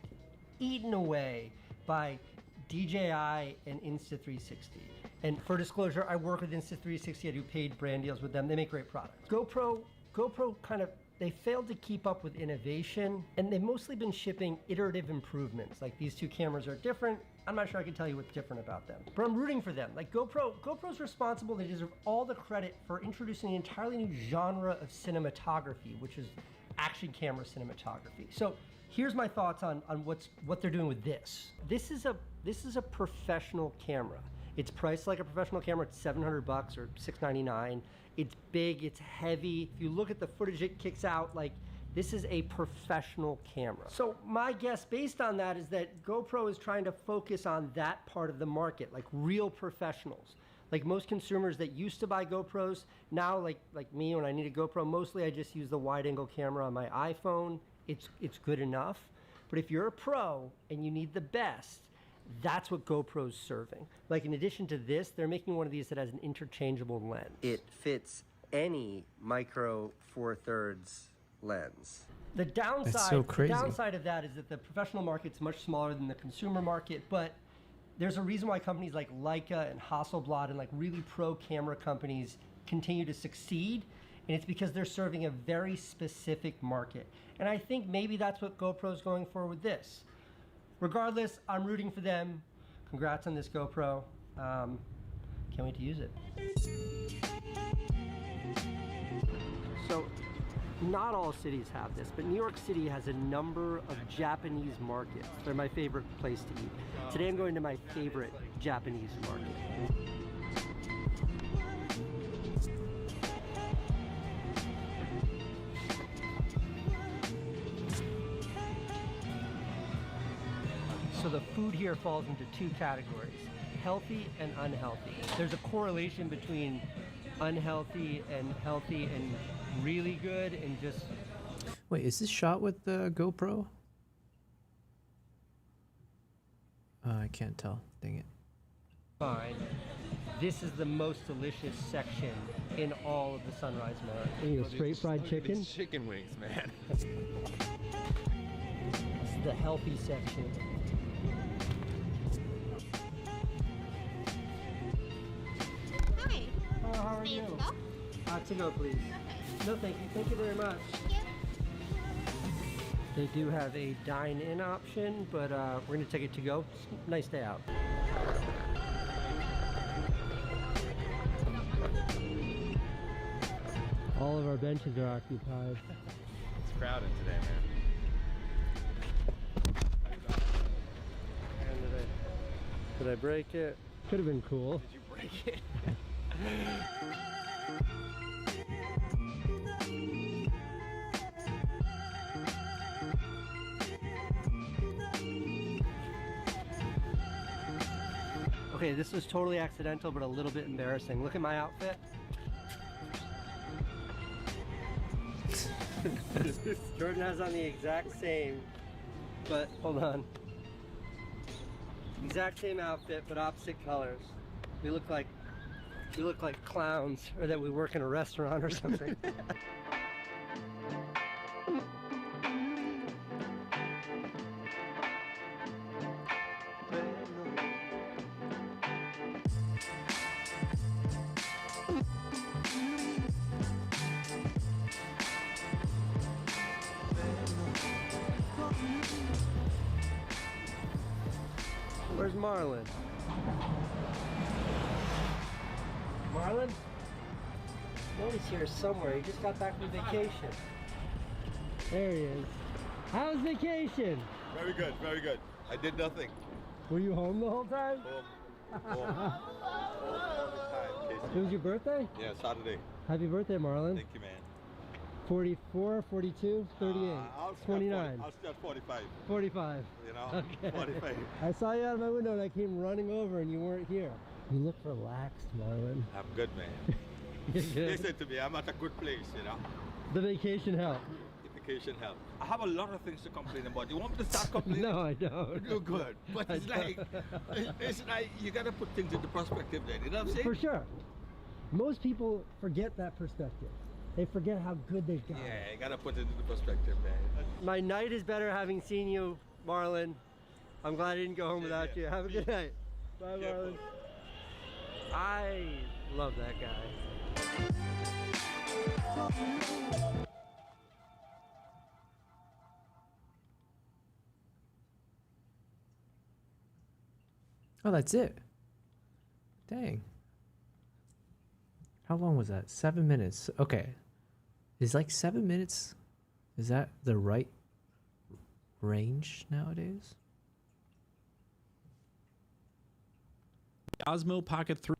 eaten away by DJI and Insta360. And for disclosure, I work with Insta360. I do paid brand deals with them. They make great products. GoPro kind of, they failed to keep up with innovation, and they've mostly been shipping iterative improvements. Like, these two cameras are different. I'm not sure I can tell you what's different about them, but I'm rooting for them. Like, GoPro's responsible. They deserve all the credit for introducing an entirely new genre of cinematography, which is action camera cinematography. So here's my thoughts on what they're doing with this. This is a professional camera. It's priced like a professional camera. It's $700 or $699. It's big, it's heavy. If you look at the footage it kicks out, like, this is a professional camera. So my guess based on that is that GoPro is trying to focus on that part of the market, like real professionals. Like most consumers that used to buy GoPros, now like me, when I need a GoPro, mostly I just use the wide angle camera on my iPhone. It's good enough. But if you're a pro and you need the best, that's what GoPro's serving. Like, in addition to this, they're making one of these that has an interchangeable lens. It fits any micro 4/3 lens. The downside, That's so crazy. The downside of that is that the professional market's much smaller than the consumer market, but there's a reason why companies like Leica and Hasselblad and like really pro camera companies continue to succeed, and it's because they're serving a very specific market. And I think maybe that's what GoPro's going for with this. Regardless, I'm rooting for them. Congrats on this GoPro. Can't wait to use it. So, not all cities have this, but New York City has a number of Japanese markets. They're my favorite place to eat. Today I'm going to my favorite Japanese market. So the food here falls into 2 categories, healthy and unhealthy. There's a correlation between unhealthy and healthy and really good and just... Wait, is this shot with the GoPro? I can't tell. Dang it. fine. This is the most delicious section in all of the Sunrise Market. You know, straight fried chicken? Chicken wings, man. This is the healthy section. Hi. How are you? To go, please. Okay. No, thank you. Thank you very much. Thank you. They do have a dine-in option, but we're going to take it to go. Nice day out. All of our benches are occupied. It's crowded today, man. Did I break it? Could have been cool. Did you break it? Okay, this was totally accidental, but a little bit embarrassing. Look at my outfit. Jordan has on the exact same, but hold on. Exact same outfit, but opposite colors. We look like clowns, or that we work in a restaurant or something. Where's Marlon? Marlon? I know he's here somewhere. He just got back from vacation. There he is. How was vacation? Very good, very good. I did nothing. Were you home the whole time? Home. It was your birthday? Yeah, Saturday. Happy birthday, Marlon. Thank you, man. 44, 42, 38, I'll 29. I'll start 45. 45. You know? Okay. 45. I saw you out of my window and I came running over and you weren't here. You look relaxed, Marlon. I'm good, man. You're good. Listen to me, I'm at a good place, you know? The vacation helped. The vacation helped. I have a lot of things to complain about. You want me to start complaining? No, I don't. You're good. But it's like you gotta put things into perspective then, you know what I'm saying? For sure. Most people forget that perspective. They forget how good they've got. Yeah, you gotta put it into perspective, man. My night is better having seen you, Marlon. I'm glad I didn't go home without you. Have a good night. Bye, Marlon. I love that guy. Oh, that's it. Dang. How long was that? 7 minutes. Okay. Is like 7 minutes, is that the right range nowadays? Osmo Pocket 3.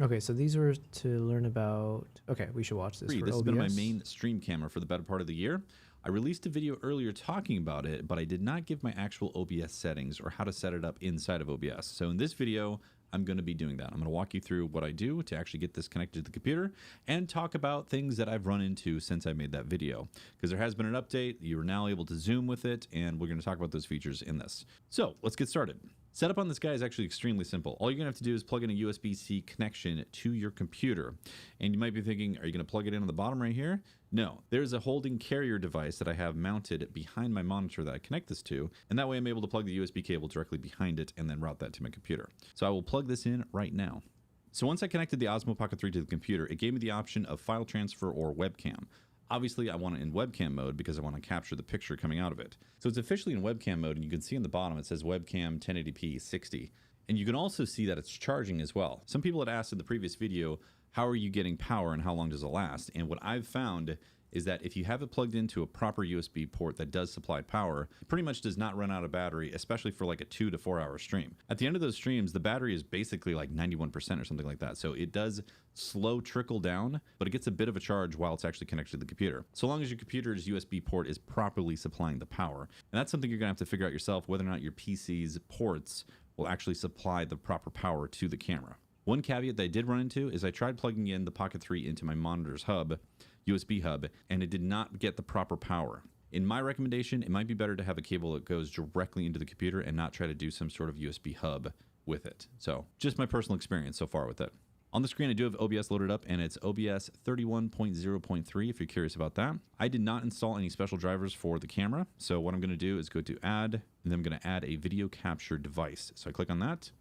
Okay, so these were to learn about... Okay, we should watch this for This has OBS. been my main stream camera for the better part of the year. I released a video earlier talking about it, but I did not give my actual OBS settings or how to set it up inside of OBS. So in this video, I'm going to be doing that. I'm going to walk you through what I do to actually get this connected to the computer and talk about things that I've run into since I made that video. Because there has been an update, you're now able to zoom with it, and we're going to talk about those features in this. So let's get started. Setup on this guy is actually extremely simple. All you're gonna have to do is plug in a USB-C connection to your computer. And you might be thinking, are you gonna plug it in on the bottom right here? No, there's a holding carrier device that I have mounted behind my monitor that I connect this to, and that way I'm able to plug the USB cable directly behind it and then route that to my computer. So I will plug this in right now. So once I connected the Osmo Pocket 3 to the computer, it gave me the option of file transfer or webcam. Obviously, I want it in webcam mode because I want to capture the picture coming out of it. So it's officially in webcam mode, and you can see on the bottom it says webcam 1080p 60. And you can also see that it's charging as well. Some people had asked in the previous video, how are you getting power and how long does it last? And what I've found is that if you have it plugged into a proper USB port that does supply power, it pretty much does not run out of battery, especially for like a 2 to 4 hour stream. At the end of those streams, the battery is basically like 91% or something like that. So it does slow trickle down, but it gets a bit of a charge while it's actually connected to the computer. So long as your computer's USB port is properly supplying the power. And that's something you're gonna have to figure out yourself, whether or not your PC's ports will actually supply the proper power to the camera. One caveat that I did run into is I tried plugging in the Pocket 3 into my monitor's hub, USB hub, and it did not get the proper power. In my recommendation, it might be better to have a cable that goes directly into the computer and not try to do some sort of USB hub with it. So just my personal experience so far with it. On the screen, I do have OBS loaded up, and it's OBS 31.0.3 if you're curious about that. I did not install any special drivers for the camera. So what I'm gonna do is go to add, and then I'm gonna add a video capture device. So I click on that,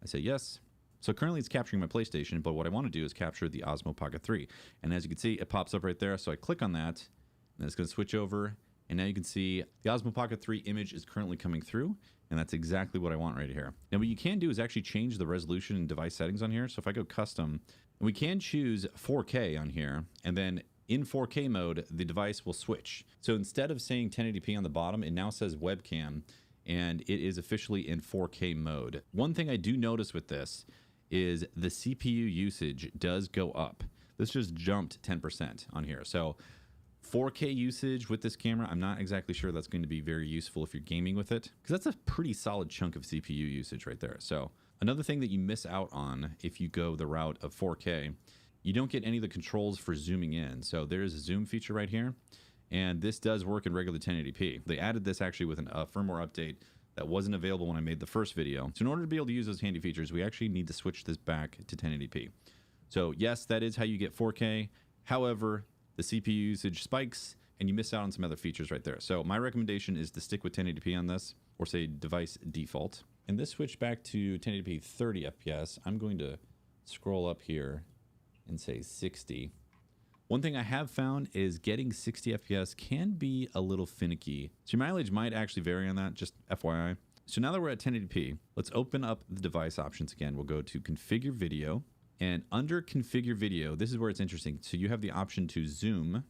I say yes. So currently it's capturing my PlayStation, but what I want to do is capture the Osmo Pocket 3. And as you can see, it pops up right there. So I click on that, and it's going to switch over. And now you can see the Osmo Pocket 3 image is currently coming through, and that's exactly what I want right here. Now what you can do is actually change the resolution and device settings on here. So if I go custom, we can choose 4K on here, and then in 4K mode, the device will switch. So instead of saying 1080p on the bottom, it now says webcam, and it is officially in 4K mode. One thing I do notice with this is the CPU usage does go up. This just jumped 10% on here. So 4K usage with this camera, I'm not exactly sure that's going to be very useful if you're gaming with it, because that's a pretty solid chunk of CPU usage right there. So another thing that you miss out on if you go the route of 4K you don't get any of the controls for zooming in. So there's a zoom feature right here. And this does work in regular 1080p. They added this actually with a firmware update that wasn't available when I made the first video. So in order to be able to use those handy features, we actually need to switch this back to 1080p. So yes, that is how you get 4K. However, the CPU usage spikes and you miss out on some other features right there. So my recommendation is to stick with 1080p on this, or say device default. And this switch back to 1080p 30 FPS, I'm going to scroll up here and say 60. One thing I have found is getting 60 FPS can be a little finicky. So your mileage might actually vary on that, just FYI. So now that we're at 1080p, let's open up the device options again. We'll go to configure video, and under configure video, this is where it's interesting. So you have the option to zoom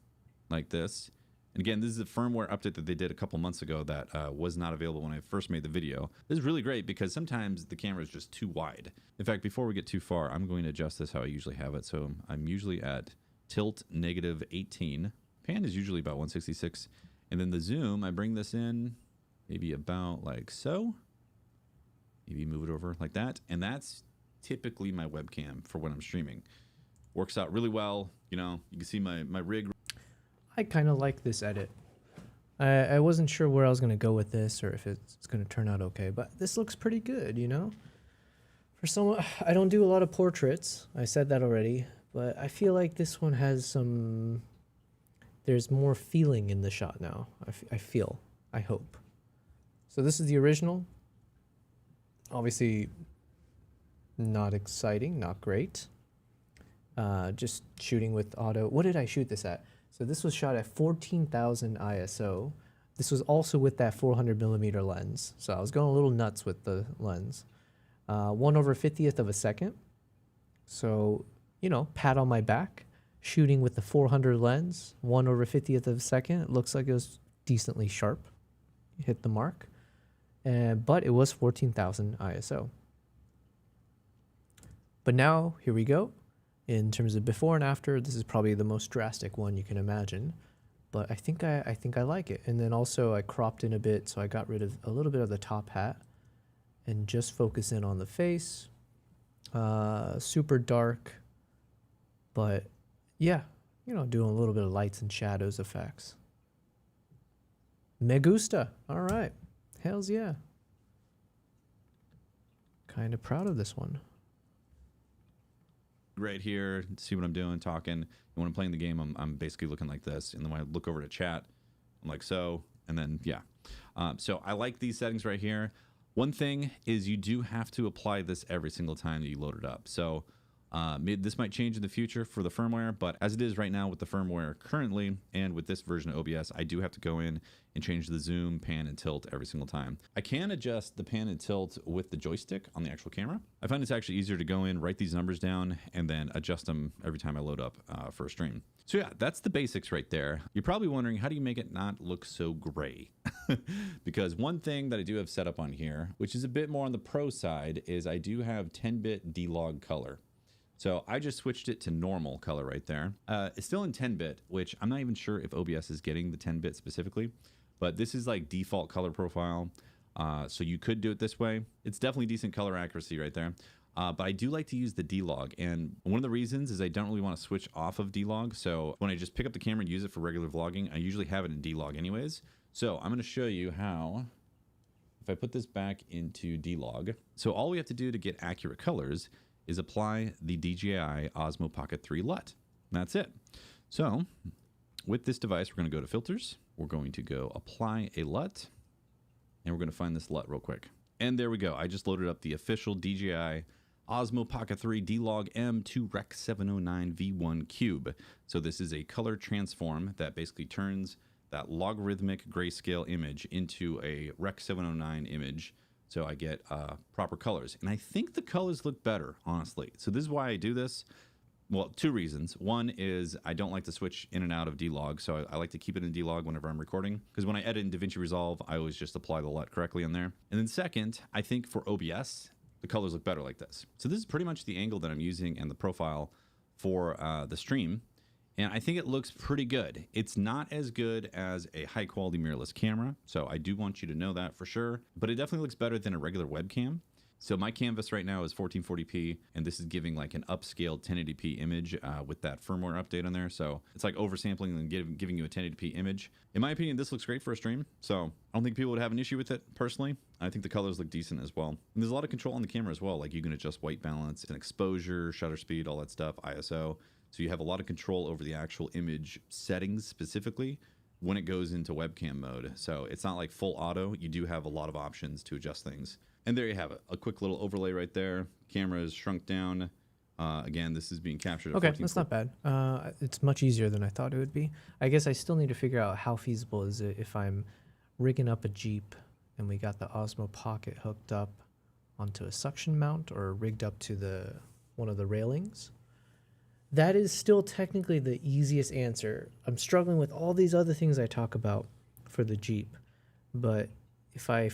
like this. And again, this is a firmware update that they did a couple months ago that was not available when I first made the video. This is really great because sometimes the camera is just too wide. In fact, before we get too far, I'm going to adjust this how I usually have it. So I'm usually at tilt -18. Pan is usually about 166. And then the zoom, I bring this in maybe about like so. Maybe move it over like that. And that's typically my webcam for when I'm streaming. Works out really well. You know, you can see my rig. I kind of like this edit. I wasn't sure where I was going to go with this or if it's going to turn out okay, but this looks pretty good, you know? For someone, I don't do a lot of portraits. I said that already, but I feel like this one has some, there's more feeling in the shot now. I hope. So this is the original. Obviously not exciting, not great. Just shooting with auto. What did I shoot this at? So this was shot at 14,000 ISO. This was also with that 400mm lens. So I was going a little nuts with the lens. 1/50th of a second. So, you know, pat on my back. Shooting with the 400 lens, 1/50th of a second. It looks like it was decently sharp. Hit the mark. But it was 14,000 ISO. But now, here we go. In terms of before and after, this is probably the most drastic one you can imagine, but I think I like it. And then also I cropped in a bit, so I got rid of a little bit of the top hat and just focus in on the face. Super dark, but yeah, you know, doing a little bit of lights and shadows effects. Me gusta. All right, hells yeah. Kind of proud of this one. Right here, see what I'm doing, talking. And when I'm playing the game, I'm basically looking like this. And then when I look over to chat, I'm like so. And then, yeah. So I like these settings right here. One thing is you do have to apply this every single time that you load it up. So this might change in the future for the firmware, but as it is right now with the firmware currently and with this version of OBS, I do have to go in and change the zoom, pan, and tilt every single time. I can adjust the pan and tilt with the joystick on the actual camera. I find it's actually easier to go in, write these numbers down, and then adjust them every time I load up for a stream. So yeah, that's the basics right there. You're probably wondering, how do you make it not look so gray? Because one thing that I do have set up on here, which is a bit more on the pro side, is I do have 10-bit D-Log color. So I just switched it to normal color right there. It's still in 10-bit, which I'm not even sure if OBS is getting the 10-bit specifically, but this is like default color profile. So you could do it this way. It's definitely decent color accuracy right there. But I do like to use the D-Log. And one of the reasons is I don't really want to switch off of D-Log. So when I just pick up the camera and use it for regular vlogging, I usually have it in D-Log anyways. So I'm going to show you how, if I put this back into D-Log. So all we have to do to get accurate colors is apply the DJI Osmo Pocket 3 LUT. And that's it. So with this device, we're going to go to filters. We're going to go apply a LUT, and we're going to find this LUT real quick. And there we go. I just loaded up the official DJI Osmo Pocket 3 D-Log M2 Rec 709 V1 Cube. So this is a color transform that basically turns that logarithmic grayscale image into a Rec 709 image. So I get proper colors. And I think the colors look better, honestly. So this is why I do this. Well, two reasons. One is I don't like to switch in and out of D-Log, so I like to keep it in D-Log whenever I'm recording. Because when I edit in DaVinci Resolve, I always just apply the LUT correctly in there. And then second, I think for OBS, the colors look better like this. So this is pretty much the angle that I'm using and the profile for the stream. And I think it looks pretty good. It's not as good as a high quality mirrorless camera, so I do want you to know that for sure. But it definitely looks better than a regular webcam. So my canvas right now is 1440p, and this is giving like an upscaled 1080p image with that firmware update on there. So it's like oversampling and giving you a 1080p image. In my opinion, this looks great for a stream. So I don't think people would have an issue with it personally. I think the colors look decent as well. And there's a lot of control on the camera as well. Like you can adjust white balance and exposure, shutter speed, all that stuff, ISO. So you have a lot of control over the actual image settings specifically when it goes into webcam mode. So it's not like full auto. You do have a lot of options to adjust things. And there you have it. A quick little overlay right there. Camera is shrunk down. Again, this is being captured at Okay, 14. that's not bad. It's much easier than I thought it would be. I guess I still need to figure out how feasible is it if I'm rigging up a Jeep and we got the Osmo Pocket hooked up onto a suction mount or rigged up to one of the railings. That is still technically the easiest answer. I'm struggling with all these other things I talk about for the Jeep. But if I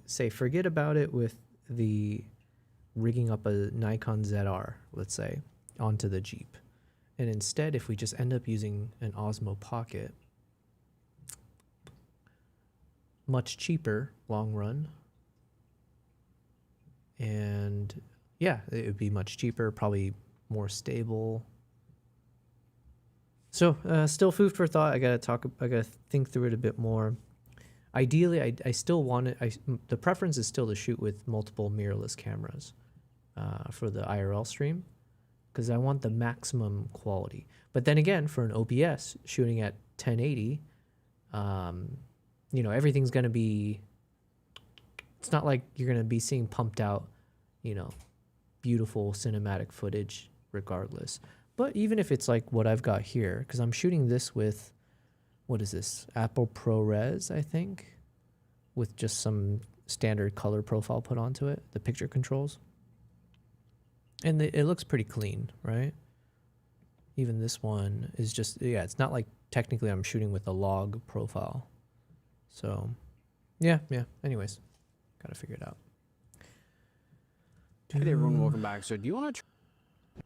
say forget about it with the rigging up a Nikon ZR, let's say, onto the Jeep, and instead if we just end up using an Osmo Pocket, much cheaper long run, and yeah, it would be much cheaper, probably more stable. So still food for thought. I gotta think through it a bit more. Ideally, I still want it. The preference is still to shoot with multiple mirrorless cameras for the IRL stream, because I want the maximum quality. But then again, for an OBS shooting at 1080, everything's gonna be. It's not like you're gonna be seeing pumped out, beautiful cinematic footage regardless. But even if it's like what I've got here, because I'm shooting this with, what is this? Apple ProRes, I think, with just some standard color profile put onto it, the picture controls. And it looks pretty clean, right? Even this one is just, it's not like technically I'm shooting with a log profile. So, yeah. Anyways, gotta figure it out. Hey there, everyone, welcome back. So do you want to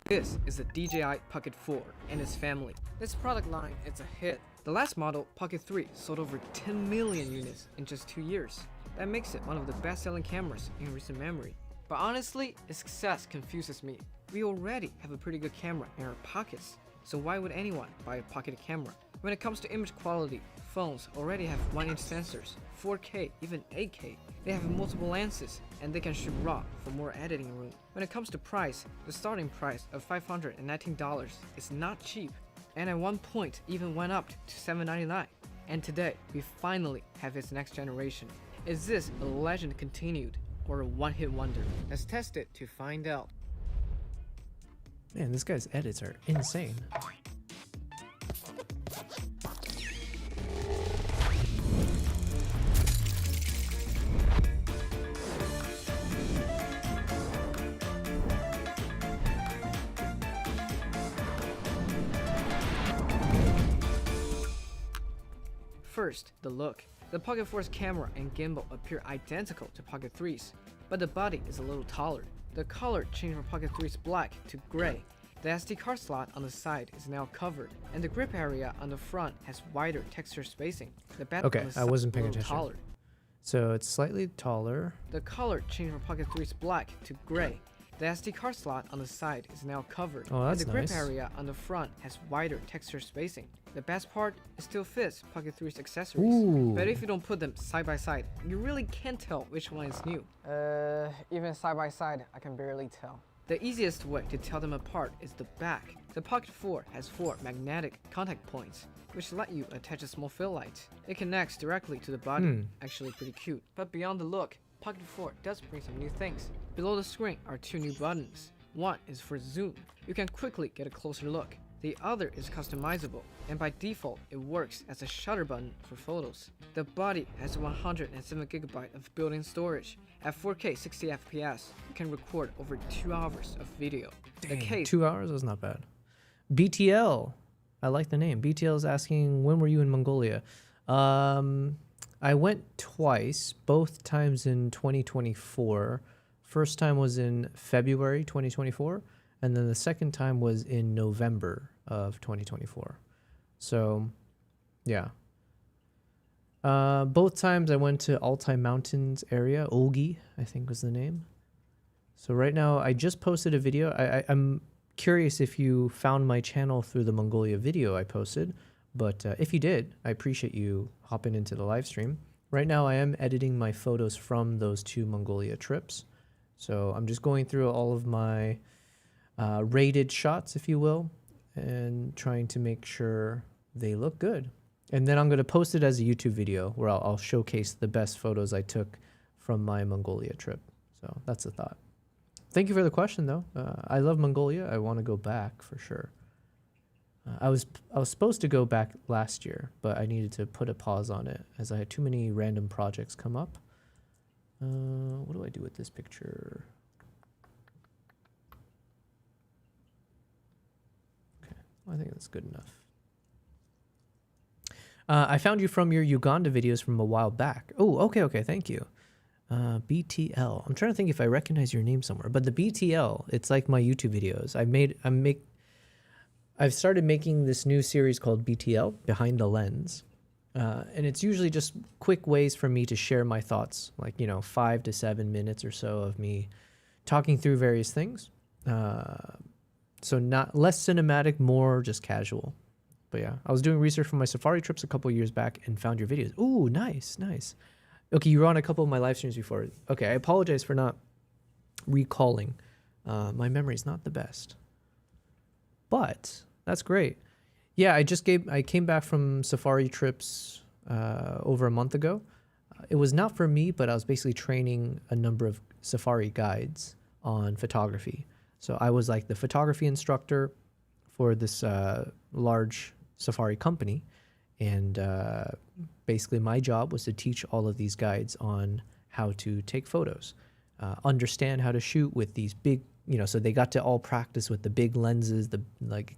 This is the DJI Pocket 4 and its family. This product line is a hit. The last model, Pocket 3, sold over 10 million units in just 2 years. That makes it one of the best-selling cameras in recent memory. But honestly, its success confuses me. We already have a pretty good camera in our pockets, so why would anyone buy a pocketed camera? When it comes to image quality, phones already have 1-inch sensors, 4K, even 8K. They have multiple lenses, and they can shoot RAW for more editing room. When it comes to price, the starting price of $519 is not cheap, and at one point even went up to $799. And today, we finally have its next generation. Is this a legend continued, or a one-hit wonder? Let's test it to find out. Man, this guy's edits are insane. First, the look. The Pocket 4's camera and gimbal appear identical to Pocket 3's, but the body is a little taller. The color changed from Pocket 3's black to gray. The SD card slot on the side is now covered, and the grip area on the front has wider texture spacing. The back Okay, on the I side wasn't is a paying little attention. taller. So it's slightly taller. The color changed from Pocket 3's black to gray. The SD card slot on the side is now covered, Oh, that's and the grip nice. area on the front has wider texture spacing. The best part, it still fits Pocket 3's accessories, Ooh. but if you don't put them side by side, you really can't tell which one is new. Even side by side, I can barely tell. The easiest way to tell them apart is the back. The Pocket 4 has 4 magnetic contact points, which let you attach a small fill light. It connects directly to the body, actually pretty cute. But beyond the look, Pocket 4 does bring some new things. Below the screen are 2 new buttons. One is for zoom. You can quickly get a closer look. The other is customizable, and by default, it works as a shutter button for photos. The body has 107GB of built-in storage. At 4K 60 FPS, you can record over 2 hours of video. The Dang, case 2 hours? That's not bad. BTL. I like the name. BTL is asking, when were you in Mongolia? I went twice, both times in 2024. First time was in February 2024, and then the second time was in November of 2024. So, yeah. Both times I went to Altai Mountains area. Olgi, I think was the name. So right now I just posted a video. I'm curious if you found my channel through the Mongolia video I posted, but if you did, I appreciate you hopping into the live stream. Right now I am editing my photos from those 2 Mongolia trips. So I'm just going through all of my rated shots, if you will, and trying to make sure they look good. And then I'm going to post it as a YouTube video where I'll showcase the best photos I took from my Mongolia trip. So that's the thought. Thank you for the question, though. I love Mongolia. I want to go back for sure. I was supposed to go back last year, but I needed to put a pause on it as I had too many random projects come up. What do I do with this picture? Okay, I think that's good enough. I found you from your Uganda videos from a while back. Oh, okay, thank you. BTL. I'm trying to think if I recognize your name somewhere, but the BTL, it's like my YouTube videos. I've started making this new series called BTL, Behind the Lens. And it's usually just quick ways for me to share my thoughts, like, 5 to 7 minutes or so of me talking through various things. So not less cinematic, more just casual. But yeah, I was doing research for my safari trips a couple years back and found your videos. Ooh, nice. Okay, you were on a couple of my live streams before. Okay, I apologize for not recalling. My memory's not the best. But that's great. Yeah, I came back from safari trips over a month ago. It was not for me, but I was basically training a number of safari guides on photography. So I was like the photography instructor for this large safari company. And basically my job was to teach all of these guides on how to take photos, understand how to shoot with these big, so they got to all practice with the big lenses, the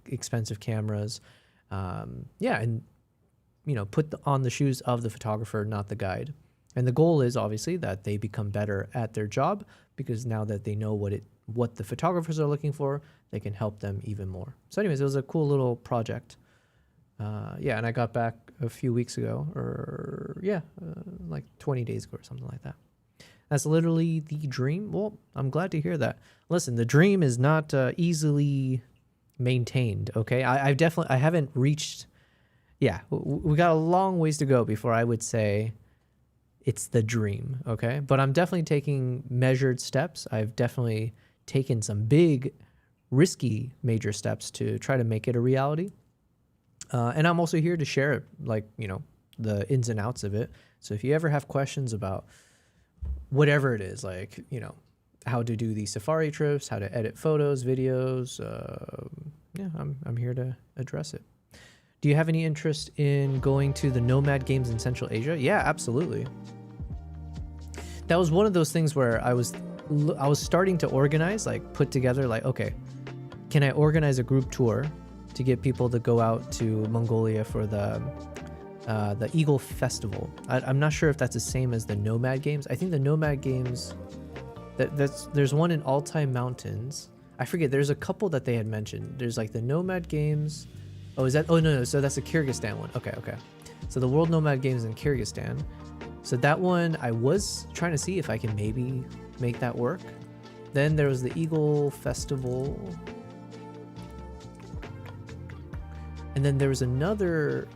expensive cameras. And put on the shoes of the photographer, not the guide. And the goal is obviously that they become better at their job, because now that they know what the photographers are looking for, they can help them even more. So anyways, it was a cool little project. And I got back a few weeks ago, or like 20 days ago or something like that. That's literally the dream. Well, I'm glad to hear that. Listen, the dream is not easily maintained. Okay, I haven't reached. Yeah, we got a long ways to go before I would say it's the dream. Okay, but I'm definitely taking measured steps. I've definitely taken some big, risky, major steps to try to make it a reality. And I'm also here to share, the ins and outs of it. So if you ever have questions about whatever it is, how to do these safari trips, how to edit photos, videos, I'm here to address it. Do you have any interest in going to the Nomad Games in Central Asia? Yeah, absolutely. That was one of those things where I was starting to organize, put together, okay, can I organize a group tour to get people to go out to Mongolia for the Eagle Festival? I'm not sure if that's the same as the Nomad Games. I think the Nomad Games, there's one in Altai Mountains. I forget. There's a couple that they had mentioned. There's the Nomad Games. Oh, is that? Oh no. So that's the Kyrgyzstan one. Okay. So the World Nomad Games in Kyrgyzstan. So that one, I was trying to see if I can maybe make that work. Then there was the Eagle Festival. And then there was another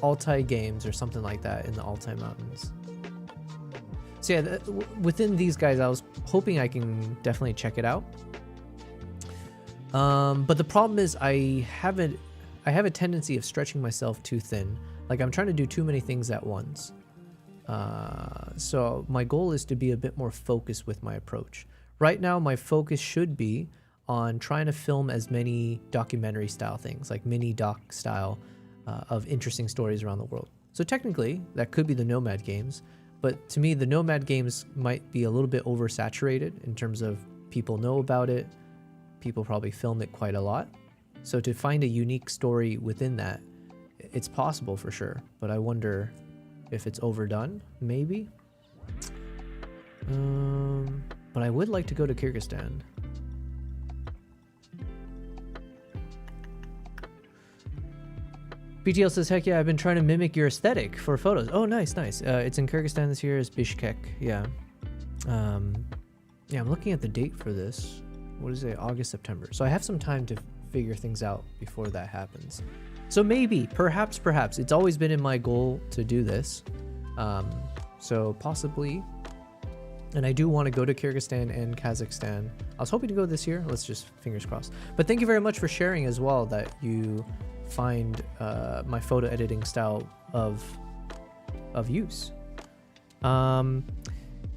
Altai Games or something like that in the Altai Mountains. So yeah, within these guys, I was hoping I can definitely check it out. But the problem is I have a tendency of stretching myself too thin. I'm trying to do too many things at once. So my goal is to be a bit more focused with my approach. Right now, my focus should be on trying to film as many documentary style things, like mini doc style, of interesting stories around the world. So technically, that could be the Nomad Games, but to me, the Nomad Games might be a little bit oversaturated in terms of people know about it, people probably film it quite a lot. So to find a unique story within that, it's possible for sure, but I wonder if it's overdone, maybe. But I would like to go to Kyrgyzstan. BTL says, heck yeah, I've been trying to mimic your aesthetic for photos. Oh, nice, nice. It's in Kyrgyzstan this year. It's Bishkek. Yeah. Yeah, I'm looking at the date for this. What is it? August, September. So I have some time to figure things out before that happens. So maybe, perhaps, it's always been in my goal to do this. So possibly, and I do want to go to Kyrgyzstan and Kazakhstan. I was hoping to go this year. Let's just fingers crossed. But thank you very much for sharing as well that you find my photo editing style of use.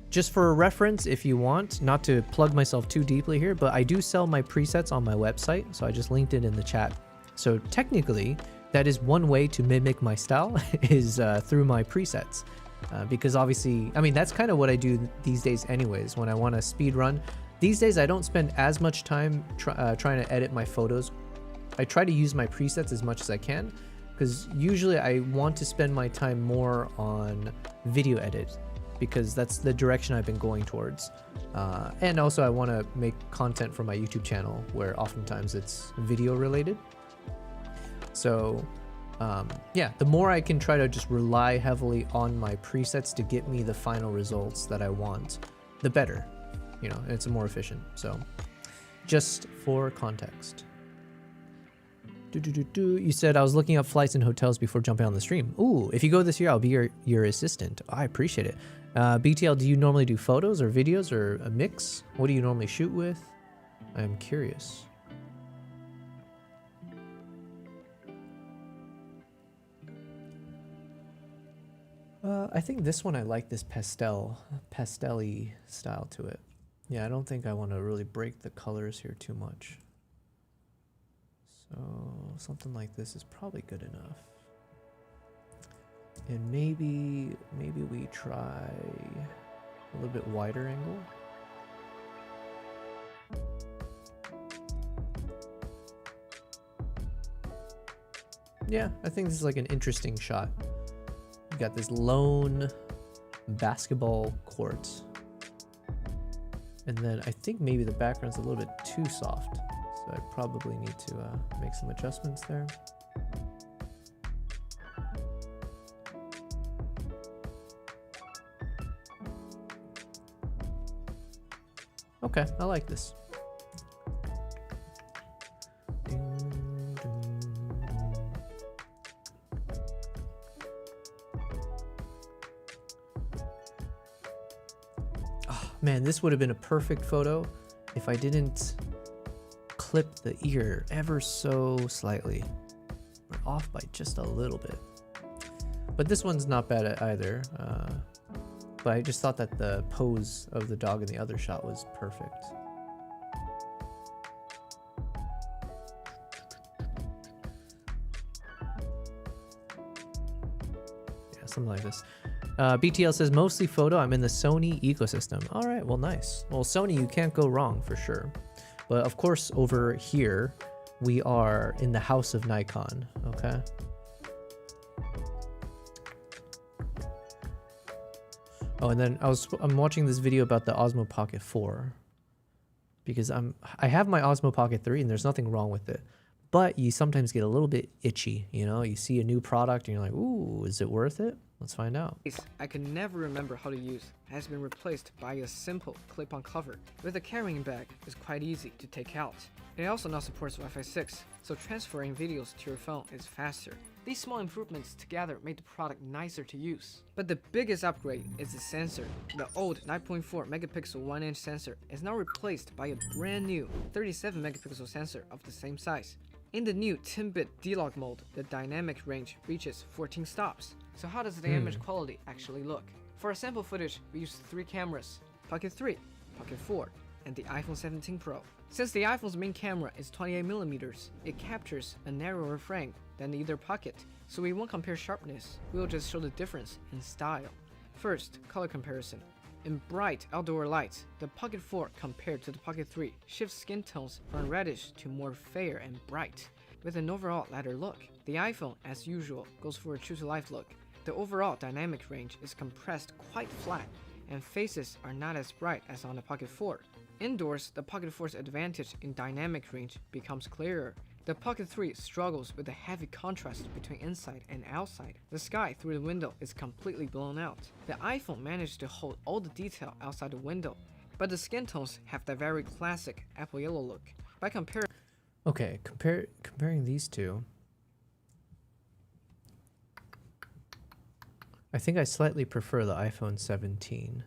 Just for reference, if you want, not to plug myself too deeply here, but I do sell my presets on my website, so I just linked it in the chat. So technically, that is one way to mimic my style is through my presets. Because obviously, I mean, that's kind of what I do these days anyways, when I want to speed run. These days, I don't spend as much time trying to edit my photos. I try to use my presets as much as I can, because usually I want to spend my time more on video edit, because that's the direction I've been going towards. And also I want to make content for my YouTube channel where oftentimes it's video related. So yeah, the more I can try to just rely heavily on my presets to get me the final results that I want, the better, you know, and it's more efficient. So just for context. You said I was looking up flights and hotels before jumping on the stream. Ooh, if you go this year, I'll be your assistant. I appreciate it. BTL, do you normally do photos or videos or a mix? What do you normally shoot with? I'm curious. I think this one, I like this pastel-y style to it. Yeah, I don't think I want to really break the colors here too much. So something like this is probably good enough. And maybe we try a little bit wider angle. Yeah, I think this is like an interesting shot. You got this lone basketball court. And then I think maybe the background's a little bit too soft. So I probably need to make some adjustments there. Okay, I like this. Oh man, this would have been a perfect photo if I didn't clip the ear ever so slightly. We're off by just a little bit. But this one's not bad either. But I just thought that the pose of the dog in the other shot was perfect. Yeah, something like this. BTL says, mostly photo. I'm in the Sony ecosystem. All right, well, nice. Well, Sony, you can't go wrong for sure. But of course, over here, we are in the house of Nikon, okay? Oh, and then I'm watching this video about the Osmo Pocket 4 because I have my Osmo Pocket 3 and there's nothing wrong with it, but you sometimes get a little bit itchy, you know? You see a new product and you're like, ooh, is it worth it? Let's find out. I can never remember how to use has been replaced by a simple clip-on cover. With a carrying bag, it's quite easy to take out. It also now supports Wi-Fi 6, so transferring videos to your phone is faster. These small improvements together made the product nicer to use. But the biggest upgrade is the sensor. The old 9.4 megapixel 1-inch sensor is now replaced by a brand new 37 megapixel sensor of the same size. In the new 10-bit D-Log mode, the dynamic range reaches 14 stops. So how does the image quality actually look? For our sample footage, we used 3 cameras, Pocket 3, Pocket 4, and the iPhone 17 Pro. Since the iPhone's main camera is 28mm, it captures a narrower frame than either Pocket, so we won't compare sharpness, we'll just show the difference in style. First, color comparison. In bright outdoor lights, the Pocket 4 compared to the Pocket 3 shifts skin tones from reddish to more fair and bright, with an overall lighter look. The iPhone, as usual, goes for a true-to-life look. The overall dynamic range is compressed quite flat, and faces are not as bright as on the Pocket 4. Indoors, the Pocket 4's advantage in dynamic range becomes clearer, The Pocket 3 struggles with the heavy contrast between inside and outside. The sky through the window is completely blown out. The iPhone managed to hold all the detail outside the window, but the skin tones have that very classic apple yellow look. By comparing Okay, comparing these two, I think I slightly prefer the iPhone 17.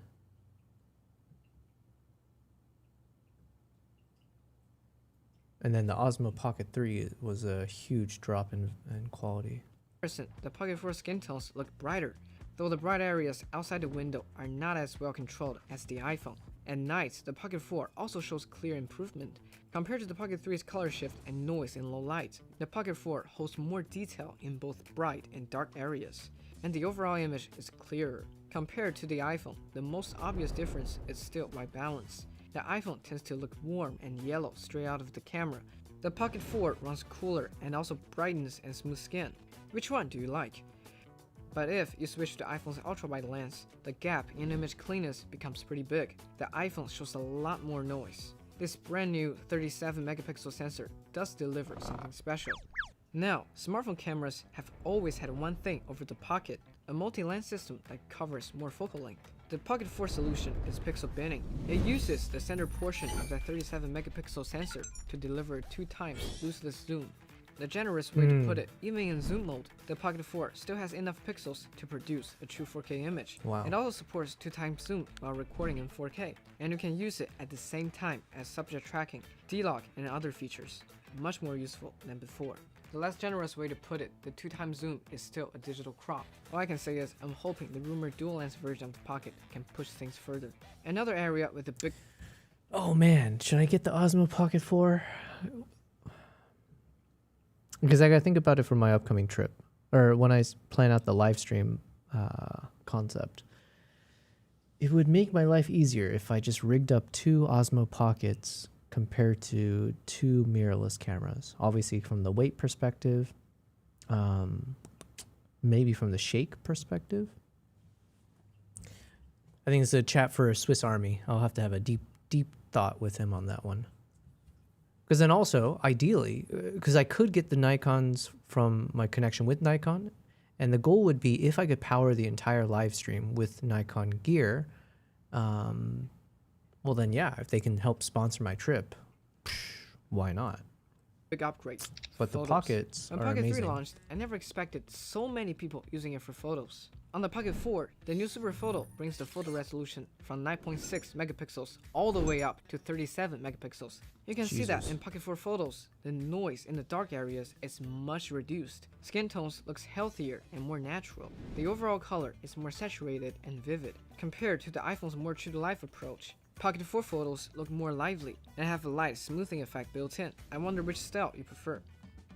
And then the Osmo Pocket 3 was a huge drop in quality. the Pocket 4 skin tones look brighter, though the bright areas outside the window are not as well controlled as the iPhone. At night, the Pocket 4 also shows clear improvement. Compared to the Pocket 3's color shift and noise in low light, the Pocket 4 holds more detail in both bright and dark areas, and the overall image is clearer. Compared to the iPhone, the most obvious difference is still white balance. The iPhone tends to look warm and yellow straight out of the camera. The Pocket 4 runs cooler and also brightens and smooth skin. Which one do you like? But if you switch to iPhone's ultra-wide lens, the gap in image cleanness becomes pretty big. The iPhone shows a lot more noise. This brand new 37 megapixel sensor does deliver something special. Now, smartphone cameras have always had one thing over the Pocket, a multi-lens system that covers more focal length. The Pocket 4 solution is pixel binning. It uses the center portion of that 37 megapixel sensor to deliver 2 times lossless zoom. The generous way to put it, even in zoom mode, the Pocket 4 still has enough pixels to produce a true 4K image. Wow. It also supports 2 times zoom while recording in 4K, and you can use it at the same time as subject tracking, D-Log, and other features. Much more useful than before. The less generous way to put it, the 2 times zoom is still a digital crop. All I can say is I'm hoping the rumored dual lens version of the Pocket can push things further. Another area with a big... Oh man, should I get the Osmo Pocket 4? Because I gotta think about it for my upcoming trip, or when I plan out the live stream concept. It would make my life easier if I just rigged up 2 Osmo Pockets compared to 2 mirrorless cameras. Obviously from the weight perspective, maybe from the shake perspective. I think it's a chat for a Swiss Army. I'll have to have a deep thought with him on that one. Because then also, ideally, because I could get the Nikons from my connection with Nikon, and the goal would be if I could power the entire live stream with Nikon gear, well then yeah, if they can help sponsor my trip, why not? Big upgrade. But the Pockets when are Pocket 3 amazing. launched, I never expected so many people using it for photos. On the Pocket 4, the new Super Photo brings the photo resolution from 9.6 megapixels all the way up to 37 megapixels. You can see that in Pocket 4 photos, the noise in the dark areas is much reduced. Skin tones looks healthier and more natural. The overall color is more saturated and vivid, compared to the iPhone's more true-to-life approach. Pocket 4 photos look more lively and have a light smoothing effect built in. I wonder which style you prefer.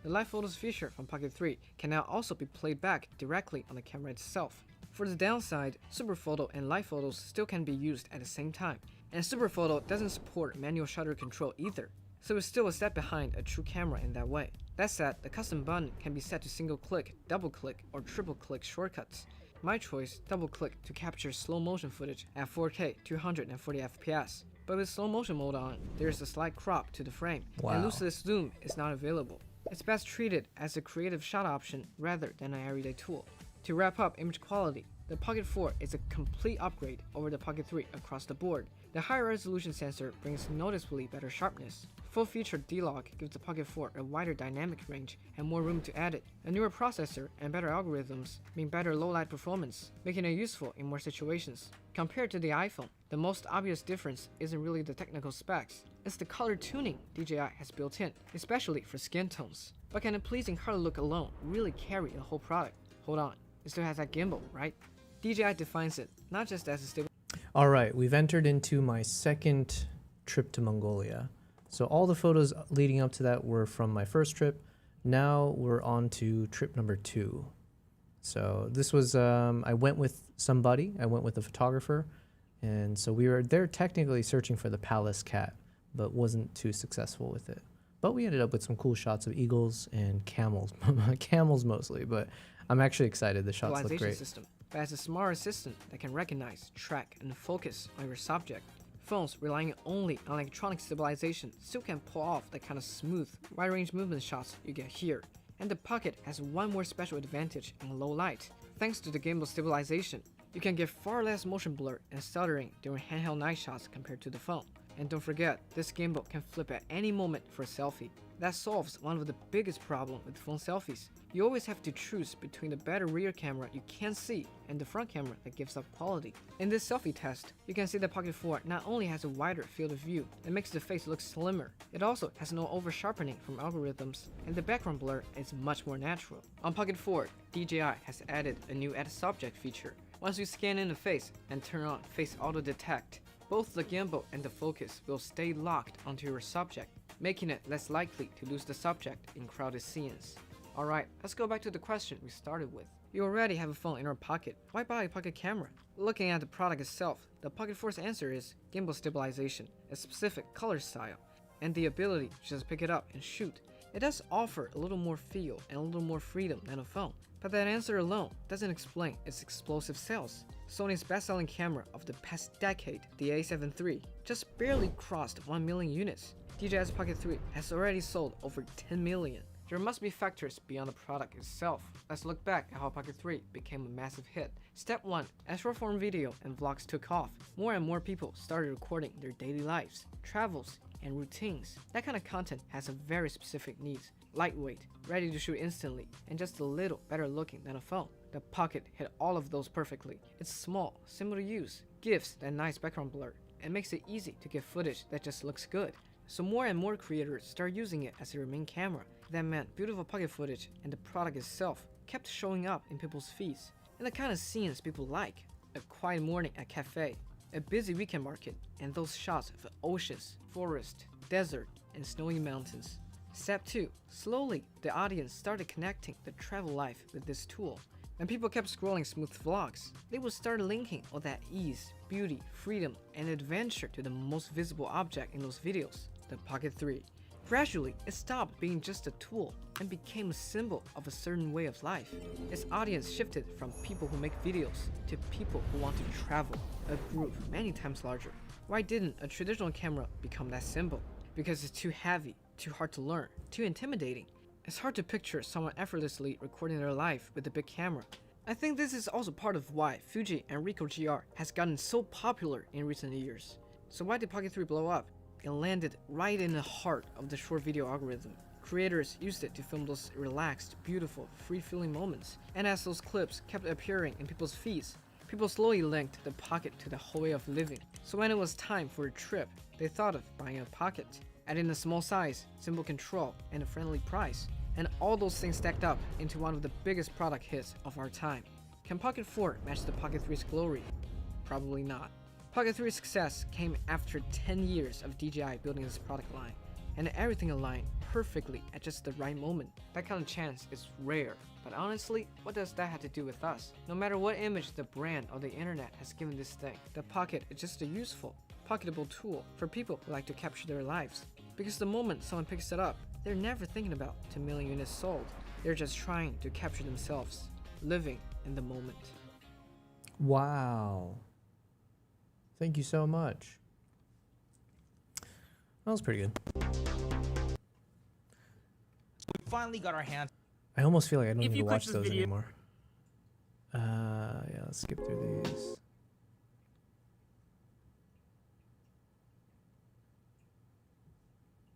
The Live Photos feature from Pocket 3 can now also be played back directly on the camera itself. For the downside, Super Photo and Live Photos still can be used at the same time, and Super Photo doesn't support manual shutter control either, so it's still a step behind a true camera in that way. That said, the custom button can be set to single click, double click, or triple click shortcuts. My choice, double click to capture slow motion footage at 4K 240 FPS. But with slow motion mode on, there is a slight crop to the frame, and lossless zoom is not available. It's best treated as a creative shot option rather than an everyday tool. To wrap up image quality, the Pocket 4 is a complete upgrade over the Pocket 3 across the board. The higher resolution sensor brings noticeably better sharpness. Full-featured D-Log gives the Pocket 4 a wider dynamic range and more room to edit. A newer processor and better algorithms mean better low-light performance, making it useful in more situations. Compared to the iPhone, the most obvious difference isn't really the technical specs, it's the color tuning DJI has built in, especially for skin tones. But can a pleasing color look alone really carry a whole product? Hold on, it still has that gimbal, right? DJI defines it not just as a stable... Alright, we've entered into my second trip to Mongolia. So all the photos leading up to that were from my first trip. Now we're on to trip number 2. So this was, I went with somebody, I went with a photographer, and so we were there technically searching for the Palace cat, but wasn't too successful with it. But we ended up with some cool shots of eagles and camels, camels mostly, but I'm actually excited, the shots look great. System, but as a smart assistant that can recognize, track, and focus on your subject. Phones relying only on electronic stabilization still can pull off the kind of smooth, wide-range movement shots you get here. And the Pocket has one more special advantage in low light. Thanks to the gimbal stabilization, you can get far less motion blur and stuttering during handheld night shots compared to the phone. And don't forget, this gimbal can flip at any moment for a selfie. That solves one of the biggest problems with phone selfies. You always have to choose between the better rear camera you can't see and the front camera that gives up quality. In this selfie test, you can see the Pocket 4 not only has a wider field of view that makes the face look slimmer, it also has no over-sharpening from algorithms, and the background blur is much more natural. On Pocket 4, DJI has added a new Add Subject feature. Once you scan in the face and turn on Face Auto Detect, both the gimbal and the focus will stay locked onto your subject, making it less likely to lose the subject in crowded scenes. Alright, let's go back to the question we started with. You already have a phone in your pocket, why buy a pocket camera? Looking at the product itself, the Pocket 4's answer is gimbal stabilization, a specific color style, and the ability to just pick it up and shoot. It does offer a little more feel and a little more freedom than a phone, but that answer alone doesn't explain its explosive sales. Sony's best-selling camera of the past decade, the A7 III, just barely crossed 1 million units. DJI's Pocket 3 has already sold over 10 million. There must be factors beyond the product itself. Let's look back at how Pocket 3 became a massive hit. Step 1. As short-form video and vlogs took off, more and more people started recording their daily lives, travels, and routines. That kind of content has a very specific needs. Lightweight, ready to shoot instantly, and just a little better looking than a phone. The Pocket hit all of those perfectly. It's small, simple to use, gives that nice background blur, and makes it easy to get footage that just looks good. So more and more creators start using it as their main camera. That meant beautiful pocket footage and the product itself kept showing up in people's feeds. And the kind of scenes people like. A quiet morning at cafe, a busy weekend market, and those shots of oceans, forest, desert, and snowy mountains. Step 2. Slowly, the audience started connecting the travel life with this tool. When people kept scrolling smooth vlogs, they would start linking all that ease, beauty, freedom, and adventure to the most visible object in those videos, the Pocket 3. Gradually, it stopped being just a tool and became a symbol of a certain way of life. Its audience shifted from people who make videos to people who want to travel, a group many times larger. Why didn't a traditional camera become that symbol? Because it's too heavy, too hard to learn, too intimidating. It's hard to picture someone effortlessly recording their life with a big camera. I think this is also part of why Fuji and Ricoh GR has gotten so popular in recent years. So why did Pocket 3 blow up? It landed right in the heart of the short video algorithm. Creators used it to film those relaxed, beautiful, free-feeling moments. And as those clips kept appearing in people's feeds, people slowly linked the Pocket to the whole way of living. So when it was time for a trip, they thought of buying a Pocket. Adding a small size, simple control, and a friendly price. And all those things stacked up into one of the biggest product hits of our time. Can Pocket 4 match the Pocket 3's glory? Probably not. Pocket 3's success came after 10 years of DJI building this product line, and everything aligned perfectly at just the right moment. That kind of chance is rare, but honestly, what does that have to do with us? No matter what image the brand or the internet has given this thing, the Pocket is just a useful, pocketable tool for people who like to capture their lives. Because the moment someone picks it up, they're never thinking about 10 million units sold. They're just trying to capture themselves, living in the moment. Wow. Thank you so much. That was pretty good. We finally got our hands. I almost feel like I don't If need you to click watch this those video- anymore. Yeah, let's skip through these.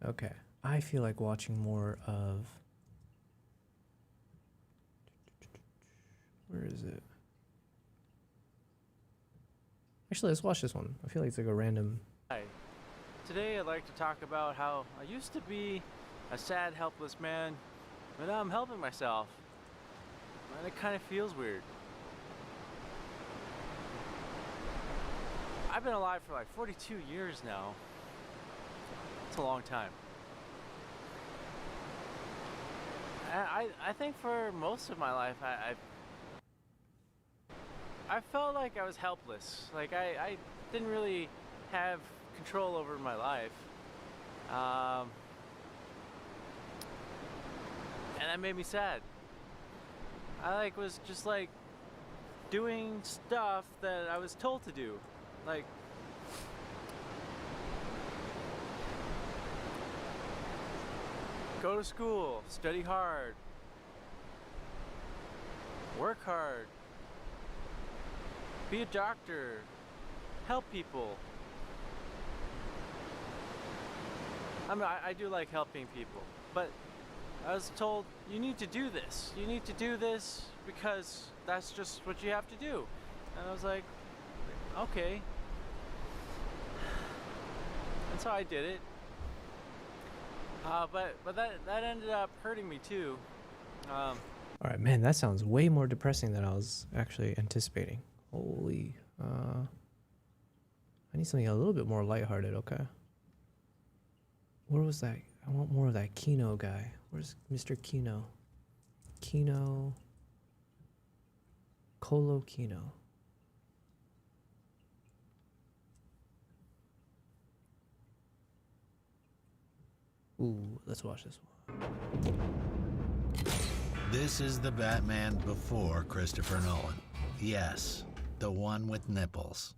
Okay. I feel like watching more of... Where is it? Actually, let's watch this one. I feel like it's like a random... Hi. Today I'd like to talk about how I used to be a sad, helpless man, but now I'm helping myself. And it kind of feels weird. I've been alive for like 42 years now. It's a long time. I think for most of my life I felt like I was helpless. Like I didn't really have control over my life. And that made me sad. I was just doing stuff that I was told to do. Go to school, study hard, work hard, be a doctor, help people. I mean, I do like helping people, but I was told, you need to do this. You need to do this because that's just what you have to do. And I was like, okay. And so I did it. But that ended up hurting me too. All right, man, that sounds way more depressing than I was actually anticipating. Holy, I need something a little bit more lighthearted, okay? Where was that? I want more of that Kino guy. Where's Mr. Kino? Kino. Colo Kino. Ooh, let's watch this one. This is the Batman before Christopher Nolan. Yes, the one with nipples.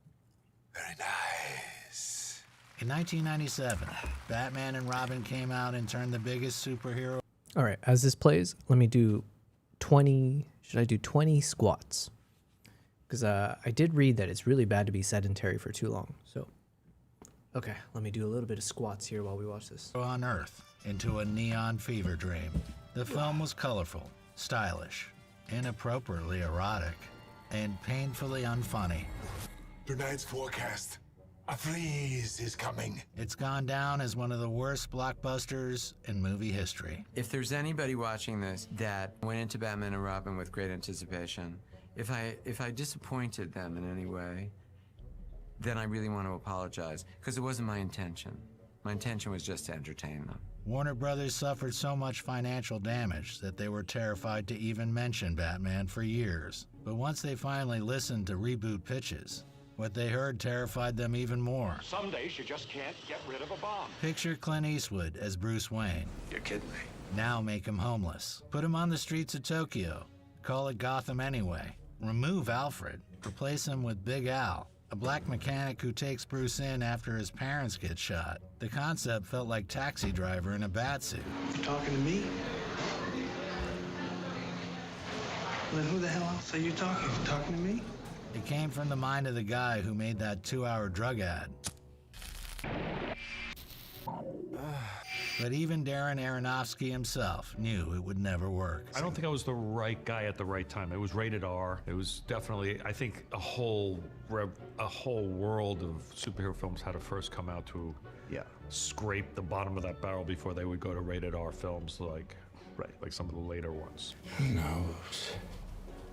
Very nice. In 1997, Batman and Robin came out and turned the biggest superhero. All right, as this plays, let me do 20, should I do 20 squats? Because I did read that it's really bad to be sedentary for too long, so. Okay, let me do a little bit of squats here while we watch this. On Earth into a neon fever dream. The film was colorful, stylish, inappropriately erotic, and painfully unfunny. Tonight's forecast. A freeze is coming. It's gone down as one of the worst blockbusters in movie history. If there's anybody watching this that went into Batman and Robin with great anticipation, if I disappointed them in any way, then I really want to apologize, because it wasn't my intention. My intention was just to entertain them. Warner Brothers suffered so much financial damage that they were terrified to even mention Batman for years. But once they finally listened to reboot pitches, what they heard terrified them even more. Some days you just can't get rid of a bomb. Picture Clint Eastwood as Bruce Wayne. You're kidding me. Now make him homeless. Put him on the streets of Tokyo. Call it Gotham anyway. Remove Alfred. Replace him with Big Al, a black mechanic who takes Bruce in after his parents get shot. The concept felt like Taxi Driver in a batsuit. You talking to me? Well, then who the hell else are you talking? You talking to me? It came from the mind of the guy who made that 2-hour drug ad. But even Darren Aronofsky himself knew it would never work. I don't think I was the right guy at the right time. It was rated R. It was definitely, I think, a whole world of superhero films had to first come out to scrape the bottom of that barrel before they would go to rated R films like some of the later ones. Who knows?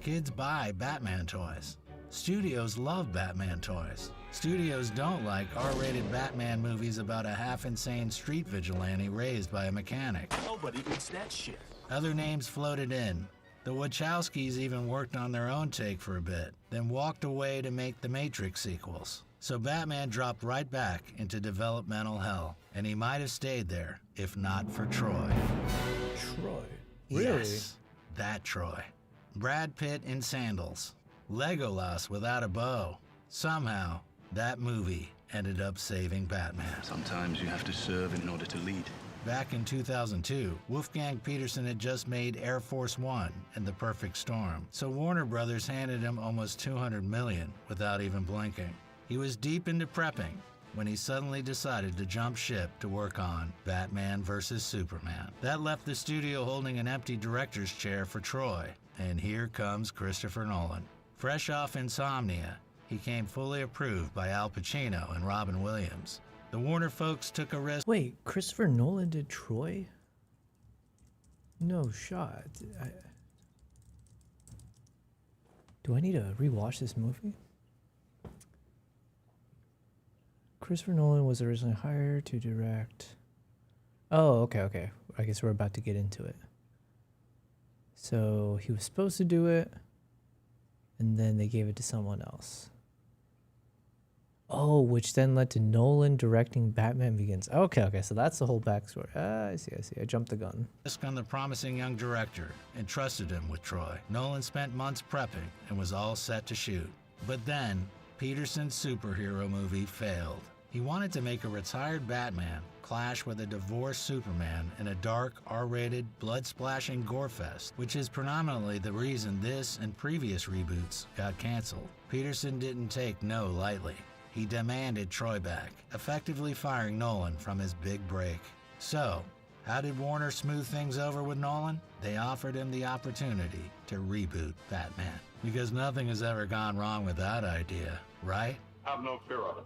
Kids buy Batman toys. Studios love Batman toys. Studios don't like R-rated Batman movies about a half-insane street vigilante raised by a mechanic. Nobody eats that shit. Other names floated in. The Wachowskis even worked on their own take for a bit, then walked away to make the Matrix sequels. So Batman dropped right back into developmental hell, and he might have stayed there if not for Troy. Troy? Really? Yes, that Troy. Brad Pitt in sandals. Legolas without a bow. Somehow, that movie ended up saving Batman. Sometimes you have to serve in order to lead. Back in 2002, Wolfgang Peterson had just made Air Force One and The Perfect Storm, so Warner Brothers handed him almost $200 million without even blinking. He was deep into prepping when he suddenly decided to jump ship to work on Batman vs. Superman. That left the studio holding an empty director's chair for Troy, and here comes Christopher Nolan. Fresh off Insomnia, he came fully approved by Al Pacino and Robin Williams. The Warner folks took a risk. Wait, Christopher Nolan did Troy? No shot. Do I need to rewatch this movie? Christopher Nolan was originally hired to direct. Oh, okay. I guess we're about to get into it. So he was supposed to do it, and then they gave it to someone else. Oh, which then led to Nolan directing Batman Begins. Okay, so that's the whole backstory. I see. I jumped the gun. Risk on the promising young director and trusted him with Troy. Nolan spent months prepping and was all set to shoot. But then, Peterson's superhero movie failed. He wanted to make a retired Batman clash with a divorced Superman in a dark, R-rated, blood-splashing gore fest, which is predominantly the reason this and previous reboots got canceled. Peterson didn't take no lightly. He demanded Troy back, effectively firing Nolan from his big break. So, how did Warner smooth things over with Nolan? They offered him the opportunity to reboot Batman. Because nothing has ever gone wrong with that idea, right? Have no fear of it.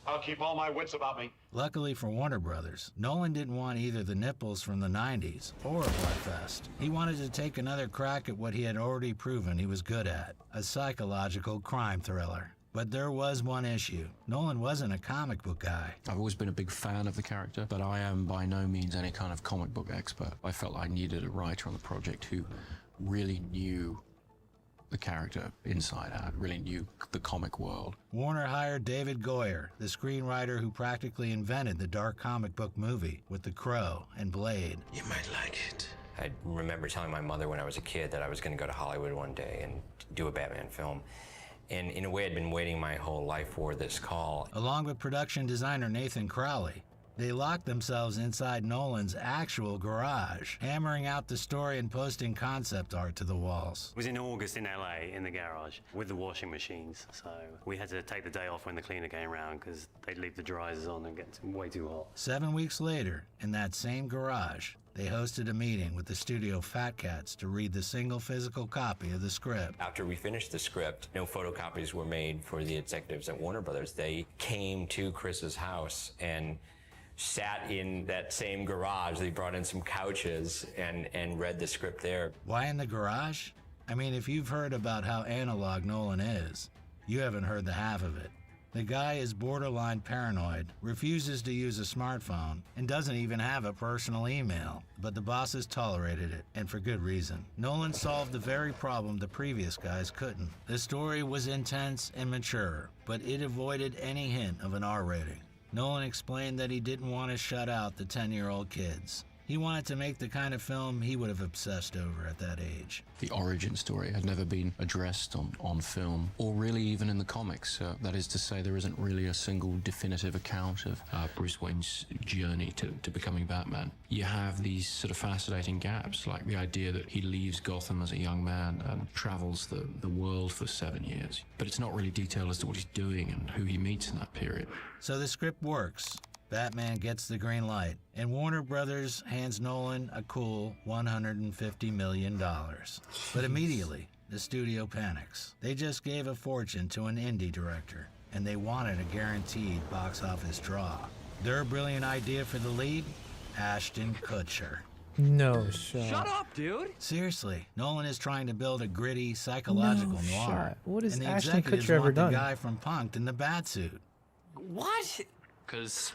I'll keep all my wits about me. Luckily for Warner Brothers, Nolan didn't want either the nipples from the 90s or a bloodfest. He wanted to take another crack at what he had already proven he was good at, a psychological crime thriller. But there was one issue. Nolan wasn't a comic book guy. I've always been a big fan of the character, but I am by no means any kind of comic book expert. I felt I needed a writer on the project who really knew the character inside out, really knew the comic world. Warner hired David Goyer, the screenwriter who practically invented the dark comic book movie with The Crow and Blade. You might like it. I remember telling my mother when I was a kid that I was going to go to Hollywood one day and do a Batman film. And in a way, I'd been waiting my whole life for this call. Along with production designer Nathan Crowley, they locked themselves inside Nolan's actual garage, hammering out the story and posting concept art to the walls. It was in August in LA in the garage with the washing machines, so we had to take the day off when the cleaner came around because they'd leave the dryers on and get way too hot. 7 weeks later, in that same garage, they hosted a meeting with the studio Fat Cats to read the single physical copy of the script. After we finished the script, no photocopies were made for the executives at Warner Brothers. They came to Chris's house and sat in that same garage. They brought in some couches and read the script there. Why in the garage? I mean, if you've heard about how analog Nolan is, you haven't heard the half of it. The guy is borderline paranoid, refuses to use a smartphone, and doesn't even have a personal email. But the bosses tolerated it, and for good reason. Nolan solved the very problem the previous guys couldn't. The story was intense and mature, but it avoided any hint of an R rating. Nolan explained that he didn't want to shut out the 10-year-old kids. He wanted to make the kind of film he would have obsessed over at that age. The origin story had never been addressed on film, or really even in the comics. That is to say, there isn't really a single definitive account of Bruce Wayne's journey to becoming Batman. You have these sort of fascinating gaps, like the idea that he leaves Gotham as a young man and travels the world for 7 years. But it's not really detailed as to what he's doing and who he meets in that period. So the script works. Batman gets the green light, and Warner Brothers hands Nolan a cool $150 million. But immediately, the studio panics. They just gave a fortune to an indie director, and they wanted a guaranteed box office draw. Their brilliant idea for the lead? Ashton Kutcher. No shot. Shut up, dude! Seriously, Nolan is trying to build a gritty, psychological noir. Shot. What has and the Ashton executives Kutcher ever want done? the guy from Punk'd in the Batsuit. What? Because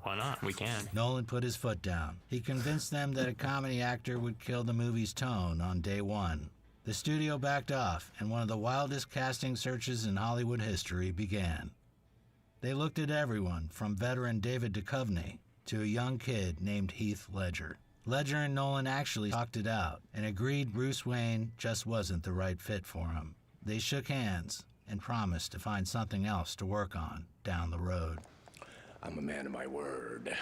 why not? We can. Nolan put his foot down. He convinced them that a comedy actor would kill the movie's tone on day one. The studio backed off, and one of the wildest casting searches in Hollywood history began. They looked at everyone from veteran David Duchovny to a young kid named Heath Ledger. Ledger and Nolan actually talked it out and agreed Bruce Wayne just wasn't the right fit for him. They shook hands and promised to find something else to work on down the road. I'm a man of my word.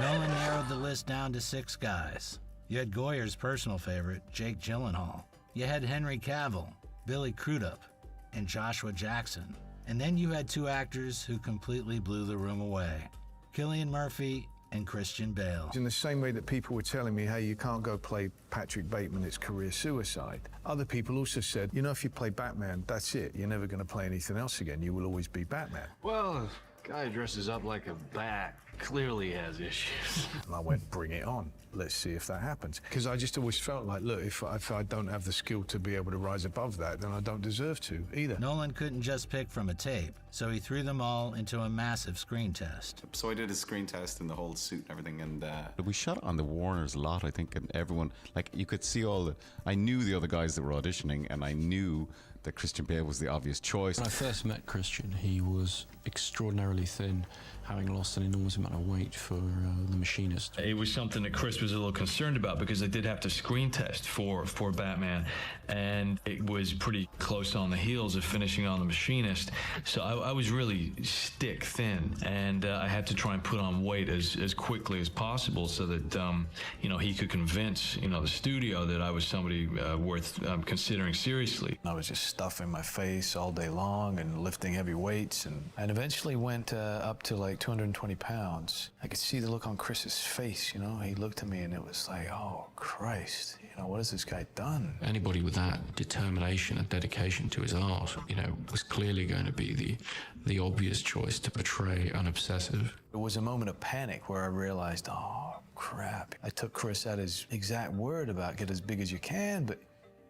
Nolan narrowed the list down to 6 guys. You had Goyer's personal favorite, Jake Gyllenhaal. You had Henry Cavill, Billy Crudup, and Joshua Jackson. And then you had 2 actors who completely blew the room away, Cillian Murphy and Christian Bale. In the same way that people were telling me, hey, you can't go play Patrick Bateman, it's career suicide. Other people also said, you know, if you play Batman, that's it. You're never going to play anything else again. You will always be Batman. Well, a guy dresses up like a bat clearly has issues. And I went, bring it on. Let's see if that happens. Because I just always felt like, look, if I don't have the skill to be able to rise above that, then I don't deserve to either. Nolan couldn't just pick from a tape, so he threw them all into a massive screen test. So I did a screen test and the whole suit and everything, and we shot it on the Warners a lot, I think, and everyone, like, you could see all the, I knew the other guys that were auditioning, and I knew that Christian Bale was the obvious choice. When I first met Christian, he was extraordinarily thin, having lost an enormous amount of weight for The Machinist. It was something that Chris was a little concerned about because they did have to screen test for Batman, and it was pretty close on the heels of finishing on The Machinist. So I was really stick thin, and I had to try and put on weight as quickly as possible so that he could convince the studio that I was somebody worth considering seriously. I was just stuffing my face all day long and lifting heavy weights, and eventually went up to like 220 pounds. I could see the look on Chris's face, he looked at me and it was like, oh Christ, what has this guy done? Anybody with that determination and dedication to his art, was clearly going to be the obvious choice to portray an obsessive. It was a moment of panic where I realized, oh crap. I took Chris at his exact word about get as big as you can, but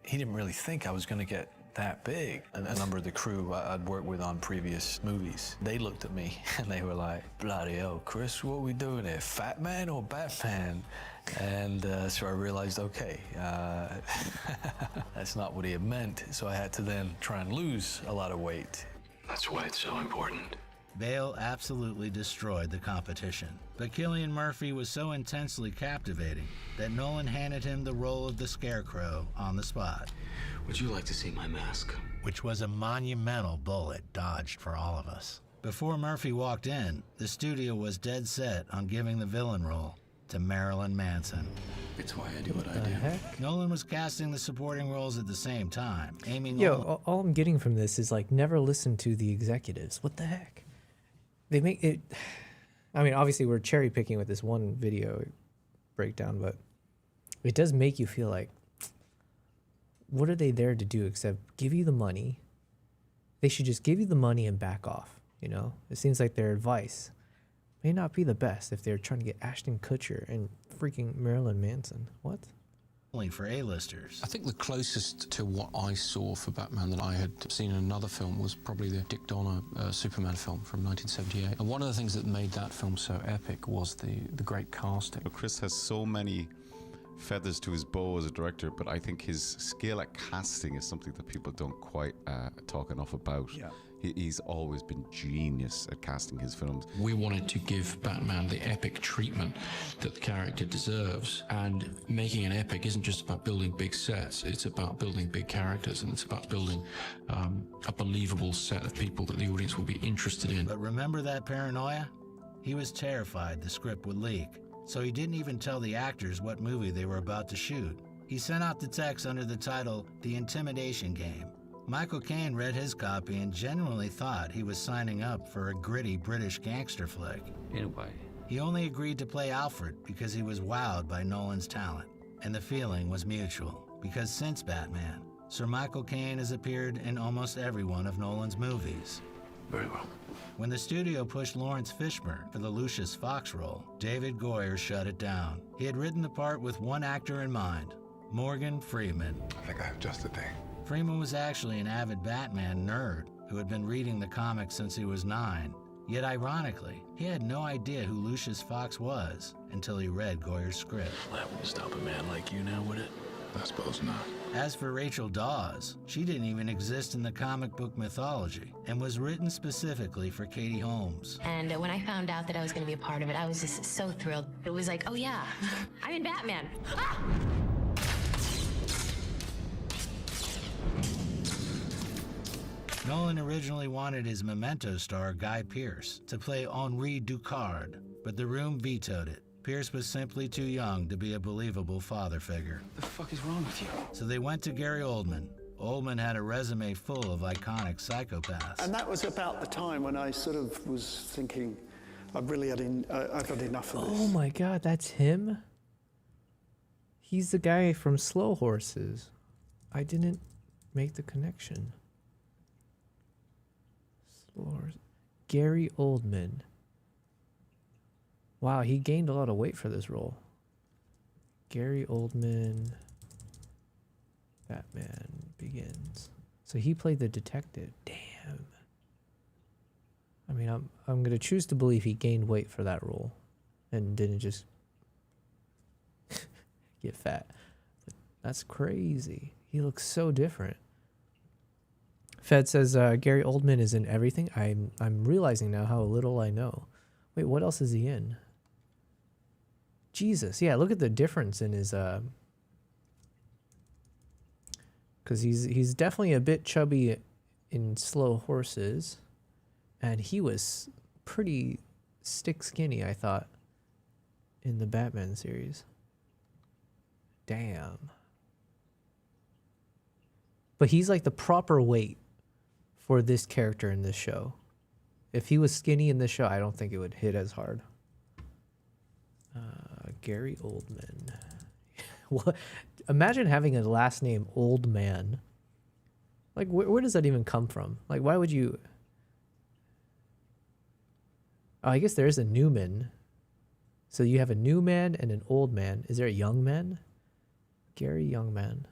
he didn't really think I was going to get that big. And a number of the crew I'd worked with on previous movies, they looked at me and they were like, bloody hell, Chris, what are we doing here? Fat Man or Batman? And so I realized, okay, that's not what he had meant. So I had to then try and lose a lot of weight. That's why it's so important. Bale absolutely destroyed the competition, but Cillian Murphy was so intensely captivating that Nolan handed him the role of the Scarecrow on the spot. Would you like to see my mask? Which was a monumental bullet dodged for all of us. Before Murphy walked in, the studio was dead set on giving the villain role to Marilyn Manson. It's why I do what I do. Nolan was casting the supporting roles at the same time, aiming all I'm getting from this is like, never listen to the executives. What the heck? They make it. I mean, obviously we're cherry picking with this one video breakdown, but it does make you feel like, what are they there to do except give you the money? They should just give you the money and back off. It seems like their advice may not be the best if they're trying to get Ashton Kutcher and freaking Marilyn Manson. What? Only for A-listers. I think the closest to what I saw for Batman that I had seen in another film was probably the Dick Donner Superman film from 1978. And one of the things that made that film so epic was the great casting. Chris has so many feathers to his bow as a director, but I think his skill at casting is something that people don't quite talk enough about. Yeah. He's always been genius at casting his films. We wanted to give Batman the epic treatment that the character deserves, and making an epic isn't just about building big sets, it's about building big characters, and it's about building a believable set of people that the audience will be interested in. But remember that paranoia? He was terrified the script would leak, so he didn't even tell the actors what movie they were about to shoot. He sent out the text under the title, The Intimidation Game. Michael Caine read his copy and genuinely thought he was signing up for a gritty British gangster flick. Anyway. He only agreed to play Alfred because he was wowed by Nolan's talent. And the feeling was mutual, because since Batman, Sir Michael Caine has appeared in almost every one of Nolan's movies. Very well. When the studio pushed Lawrence Fishburne for the Lucius Fox role, David Goyer shut it down. He had written the part with one actor in mind, Morgan Freeman. I think I have just the thing. Freeman was actually an avid Batman nerd who had been reading the comics since he was 9. Yet ironically, he had no idea who Lucius Fox was until he read Goyer's script. That won't stop a man like you now, would it? I suppose not. As for Rachel Dawes, she didn't even exist in the comic book mythology and was written specifically for Katie Holmes. And when I found out that I was going to be a part of it, I was just so thrilled. It was like, oh yeah, I'm in Batman. Ah! Nolan originally wanted his Memento star Guy Pearce to play Henri Ducard, but the room vetoed it. Pearce was simply too young to be a believable father figure. What the fuck is wrong with you? So they went to Gary Oldman. Oldman had a resume full of iconic psychopaths. And that was about the time when I sort of was thinking, I've had enough of this. Oh my God, that's him? He's the guy from Slow Horses. I didn't make the connection. Gary Oldman. Wow, he gained a lot of weight for this role. Gary Oldman, Batman Begins. So he played the detective. Damn. I mean, I'm gonna choose to believe he gained weight for that role, and didn't just get fat. But that's crazy. He looks so different. Fed says Gary Oldman is in everything. I'm realizing now how little I know. Wait, what else is he in? Jesus, yeah, look at the difference in his because he's definitely a bit chubby in Slow Horses, and he was pretty stick skinny, I thought, in the Batman series. Damn. But he's like the proper weight for this character in this show. If he was skinny in this show, I don't think it would hit as hard. Gary Oldman. What? Imagine having a last name Oldman. Like, where does that even come from? Like, why would you? Oh, I guess there is a Newman. So you have a new man and an old man. Is there a young man? Gary Youngman.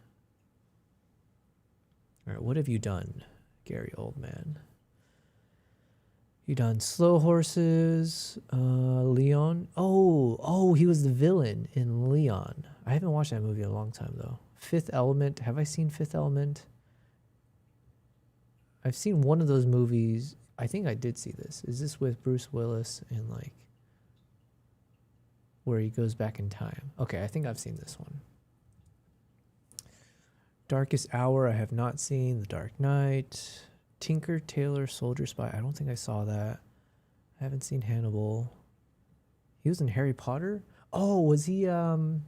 All right, what have you done, Gary Oldman? You done Slow Horses, Leon. Oh, he was the villain in Leon. I haven't watched that movie in a long time though. Fifth Element. Have I seen Fifth Element? I've seen one of those movies. I think I did see this. Is this with Bruce Willis and like where he goes back in time? Okay, I think I've seen this one. Darkest Hour, I have not seen. The Dark Knight. Tinker Tailor Soldier Spy. I don't think I saw that. I haven't seen Hannibal. He was in Harry Potter? Oh, was he God,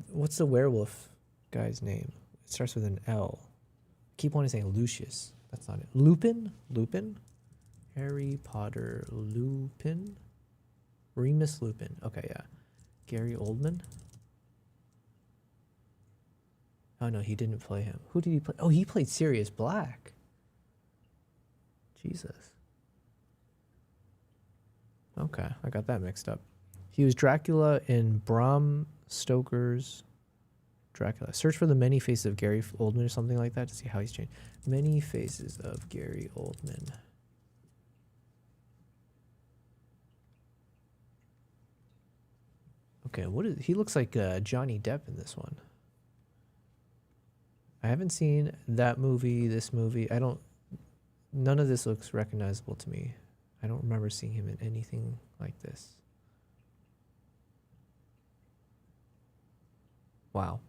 what's the werewolf guy's name? It starts with an L. I keep wanting to say Lucius. That's not it. Lupin? Lupin? Harry Potter Lupin? Remus Lupin. Okay, yeah. Gary Oldman? Oh, no, he didn't play him. Who did he play? Oh, he played Sirius Black. Jesus. Okay, I got that mixed up. He was Dracula in Bram Stoker's Dracula. Search for the many faces of Gary Oldman or something like that to see how he's changed. Many faces of Gary Oldman. Okay, what is he looks like Johnny Depp in this one. I haven't seen that movie, this movie. None of this looks recognizable to me. I don't remember seeing him in anything like this. Wow.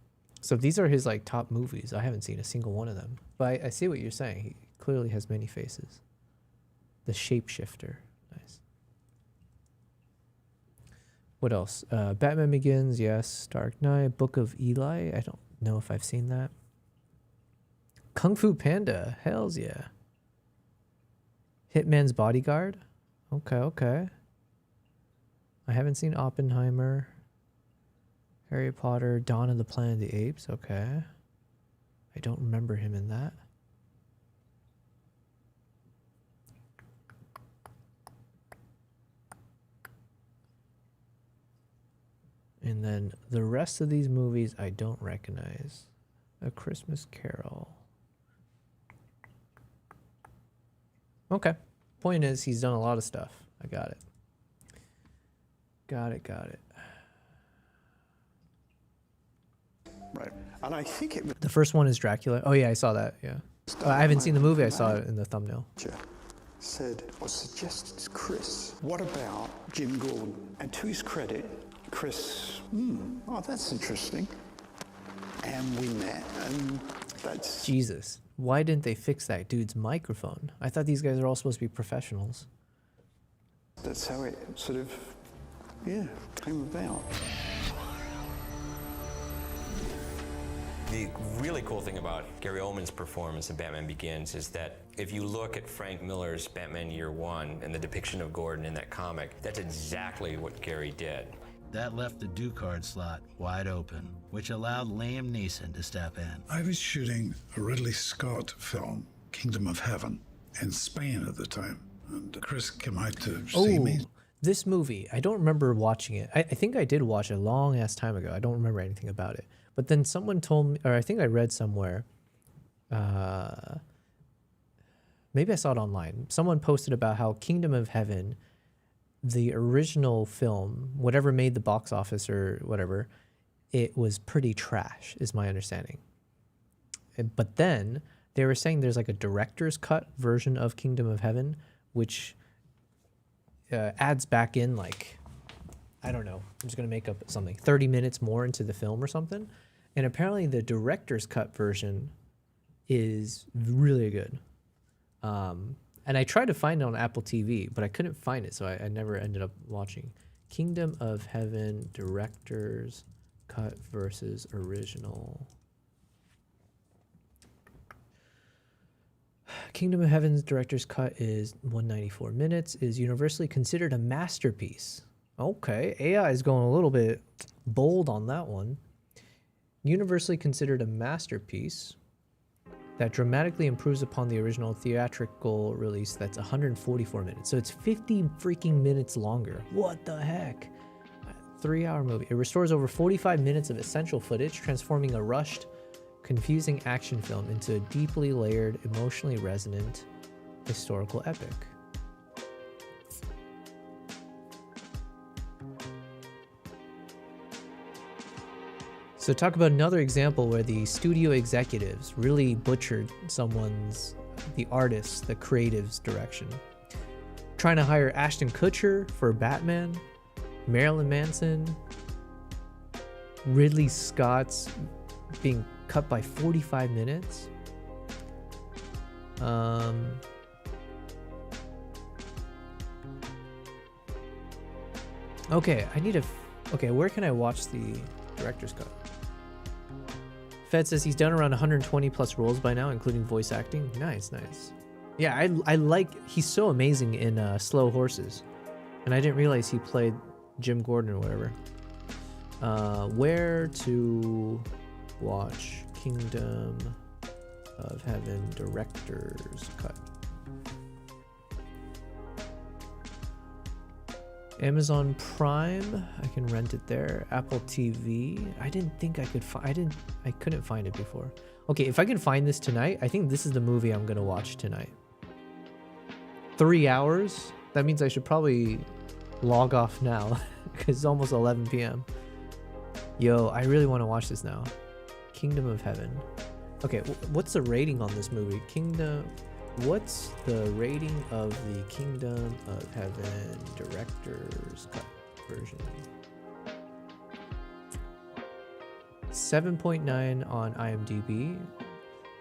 So these are his like top movies. I haven't seen a single one of them. But I see what you're saying. He clearly has many faces. The Shapeshifter. Nice. What else? Batman Begins, yes. Dark Knight, Book of Eli. I don't know if I've seen that. Kung Fu Panda. Hells yeah. Hitman's Bodyguard. Okay. I haven't seen Oppenheimer. Harry Potter. Dawn of the Planet of the Apes. Okay. I don't remember him in that. And then the rest of these movies I don't recognize. A Christmas Carol. Okay. Point is, he's done a lot of stuff. I got it. Got it. Right. And I think it was... The first one is Dracula. Oh, yeah, I saw that. Yeah. I haven't seen the movie. I saw it in the thumbnail. Said or suggested to Chris, what about Jim Gordon? And to his credit, Chris, oh, that's interesting. And we met, and that's... Jesus. Why didn't they fix that dude's microphone? I thought these guys are all supposed to be professionals. That's how it sort of, came about. The really cool thing about Gary Oldman's performance in Batman Begins is that if you look at Frank Miller's Batman Year One and the depiction of Gordon in that comic, that's exactly what Gary did. That left the do-card slot wide open, which allowed Liam Neeson to step in. I was shooting a Ridley Scott film, Kingdom of Heaven, in Spain at the time, and Chris came out to see me. This movie, I don't remember watching it. I think I did watch it a long-ass time ago. I don't remember anything about it. But then someone told me, or I think I read somewhere, maybe I saw it online. Someone posted about how Kingdom of Heaven, the original film, whatever made the box office or whatever, it was pretty trash, is my understanding. But then they were saying there's like a director's cut version of Kingdom of Heaven which adds back in like, I don't know, I'm just gonna make up something, 30 minutes more into the film or something. And apparently the director's cut version is really good. And I tried to find it on Apple TV, but I couldn't find it, so I never ended up watching. Kingdom of Heaven director's cut versus original. Kingdom of Heaven's director's cut is 194 minutes, is universally considered a masterpiece. Okay, AI is going a little bit bold on that one. Universally considered a masterpiece that dramatically improves upon the original theatrical release that's 144 minutes. So it's 50 freaking minutes longer. What the heck? 3-hour movie. It restores over 45 minutes of essential footage, transforming a rushed, confusing action film into a deeply layered, emotionally resonant historical epic. So talk about another example where the studio executives really butchered the artist, the creative's direction. Trying to hire Ashton Kutcher for Batman, Marilyn Manson, Ridley Scott's being cut by 45 minutes. Okay, where can I watch the director's cut? Fed says he's done around 120 plus roles by now, including voice acting. Nice. Yeah, I like, he's so amazing in Slow Horses. And I didn't realize he played Jim Gordon or whatever. Where to watch Kingdom of Heaven director's cut? Amazon Prime, I can rent it there. Apple TV, I didn't think I could find, I couldn't find it before. Okay, if I can find this tonight, I think this is the movie I'm gonna watch tonight. 3 hours? That means I should probably log off now because it's almost 11 p.m. Yo, I really want to watch this now. Kingdom of Heaven. Okay, what's the rating on this movie? What's the rating of the Kingdom of Heaven director's cut version? 7.9 on IMDb.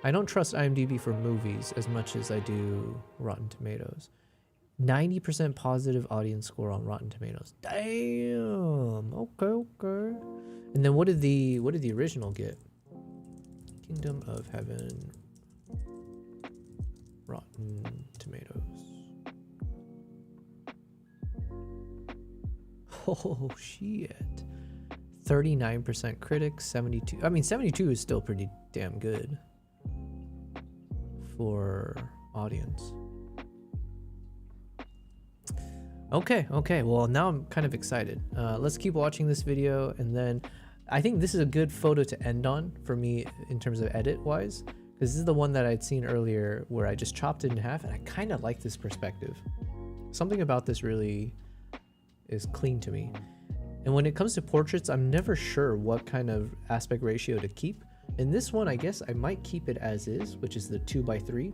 I don't trust IMDb for movies as much as I do Rotten Tomatoes. 90% positive audience score on Rotten Tomatoes. Damn. Okay. And then what did the original get? Kingdom of Heaven Rotten Tomatoes. Oh shit. 39% critics, 72. I mean 72 is still pretty damn good for audience. Okay, well now I'm kind of excited. Let's keep watching this video, and then I think this is a good photo to end on for me in terms of edit wise, because this is the one that I'd seen earlier where I just chopped it in half, and I kind of like this perspective. Something about this really is clean to me. And when it comes to portraits, I'm never sure what kind of aspect ratio to keep. In this one, I guess I might keep it as is, which is the 2:3.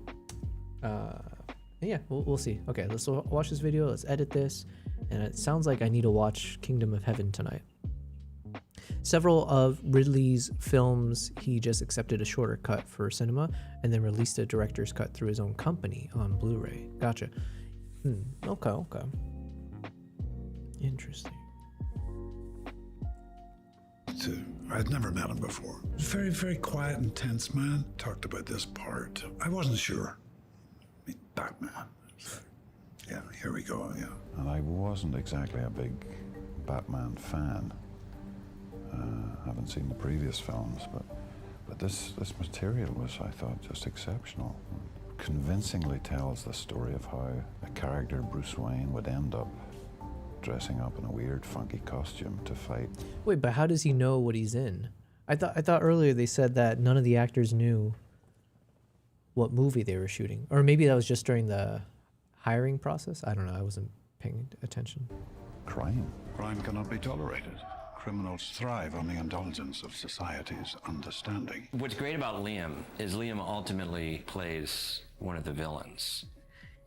Yeah, we'll see. Okay, let's watch this video. Let's edit this. And it sounds like I need to watch Kingdom of Heaven tonight. Several of Ridley's films, he just accepted a shorter cut for cinema and then released a director's cut through his own company on Blu-ray. Gotcha. Okay. Interesting. I'd never met him before. Very, very quiet and tense man. Talked about this part. I wasn't sure. Meet Batman. Yeah, here we go, yeah. And I wasn't exactly a big Batman fan. Haven't seen the previous films, but this material was, I thought, just exceptional. Convincingly tells the story of how a character, Bruce Wayne, would end up dressing up in a weird, funky costume to fight. Wait, but how does he know what he's in? I thought earlier they said that none of the actors knew what movie they were shooting, or maybe that was just during the hiring process. I don't know. I wasn't paying attention. Crime Cannot be tolerated. Criminals thrive on the indulgence of society's understanding. What's great about Liam is Liam ultimately plays one of the villains.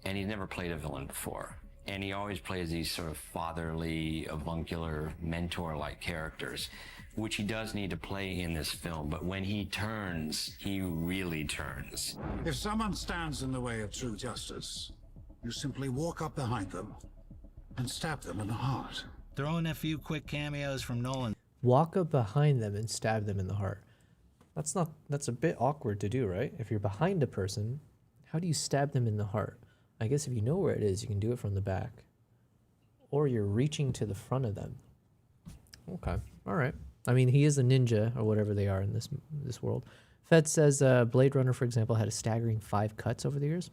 and he's never played a villain before. And he always plays these sort of fatherly, avuncular, mentor-like characters, which he does need to play in this film. But when he turns, he really turns. If someone stands in the way of true justice, you simply walk up behind them and stab them in the heart. Throw in a few quick cameos from Nolan. Walk up behind them and stab them in the heart. That's a bit awkward to do, right? If you're behind a person, how do you stab them in the heart? I guess if you know where it is, you can do it from the back. Or you're reaching to the front of them. Okay, all right. I mean, he is a ninja, or whatever they are in this world. Fed says Blade Runner, for example, had a staggering 5 cuts over the years.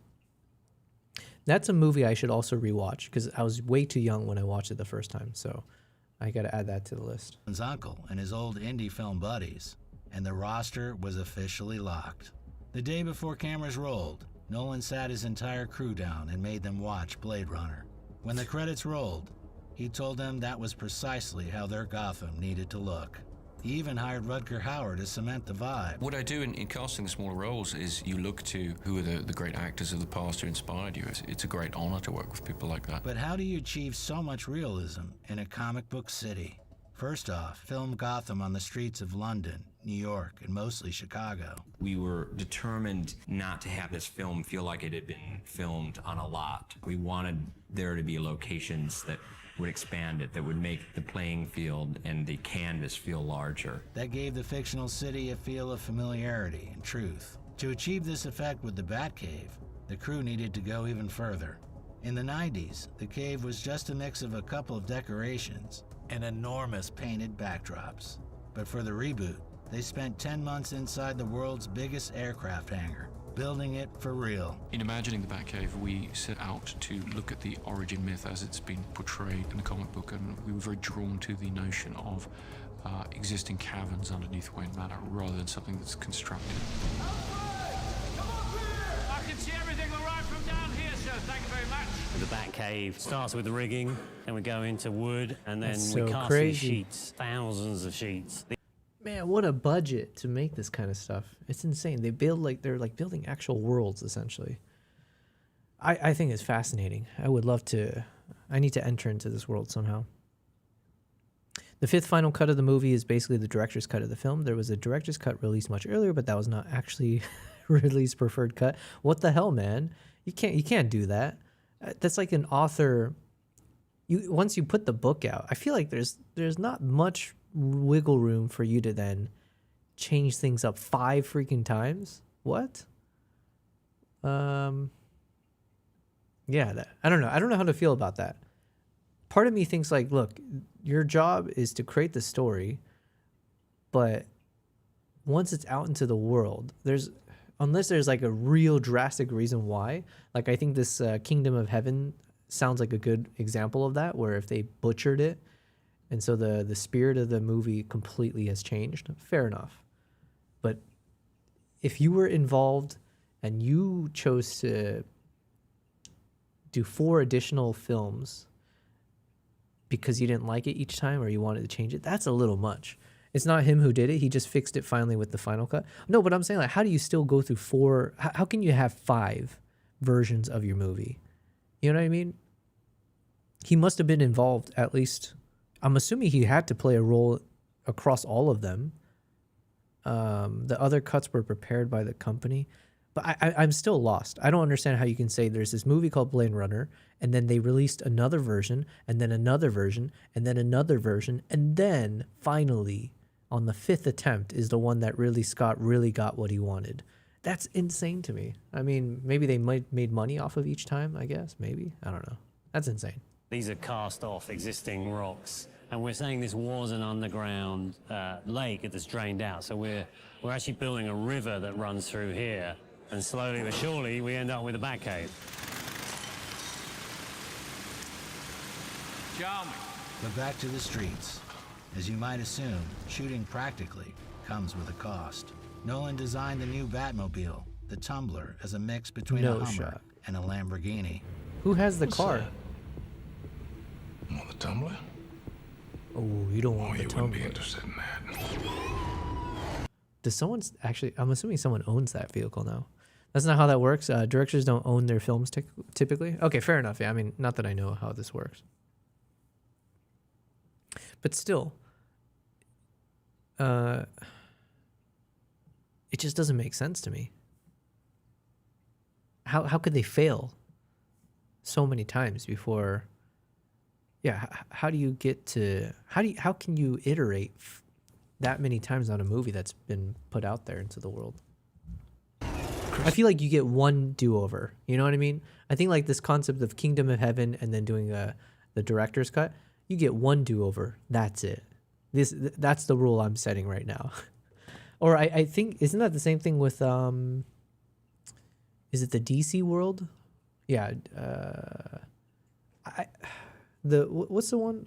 That's a movie I should also rewatch, because I was way too young when I watched it the first time, so I got to add that to the list. His uncle and his old indie film buddies, and the roster was officially locked. The day before cameras rolled, Nolan sat his entire crew down and made them watch Blade Runner. When the credits rolled, he told them that was precisely how their Gotham needed to look. He even hired Rutger Hauer to cement the vibe. What I do in casting the smaller roles is you look to who are the great actors of the past who inspired you. It's a great honor to work with people like that. But how do you achieve so much realism in a comic book city? First off, film Gotham on the streets of London, New York, and mostly Chicago. We were determined not to have this film feel like it had been filmed on a lot. We wanted there to be locations that would expand it, that would make the playing field and the canvas feel larger. That gave the fictional city a feel of familiarity and truth. To achieve this effect with the Batcave, the crew needed to go even further. In the 90s, the cave was just a mix of a couple of decorations and enormous painted backdrops. But for the reboot, they spent 10 months inside the world's biggest aircraft hangar, building it for real. In imagining the Batcave, we set out to look at the origin myth as it's been portrayed in the comic book, and we were very drawn to the notion of existing caverns underneath Wayne Manor rather than something that's constructed. I can see everything all right from down here, sir. Thank you very much. The Batcave starts with the rigging, then we go into wood, and then That's we so cast crazy. these sheets, thousands of sheets. Man, what a budget to make this kind of stuff. It's insane. They're building actual worlds, essentially. I think it's fascinating. I would love to. I need to enter into this world somehow. The 5th final cut of the movie is basically the director's cut of the film. There was a director's cut released much earlier, but that was not actually released preferred cut. What the hell, man? You can't do that. That's like an author. Once you put the book out, I feel like there's not much wiggle room for you to then change things up 5 freaking times. What? Yeah, I don't know. I don't know how to feel about that. Part of me thinks like, look, your job is to create the story, but once it's out into the world, unless there's like a real drastic reason why, like I think this Kingdom of Heaven sounds like a good example of that, where if they butchered it, and so the spirit of the movie completely has changed, fair enough. But if you were involved and you chose to do 4 additional films because you didn't like it each time or you wanted to change it, that's a little much. It's not him who did it. He just fixed it finally with the final cut. No, but I'm saying, like, how do you still go through 4? How can you have 5 versions of your movie? You know what I mean? He must have been involved at least. I'm assuming he had to play a role across all of them. The other cuts were prepared by the company. But I'm still lost. I don't understand how you can say there's this movie called Blade Runner, and then they released another version, and then another version, and then another version, and then finally, on the 5th attempt, is the one that really Scott really got what he wanted. That's insane to me. I mean, maybe they might made money off of each time, I guess. Maybe. I don't know. That's insane. These are cast off existing rocks, and we're saying this was an underground lake that's drained out. So we're actually building a river that runs through here, and slowly but surely we end up with a Batcave. Charming. But back to the streets. As you might assume, shooting practically comes with a cost. Nolan designed the new Batmobile, the Tumbler, as a mix between a Hummer and a Lamborghini. Who has the car? Want the Tumbler? Oh, you don't want the you Tumbler. wouldn't be interested in that. Does someone actually? I'm assuming someone owns that vehicle now. That's not how that works. Directors don't own their films typically. Okay, fair enough. Yeah, I mean, not that I know how this works, but still, it just doesn't make sense to me. How could they fail so many times before? Yeah, how do you get to how can you iterate that many times on a movie that's been put out there into the world? I feel like you get one do-over. You know what I mean? I think like this concept of Kingdom of Heaven and then doing the director's cut, you get one do-over. That's it. That's the rule I'm setting right now. Or I think, isn't that the same thing with is it the DC world? Yeah. What's the one?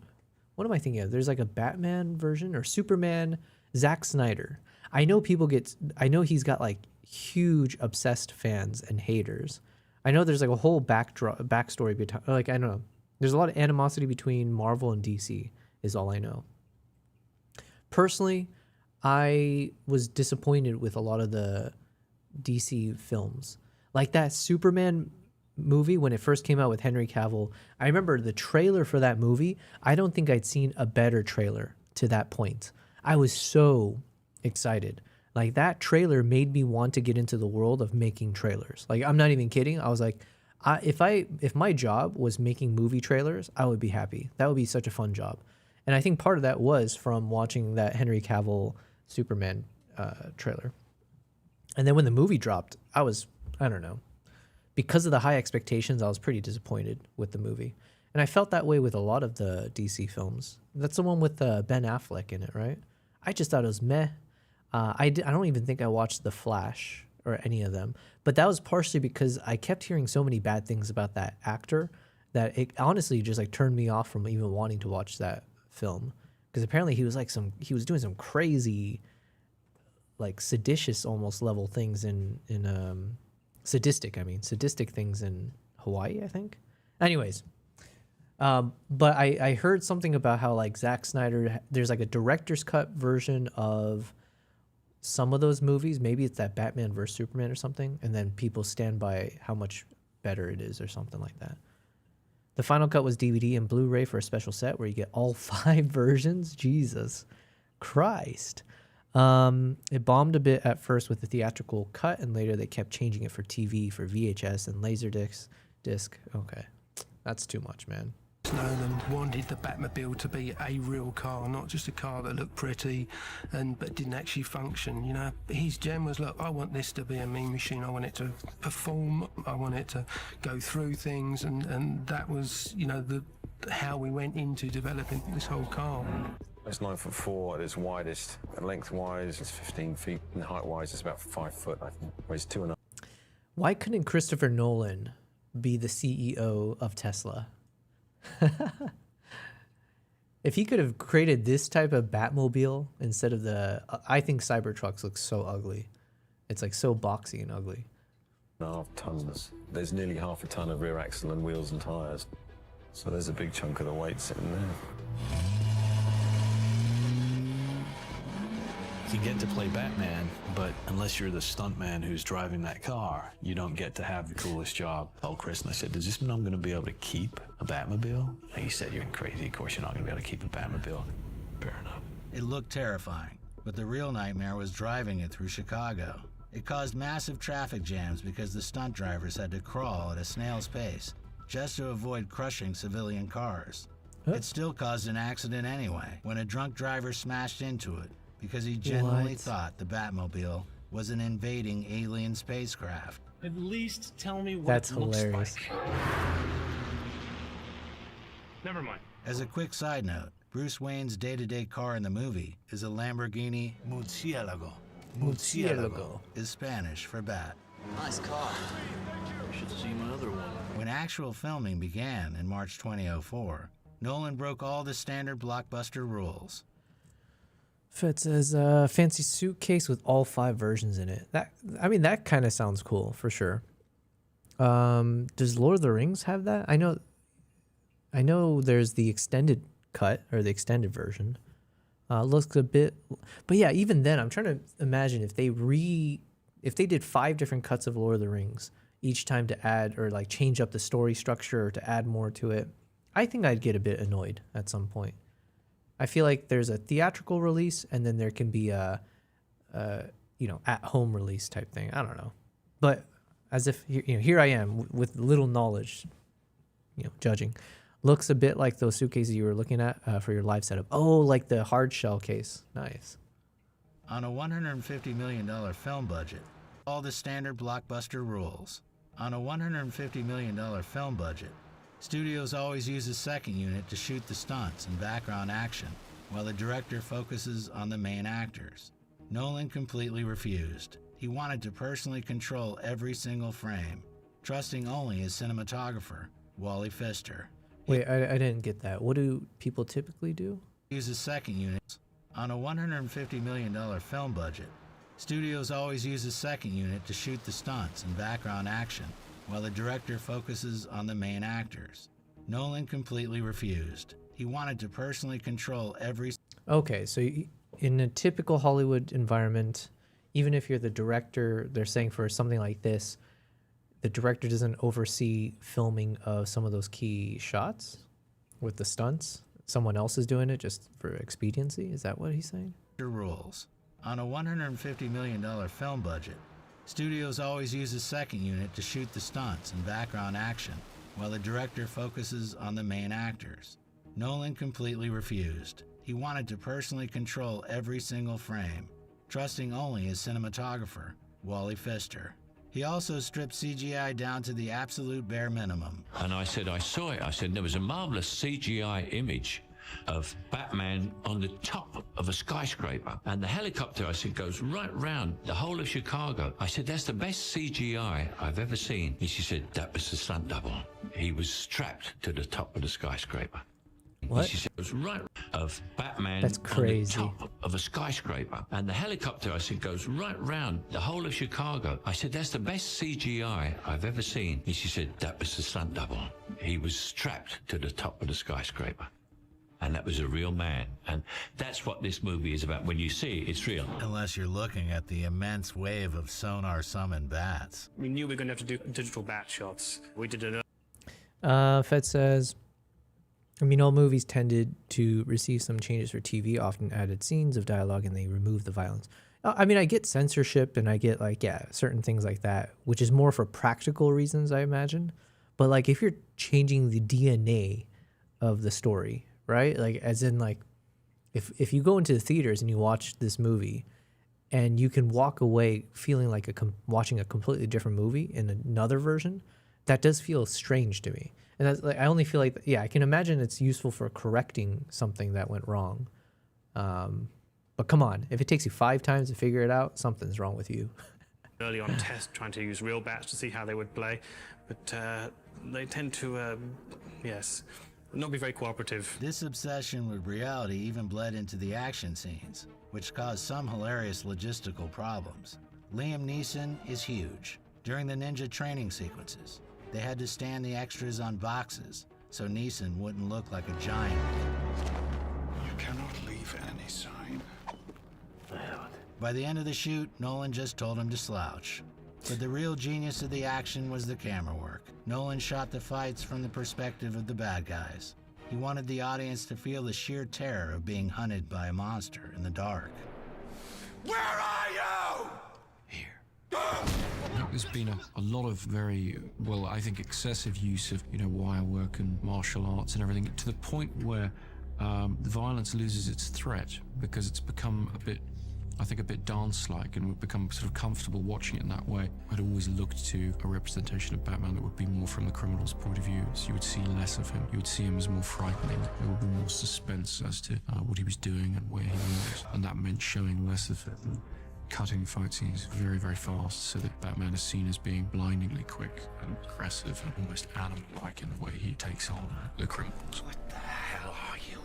What am I thinking of? There's like a Batman version or Superman. Zack Snyder. I know he's got like huge obsessed fans and haters. I know there's like a whole backstory between, like, I don't know. There's a lot of animosity between Marvel and DC is all I know. Personally, I was disappointed with a lot of the DC films. Like that Superman movie when it first came out with Henry Cavill. I remember the trailer for that movie. I don't think I'd seen a better trailer to that point. I was so excited. Like that trailer made me want to get into the world of making trailers. Like I'm not even kidding. I was like, if my job was making movie trailers, I would be happy. That would be such a fun job. And I think part of that was from watching that Henry Cavill Superman trailer. And then when the movie dropped, I don't know. Because of the high expectations, I was pretty disappointed with the movie. And I felt that way with a lot of the DC films. That's the one with Ben Affleck in it, right? I just thought it was meh. I don't even think I watched The Flash or any of them. But that was partially because I kept hearing so many bad things about that actor that it honestly just like turned me off from even wanting to watch that film. Because apparently he was doing some crazy, like seditious almost level things sadistic things in Hawaii, I think. Anyways, but I heard something about how like Zack Snyder, there's like a director's cut version of some of those movies. Maybe it's that Batman vs Superman or something, and then people stand by how much better it is or something like that. The final cut was DVD and Blu-ray for a special set where you get all 5 versions. Jesus Christ. It bombed a bit at first with the theatrical cut, and later they kept changing it for TV, for VHS, and Laserdisc. Okay, that's too much, man. Nolan wanted the Batmobile to be a real car, not just a car that looked pretty but didn't actually function. You know, his gem was, look, I want this to be a mean machine. I want it to perform. I want it to go through things, and that was, you know, how we went into developing this whole car. It's 9'4" at its widest. Lengthwise, it's 15 feet, and height-wise, it's about 5 foot. I think weighs 2.5. Why couldn't Christopher Nolan be the CEO of Tesla? If he could have created this type of Batmobile instead of I think Cybertrucks look so ugly. It's like so boxy and ugly. 1.5 tons. There's nearly half a ton of rear axle and wheels and tires. So there's a big chunk of the weight sitting there. You get to play Batman, but unless you're the stuntman who's driving that car, you don't get to have the coolest job. I told Chris and I said, does this mean I'm going to be able to keep a Batmobile? And he said, you're crazy. Of course you're not going to be able to keep a Batmobile. Fair enough. It looked terrifying, but the real nightmare was driving it through Chicago. It caused massive traffic jams because the stunt drivers had to crawl at a snail's pace just to avoid crushing civilian cars. It still caused an accident anyway, when a drunk driver smashed into it because he genuinely thought the Batmobile was an invading alien spacecraft. At least tell me what That's it looks hilarious. like. Never mind. As a quick side note, Bruce Wayne's day-to-day car in the movie is a Lamborghini Murciélago. Murciélago is Spanish for bat. Nice car. You should see my other one. When actual filming began in March 2004, Nolan broke all the standard blockbuster rules. It says fancy suitcase with all 5 versions in it. That kind of sounds cool for sure. Does Lord of the Rings have that? I know there's the extended cut or the extended version. Looks a bit, but yeah, even then I'm trying to imagine if if they did 5 different cuts of Lord of the Rings, each time to add or like change up the story structure or to add more to it, I think I'd get a bit annoyed at some point. I feel like there's a theatrical release and then there can be a at-home release type thing. I don't know. But as if, here I am with little knowledge, judging. Looks a bit like those suitcases you were looking at for your live setup. Oh, like the hard shell case. Nice. On a $150 million film budget, all the standard blockbuster rules. On a $150 million film budget, studios always use a second unit to shoot the stunts and background action, while the director focuses on the main actors. Nolan completely refused. He wanted to personally control every single frame, trusting only his cinematographer, Wally Pfister. Wait, I didn't get that. What do people typically do? Use a second unit. On a $150 million film budget, studios always use a second unit to shoot the stunts and background action, while the director focuses on the main actors. Nolan completely refused. He wanted to personally control every... Okay, so in a typical Hollywood environment, even if you're the director, they're saying for something like this, the director doesn't oversee filming of some of those key shots with the stunts. Someone else is doing it just for expediency. Is that what he's saying? Rules. On a $150 million film budget, studios always use a second unit to shoot the stunts and background action, while the director focuses on the main actors. Nolan completely refused. He wanted to personally control every single frame, trusting only his cinematographer, Wally Pfister. He also stripped CGI down to the absolute bare minimum. And I said, I saw it. I said, there was a marvelous CGI image of Batman on the top of a skyscraper. And the helicopter, I said, goes right round the whole of Chicago. I said, that's the best CGI I've ever seen. And she said, that was the stunt double. He was strapped to the top of the skyscraper. What? She said, it was right of Batman That's crazy. on the top of a skyscraper. And the helicopter, I said, goes right round the whole of Chicago. I said, that's the best CGI I've ever seen. And she said, that was the stunt double. He was strapped to the top of the skyscraper. And that was a real man. And that's what this movie is about. When you see it, it's real. Unless you're looking at the immense wave of sonar-summoned bats. We knew we were going to have to do digital bat shots. We did it. Fed says, all movies tended to receive some changes for TV, often added scenes of dialogue, and they removed the violence. I get censorship, and I get, certain things like that, which is more for practical reasons, I imagine. But, if you're changing the DNA of the story, right? As in, if you go into the theaters and you watch this movie, and you can walk away feeling like watching a completely different movie in another version, that does feel strange to me. And that's, I only feel like, I can imagine it's useful for correcting something that went wrong. But come on, if it takes you 5 times to figure it out, something's wrong with you. Early on test, trying to use real bats to see how they would play. But they tend to, not be very cooperative. This obsession with reality even bled into the action scenes, which caused some hilarious logistical problems. Liam Neeson is huge. During the ninja training sequences, they had to stand the extras on boxes so Neeson wouldn't look like a giant. You cannot leave any sign. By the end of the shoot, Nolan just told him to slouch. But the real genius of the action was the camera work. Nolan shot the fights from the perspective of the bad guys. He wanted the audience to feel the sheer terror of being hunted by a monster in the dark. Where are you? There's been a lot of very, I think excessive use of, wire work and martial arts and everything, to the point where the violence loses its threat because it's become a bit dance-like, and we've become sort of comfortable watching it in that way. I'd always looked to a representation of Batman that would be more from the criminal's point of view. So you would see less of him. You would see him as more frightening. There would be more suspense as to what he was doing and where he was. And that meant showing less of it. Cutting fight scenes very, very fast so that Batman is seen as being blindingly quick and aggressive and almost animal-like in the way he takes on the criminals. What the hell are you?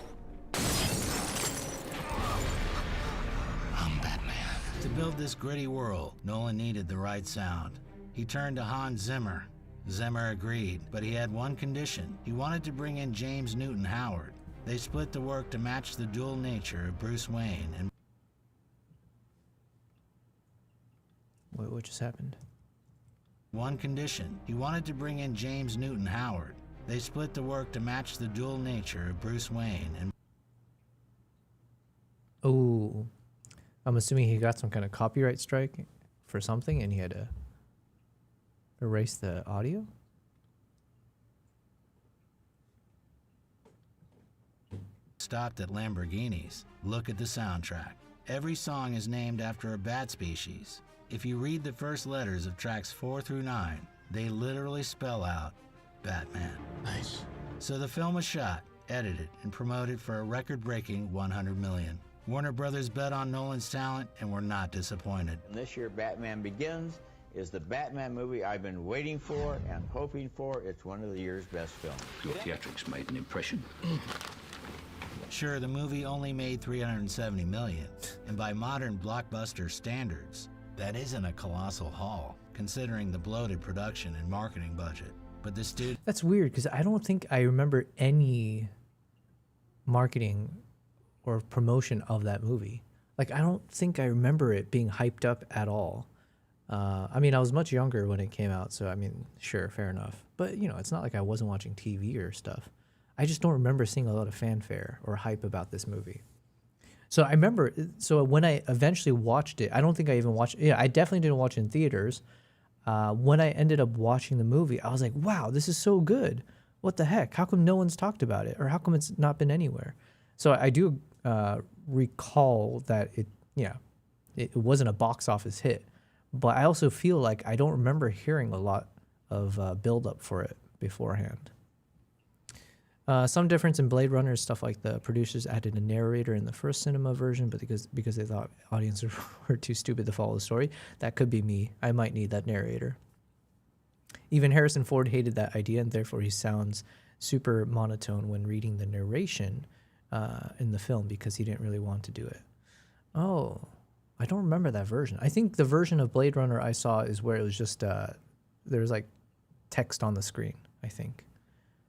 I'm Batman. To build this gritty world, Nolan needed the right sound. He turned to Hans Zimmer. Zimmer agreed, but he had one condition. He wanted to bring in James Newton Howard. They split the work to match the dual nature of Bruce Wayne and What just happened? One condition. He wanted to bring in James Newton Howard. They split the work to match the dual nature of Bruce Wayne and... Oh, I'm assuming he got some kind of copyright strike for something and he had to erase the audio? Stopped at Lamborghinis. Look at the soundtrack. Every song is named after a bat species. If you read the first letters of tracks 4 through 9, they literally spell out Batman. Nice. So the film was shot, edited, and promoted for a record-breaking $100 million. Warner Brothers bet on Nolan's talent and were not disappointed. And this year, Batman Begins is the Batman movie I've been waiting for and hoping for. It's one of the year's best films. Your theatrics made an impression. Sure, the movie only made $370 million, and by modern blockbuster standards, that isn't a colossal haul, considering the bloated production and marketing budget. But the studio... That's weird, because I don't think I remember any marketing or promotion of that movie. Like, I don't think I remember it being hyped up at all. I mean, I was much younger when it came out, so I mean, sure, fair enough. But, you know, it's not like I wasn't watching TV or stuff. I just don't remember seeing a lot of fanfare or hype about this movie. So I remember, so when I eventually watched it, I don't think I even watched, yeah, I definitely didn't watch it in theaters. When I ended up watching the movie, I was like, wow, this is so good. What the heck? How come no one's talked about it? Or how come it's not been anywhere? So I do recall that it wasn't a box office hit. But I also feel like I don't remember hearing a lot of build-up for it beforehand. Some difference in Blade Runner is stuff like the producers added a narrator in the first cinema version, but because they thought audiences were too stupid to follow the story. That could be me. I might need that narrator. Even Harrison Ford hated that idea, and therefore he sounds super monotone when reading the narration in the film because he didn't really want to do it. Oh, I don't remember that version. I think the version of Blade Runner I saw is where it was just, there was like text on the screen, I think.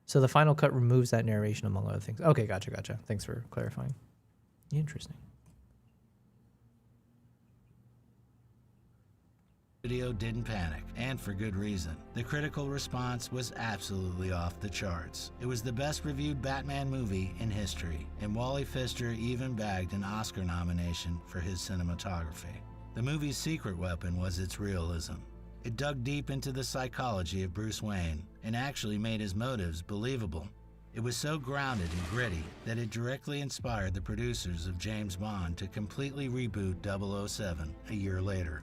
So the final cut removes that narration among other things. Okay, gotcha. Thanks for clarifying. Interesting. Studio didn't panic, and for good reason. The critical response was absolutely off the charts. It was the best reviewed Batman movie in history, and Wally Pfister even bagged an Oscar nomination for his cinematography. The movie's secret weapon was its realism. It dug deep into the psychology of Bruce Wayne and actually made his motives believable. It was so grounded and gritty that it directly inspired the producers of James Bond to completely reboot 007 a year later.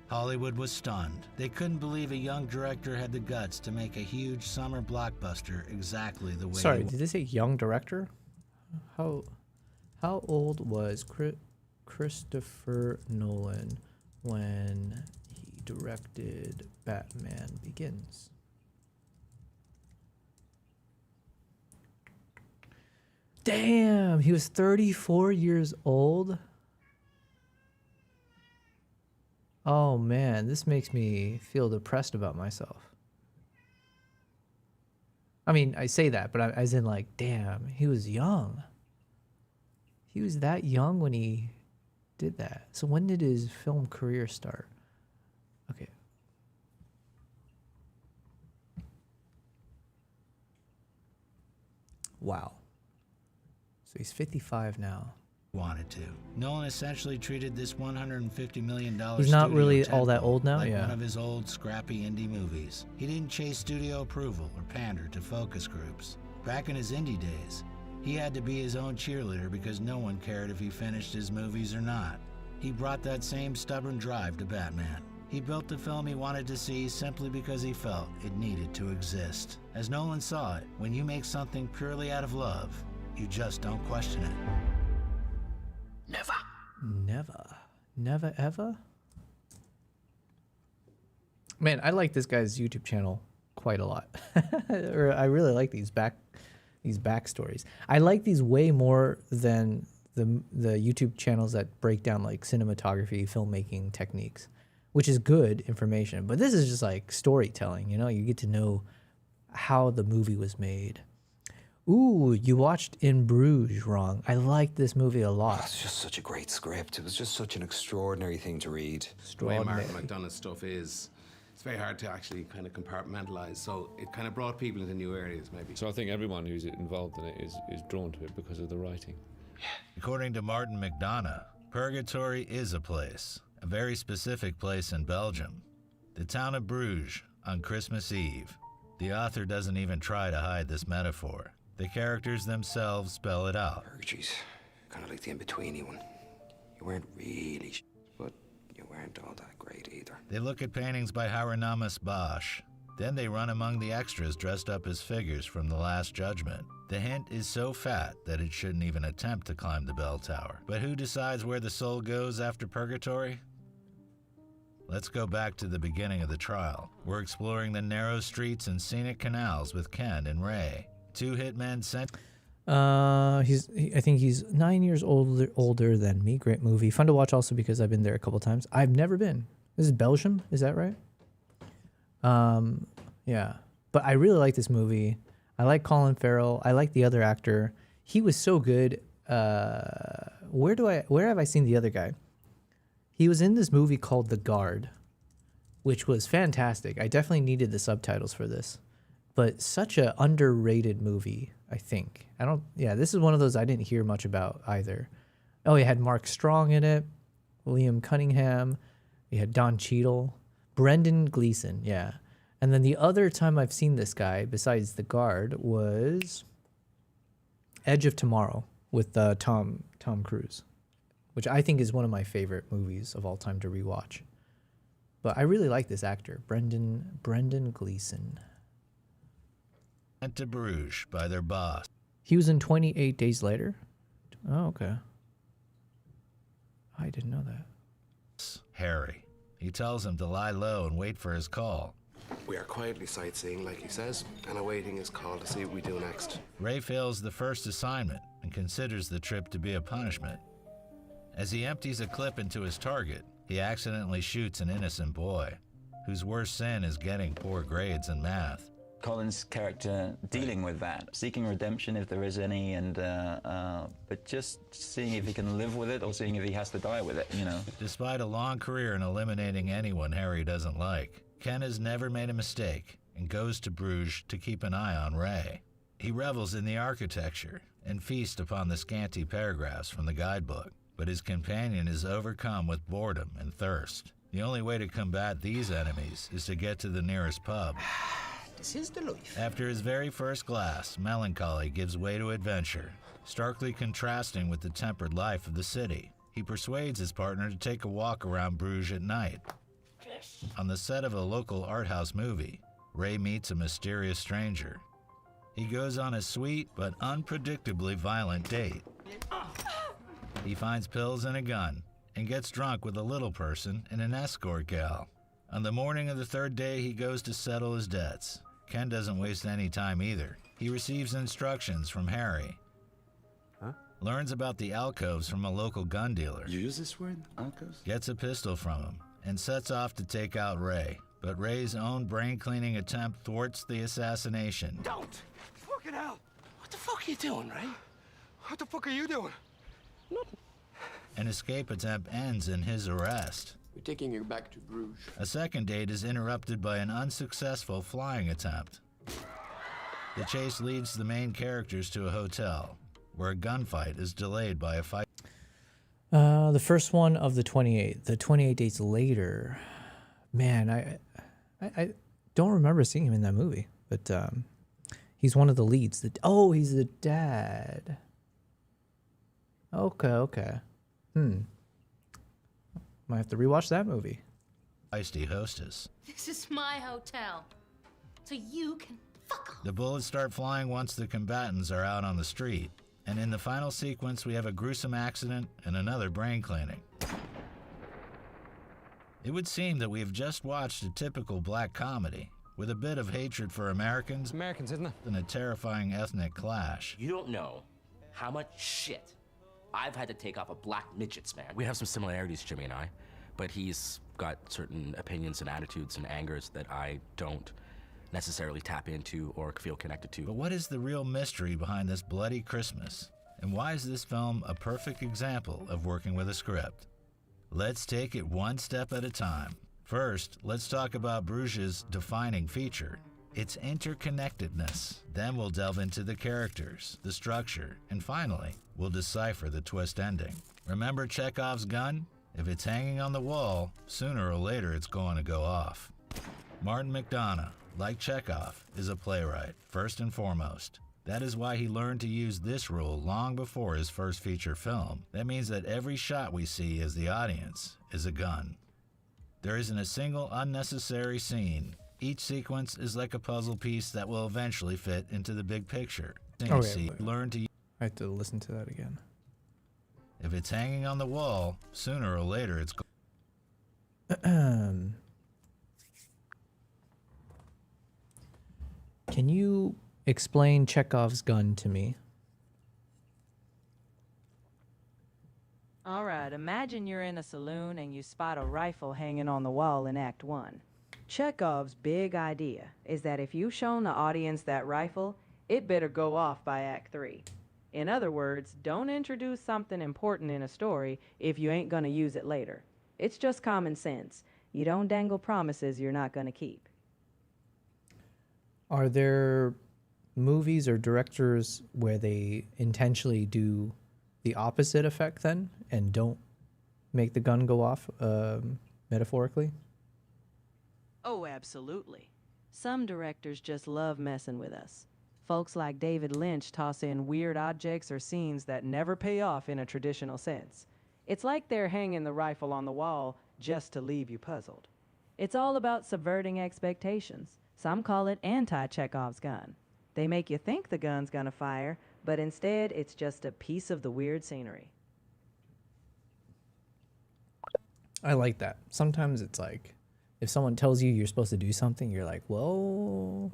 Hollywood was stunned. They couldn't believe a young director had the guts to make a huge summer blockbuster exactly the way Sorry, did they say young director? How old was Christopher Nolan when he directed Batman Begins? Damn, he was 34 years old? Oh man, this makes me feel depressed about myself. I mean, I say that, but as in like, damn, he was young. He was that young when he did that. So when did his film career start? Okay. Wow. So he's 55 now. Wanted to. Nolan essentially treated this $150 million He's not really studio all that old now? like Yeah. one of his old scrappy indie movies. He didn't chase studio approval or pander to focus groups. Back in his indie days, he had to be his own cheerleader because no one cared if he finished his movies or not. He brought that same stubborn drive to Batman. He built the film he wanted to see simply because he felt it needed to exist. As Nolan saw it, when you make something purely out of love, you just don't question it. Never ever? Man, I like this guy's YouTube channel quite a lot. Or I really like these backstories. I like these way more than the YouTube channels that break down like cinematography, filmmaking techniques, which is good information. But this is just like storytelling, you know? You get to know how the movie was made. Ooh, you watched In Bruges wrong. I liked this movie a lot. It's just such a great script. It was just such an extraordinary thing to read. The way Martin McDonagh's stuff is, it's very hard to actually kind of compartmentalize. So it kind of brought people into new areas, maybe. So I think everyone who's involved in it is drawn to it because of the writing. According to Martin McDonagh, Purgatory is a place, a very specific place in Belgium. The town of Bruges on Christmas Eve. The author doesn't even try to hide this metaphor. The characters themselves spell it out. Purgatory's kind of like the in-betweeny one. You weren't really but you weren't all that great either. They look at paintings by Hieronymus Bosch. Then they run among the extras dressed up as figures from The Last Judgment. The hint is so fat that it shouldn't even attempt to climb the bell tower. But who decides where the soul goes after Purgatory? Let's go back to the beginning of the trial. We're exploring the narrow streets and scenic canals with Ken and Ray. Two hitmen sent... I think he's 9 years older than me. Great movie. Fun to watch also because I've been there a couple times. I've never been. This is Belgium, is that right? Yeah. But I really like this movie. I like Colin Farrell. I like the other actor. He was so good. Where have I seen the other guy? He was in this movie called The Guard, which was fantastic. I definitely needed the subtitles for this. But such an underrated movie, I think. This is one of those I didn't hear much about either. Oh, it had Mark Strong in it, Liam Cunningham, you had Don Cheadle, Brendan Gleeson, yeah. And then the other time I've seen this guy, besides The Guard, was Edge of Tomorrow with Tom Cruise, which I think is one of my favorite movies of all time to rewatch. But I really like this actor, Brendan Gleeson. Sent to Bruges by their boss. He was in 28 Days Later? Oh, okay. I didn't know that. Harry. He tells him to lie low and wait for his call. We are quietly sightseeing, like he says, and awaiting his call to see what we do next. Ray fails the first assignment and considers the trip to be a punishment. As he empties a clip into his target, he accidentally shoots an innocent boy, whose worst sin is getting poor grades in math. Colin's character dealing with that, seeking redemption if there is any, and but just seeing if he can live with it or seeing if he has to die with it, you know. Despite a long career in eliminating anyone Harry doesn't like, Ken has never made a mistake and goes to Bruges to keep an eye on Ray. He revels in the architecture and feasts upon the scanty paragraphs from the guidebook, but his companion is overcome with boredom and thirst. The only way to combat these enemies is to get to the nearest pub. This is the life. After his very first glass, melancholy gives way to adventure, starkly contrasting with the tempered life of the city. He persuades his partner to take a walk around Bruges at night. On the set of a local art house movie, Ray meets a mysterious stranger. He goes on a sweet but unpredictably violent date. He finds pills and a gun and gets drunk with a little person and an escort gal. On the morning of the third day, he goes to settle his debts. Ken doesn't waste any time either. He receives instructions from Harry. Learns about the alcoves from a local gun dealer. You use this word, alcoves? Gets a pistol from him and sets off to take out Ray. But Ray's own brain-cleaning attempt thwarts the assassination. Don't! Fucking hell! What the fuck are you doing, Ray? What the fuck are you doing? Nothing. An escape attempt ends in his arrest. We're taking you back to Bruges. A second date is interrupted by an unsuccessful flying attempt. The chase leads the main characters to a hotel, where a gunfight is delayed by a fight. The first one of the 28. The 28 Days Later. Man, I don't remember seeing him in that movie, but he's one of the leads. He's the dad. Okay. Might have to rewatch that movie. Feisty hostess. This is my hotel, so you can fuck off. The bullets start flying once the combatants are out on the street. And in the final sequence, we have a gruesome accident and another brain cleaning. It would seem that we have just watched a typical black comedy with a bit of hatred for Americans, isn't it? And a terrifying ethnic clash. You don't know how much shit I've had to take off of black midgets, man. We have some similarities, Jimmy and I, but he's got certain opinions and attitudes and angers that I don't. necessarily tap into or feel connected to. But what is the real mystery behind this bloody Christmas? And why is this film a perfect example of working with a script? Let's take it one step at a time. First, let's talk about Bruges' defining feature, its interconnectedness. Then we'll delve into the characters, the structure, and finally, we'll decipher the twist ending. Remember Chekhov's gun? If it's hanging on the wall, sooner or later it's going to go off. Martin McDonagh, like Chekhov, is a playwright, first and foremost. That is why he learned to use this rule long before his first feature film. That means that every shot we see as the audience is a gun. There isn't a single unnecessary scene. Each sequence is like a puzzle piece that will eventually fit into the big picture. Learn to. I have to listen to that again. If it's hanging on the wall, sooner or later it's. Can you explain Chekhov's gun to me? All right, imagine you're in a saloon and you spot a rifle hanging on the wall in Act 1. Chekhov's big idea is that if you've shown the audience that rifle, it better go off by Act 3. In other words, don't introduce something important in a story if you ain't gonna use it later. It's just common sense. You don't dangle promises you're not gonna keep. Are there movies or directors where they intentionally do the opposite effect then and don't make the gun go off metaphorically? Oh, absolutely. Some directors just love messing with us. Folks like David Lynch toss in weird objects or scenes that never pay off in a traditional sense. It's like they're hanging the rifle on the wall just to leave you puzzled. It's all about subverting expectations. Some call it anti-Chekhov's gun. They make you think the gun's gonna fire, but instead it's just a piece of the weird scenery. I like that. Sometimes it's like, if someone tells you you're supposed to do something, you're like, whoa.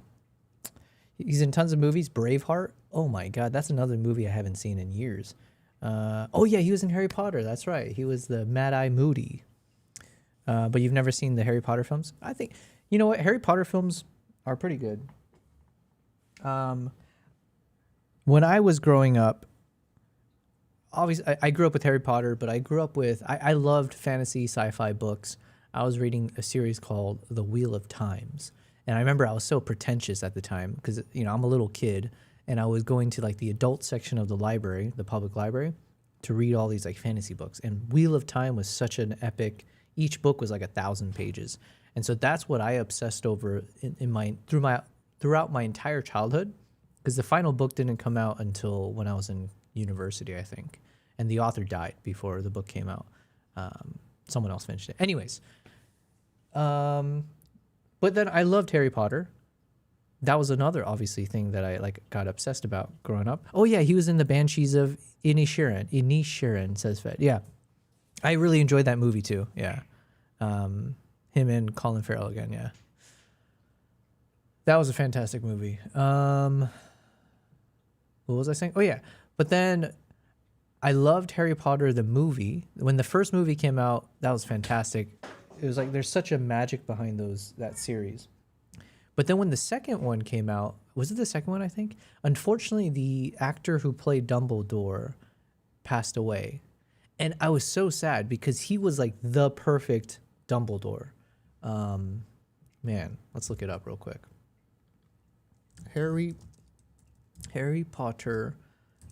He's in tons of movies. Braveheart. Oh my God, that's another movie I haven't seen in years. Oh yeah, he was in Harry Potter. That's right. He was the Mad-Eye Moody. But you've never seen the Harry Potter films? I think, you know what? Harry Potter films are pretty good. When I was growing up, obviously I grew up with Harry Potter, but I grew up with, I loved fantasy sci-fi books. I was reading a series called The Wheel of Times. And I remember I was so pretentious at the time because, you know, I'm a little kid and I was going to like the adult section of the library, the public library, to read all these like fantasy books. And Wheel of Time was such an epic, each book was like 1,000 pages. And so that's what I obsessed over throughout my entire childhood, because the final book didn't come out until when I was in university, I think. And the author died before the book came out. Someone else finished it. Anyways. But then I loved Harry Potter. That was another obviously thing that I like got obsessed about growing up. Oh yeah, he was in the Banshees of Inisherin, says Fed. Yeah. I really enjoyed that movie too. Yeah. Him and Colin Farrell again, yeah. That was a fantastic movie. What was I saying? Oh yeah. But then I loved Harry Potter the movie. When the first movie came out, that was fantastic. It was like there's such a magic behind that series. But then when the second one came out, was it the second one, I think? Unfortunately, the actor who played Dumbledore passed away. And I was so sad because he was like the perfect Dumbledore. Man, let's look it up real quick. Harry Potter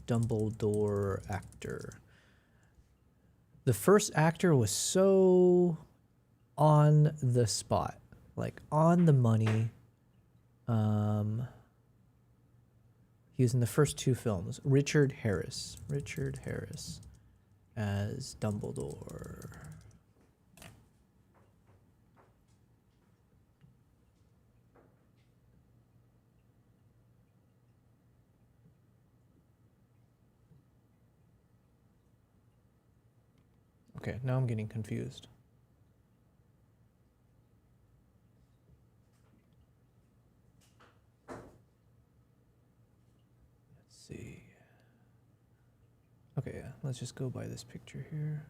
Dumbledore actor. The first actor was so on the spot, like on the money. He was in the first two films. Richard Harris as Dumbledore. Okay, now I'm getting confused. Let's see. Okay, yeah, let's just go by this picture here.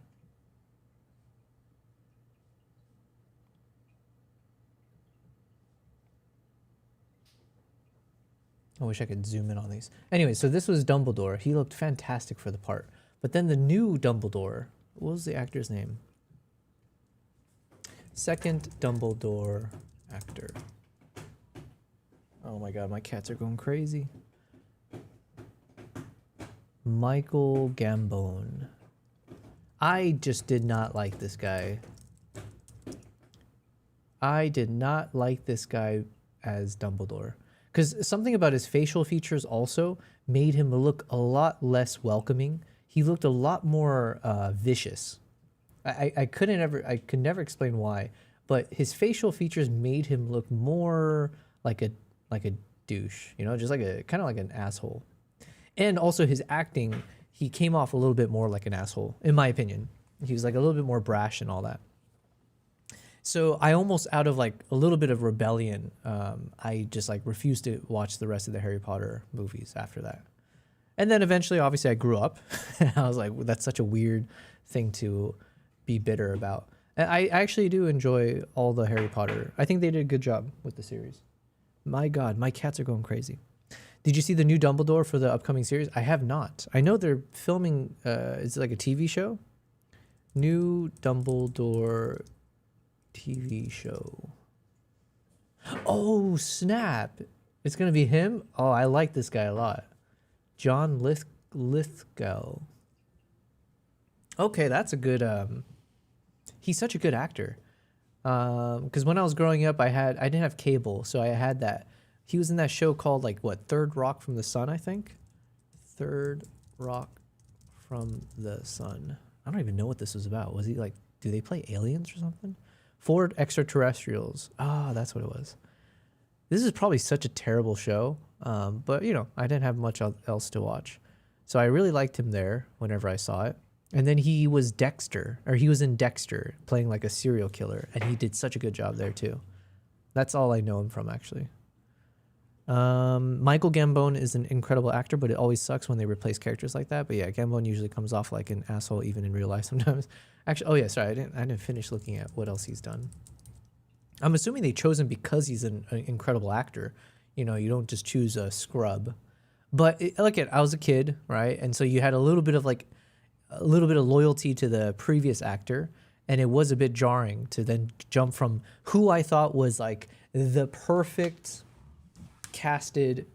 I wish I could zoom in on these. Anyway, so this was Dumbledore. He looked fantastic for the part. But then the new Dumbledore, what was the actor's name? Second Dumbledore actor. Oh my god, my cats are going crazy. Michael Gambon. I just did not like this guy. I did not like this guy as Dumbledore. Because something about his facial features also made him look a lot less welcoming. He looked a lot more vicious. I could never explain why, but his facial features made him look more like a douche, you know, just like a kind of like an asshole. And also his acting, he came off a little bit more like an asshole, in my opinion. He was like a little bit more brash and all that. So I almost, out of like a little bit of rebellion, I just like refused to watch the rest of the Harry Potter movies after that. And then eventually, obviously, I grew up. And I was like, that's such a weird thing to be bitter about. And I actually do enjoy all the Harry Potter. I think they did a good job with the series. My God, my cats are going crazy. Did you see the new Dumbledore for the upcoming series? I have not. I know they're filming, is it like a TV show? New Dumbledore TV show. Oh, snap. It's going to be him? Oh, I like this guy a lot. John Lithgow. Okay, that's a good... he's such a good actor. Because when I was growing up, I didn't have cable, so I had that. He was in that show called, like, what, Third Rock from the Sun, I think? Third Rock from the Sun. I don't even know what this was about. Was he, like, do they play aliens or something? Four Extraterrestrials. Ah, that's what it was. This is probably such a terrible show, but, you know, I didn't have much else to watch. So I really liked him there whenever I saw it. And then he was Dexter, or he was in Dexter, playing like a serial killer, and he did such a good job there too. That's all I know him from, actually. Michael Gambon is an incredible actor, but it always sucks when they replace characters like that. But yeah, Gambon usually comes off like an asshole even in real life sometimes. Actually, oh yeah, sorry, I didn't finish looking at what else he's done. I'm assuming they chose him because he's an incredible actor. You know, you don't just choose a scrub. But look at, I was a kid, right? And so you had a little bit of loyalty to the previous actor, and it was a bit jarring to then jump from who I thought was like the perfect casted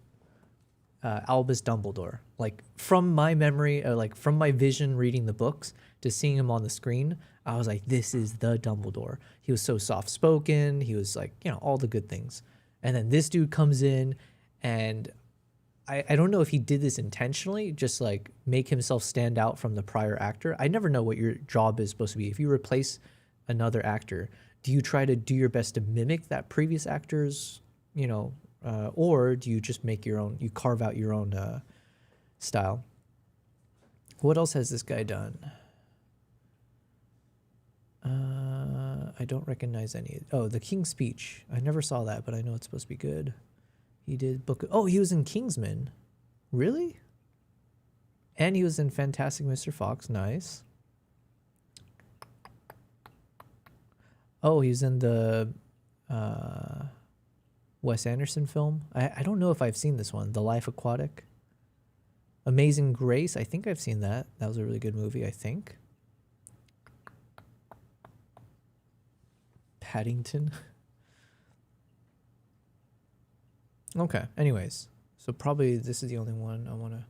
Albus Dumbledore. Like from my memory, like from my vision reading the books to seeing him on the screen, I was like, this is the Dumbledore. He was so soft-spoken. He was like, you know, all the good things. And then this dude comes in, and I don't know if he did this intentionally, just like make himself stand out from the prior actor. I never know what your job is supposed to be. If you replace another actor, do you try to do your best to mimic that previous actor's, you know, or do you just make your own, you carve out your own style? What else has this guy done? I don't recognize any. Oh, The King's Speech. I never saw that, but I know it's supposed to be good. He did book. Oh, he was in Kingsman. Really? And he was in Fantastic Mr. Fox. Nice. Oh, he's in the Wes Anderson film. I don't know if I've seen this one. The Life Aquatic. Amazing Grace. I think I've seen that. That was a really good movie, I think. Paddington. Okay, anyways. So probably this is the only one I want to...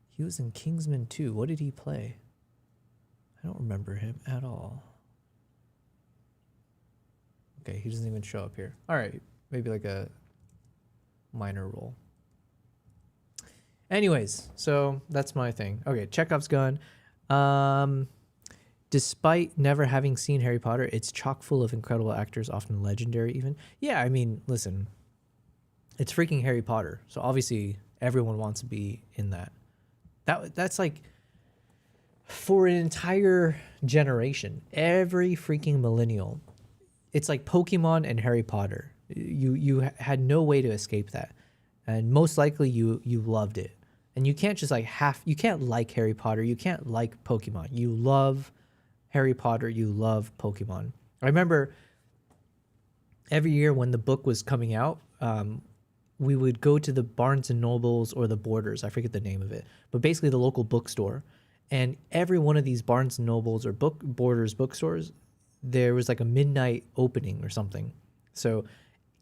He was in Kingsman 2. What did he play? I don't remember him at all. Okay, he doesn't even show up here. All right, maybe like a minor role. Anyways, so that's my thing. Okay, Chekhov's gun. Despite never having seen Harry Potter, it's chock full of incredible actors, often legendary even. Yeah, I mean, listen, it's freaking Harry Potter. So obviously everyone wants to be in that. That's like for an entire generation, every freaking millennial. It's like Pokemon and Harry Potter. You had no way to escape that. And most likely you loved it. And you can't just like you can't like Harry Potter. You can't like Pokemon. You love Harry Potter. You love Pokemon. I remember every year when the book was coming out, we would go to the Barnes and Nobles or the Borders, I forget the name of it, but basically the local bookstore. And every one of these Barnes and Nobles or Borders bookstores, there was like a midnight opening or something. So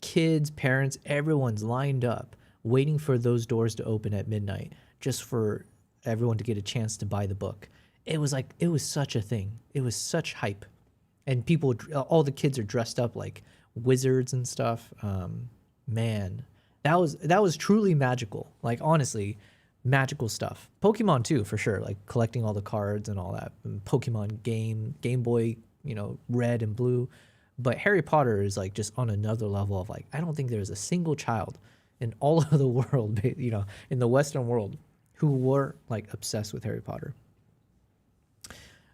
kids, parents, everyone's lined up waiting for those doors to open at midnight just for everyone to get a chance to buy the book. It was such a thing. It was such hype. And people, all the kids are dressed up like wizards and stuff. Man, that was truly magical. Like, honestly, magical stuff. Pokemon too, for sure. Like collecting all the cards and all that. And Pokemon Game Boy, red and blue. But Harry Potter is like just on another level of like, I don't think there's a single child in all of the world, in the Western world, who were like obsessed with Harry Potter.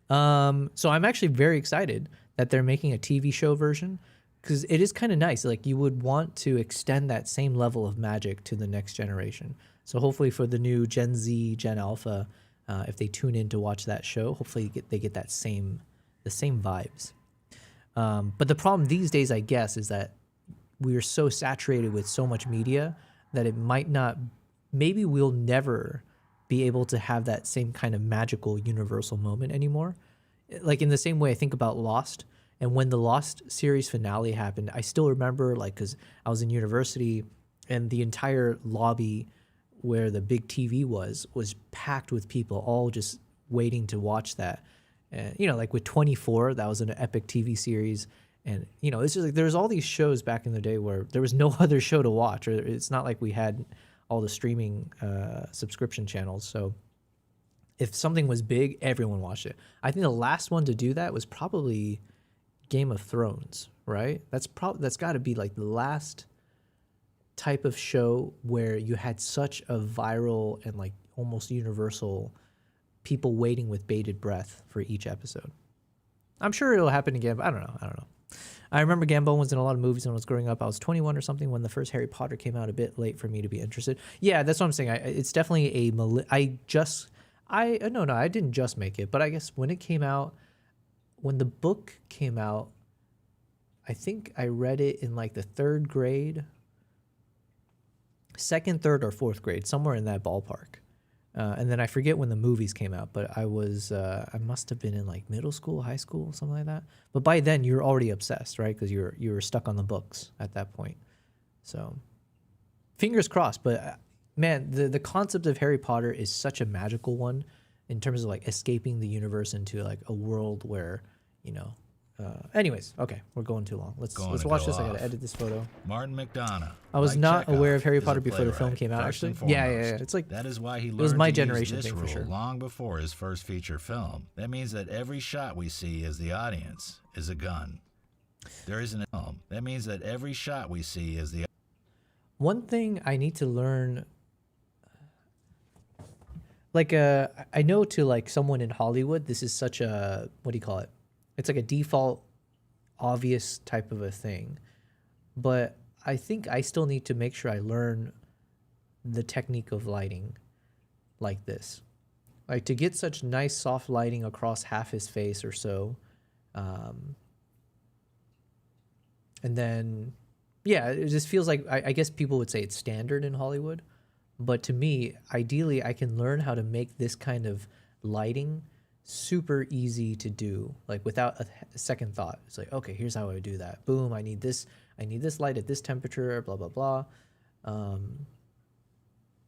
So I'm actually very excited that they're making a TV show version, because it is kind of nice. Like, you would want to extend that same level of magic to the next generation. So hopefully for the new Gen Z, Gen Alpha, if they tune in to watch that show, hopefully they get the same vibes. But the problem these days, I guess, is that we are so saturated with so much media that it might not, maybe we'll never be able to have that same kind of magical universal moment anymore. Like, in the same way I think about Lost, and when the Lost series finale happened, I still remember, like, because I was in university and the entire lobby where the big TV was packed with people all just waiting to watch that. And, like with 24, that was an epic TV series. And, it's just like there's all these shows back in the day where there was no other show to watch, or it's not like we had all the streaming subscription channels. So if something was big, everyone watched it. I think the last one to do that was probably Game of Thrones, right? That's got to be like the last type of show where you had such a viral and like almost universal people waiting with bated breath for each episode. I'm sure it'll happen again, but I don't know. I remember Gambon was in a lot of movies when I was growing up. I was 21 or something when the first Harry Potter came out, a bit late for me to be interested. Yeah, that's what I'm saying. It's definitely I didn't just make it, but I guess when it came out, when the book came out, I think I read it in like the third grade, second, third, or fourth grade, somewhere in that ballpark. And then I forget when the movies came out, but I must have been in like middle school, high school, something like that. But by then you're already obsessed, right? Because you were stuck on the books at that point. So fingers crossed. But man, the concept of Harry Potter is such a magical one in terms of like escaping the universe into like a world where, anyways, okay, we're going too long. Let's watch this. I gotta edit this photo. Martin McDonagh. I was not aware of Harry Potter before the film came out, actually. Yeah. It's like, that is why he learned it was my to generation use this thing for sure. long before his first feature film. That means that every shot we see as the audience is a gun. There isn't a film. That means that every shot we see is the. One thing I need to learn, like, I know to like someone in Hollywood, this is such a, what do you call it? It's like a default, obvious type of a thing. But I think I still need to make sure I learn the technique of lighting like this. Like, to get such nice soft lighting across half his face or so. And then, yeah, it just feels like, I guess people would say it's standard in Hollywood. But to me, ideally, I can learn how to make this kind of lighting super easy to do, like without a second thought. It's like, okay, here's how I would do that. Boom, I need this light at this temperature, blah, blah, blah.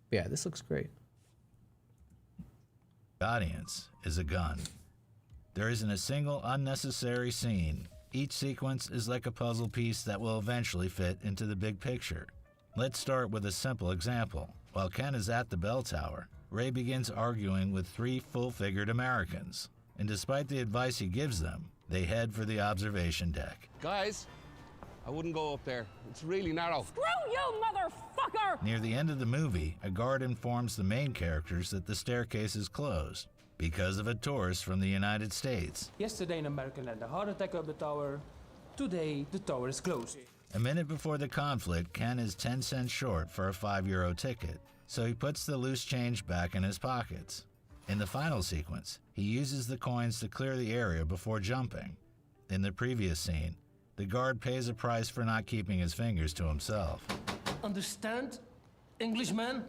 Yeah, this looks great. The audience is a gun. There isn't a single unnecessary scene. Each sequence is like a puzzle piece that will eventually fit into the big picture. Let's start with a simple example. While Ken is at the bell tower, Ray begins arguing with three full-figured Americans, and despite the advice he gives them, they head for the observation deck. Guys, I wouldn't go up there. It's really narrow. Screw you, motherfucker! Near the end of the movie, a guard informs the main characters that the staircase is closed because of a tourist from the United States. Yesterday, an American had a heart attack up the tower. Today, the tower is closed. A minute before the conflict, Ken is 10 cents short for a €5 ticket, so he puts the loose change back in his pockets. In the final sequence, he uses the coins to clear the area before jumping. In the previous scene, the guard pays a price for not keeping his fingers to himself. Understand, Englishman?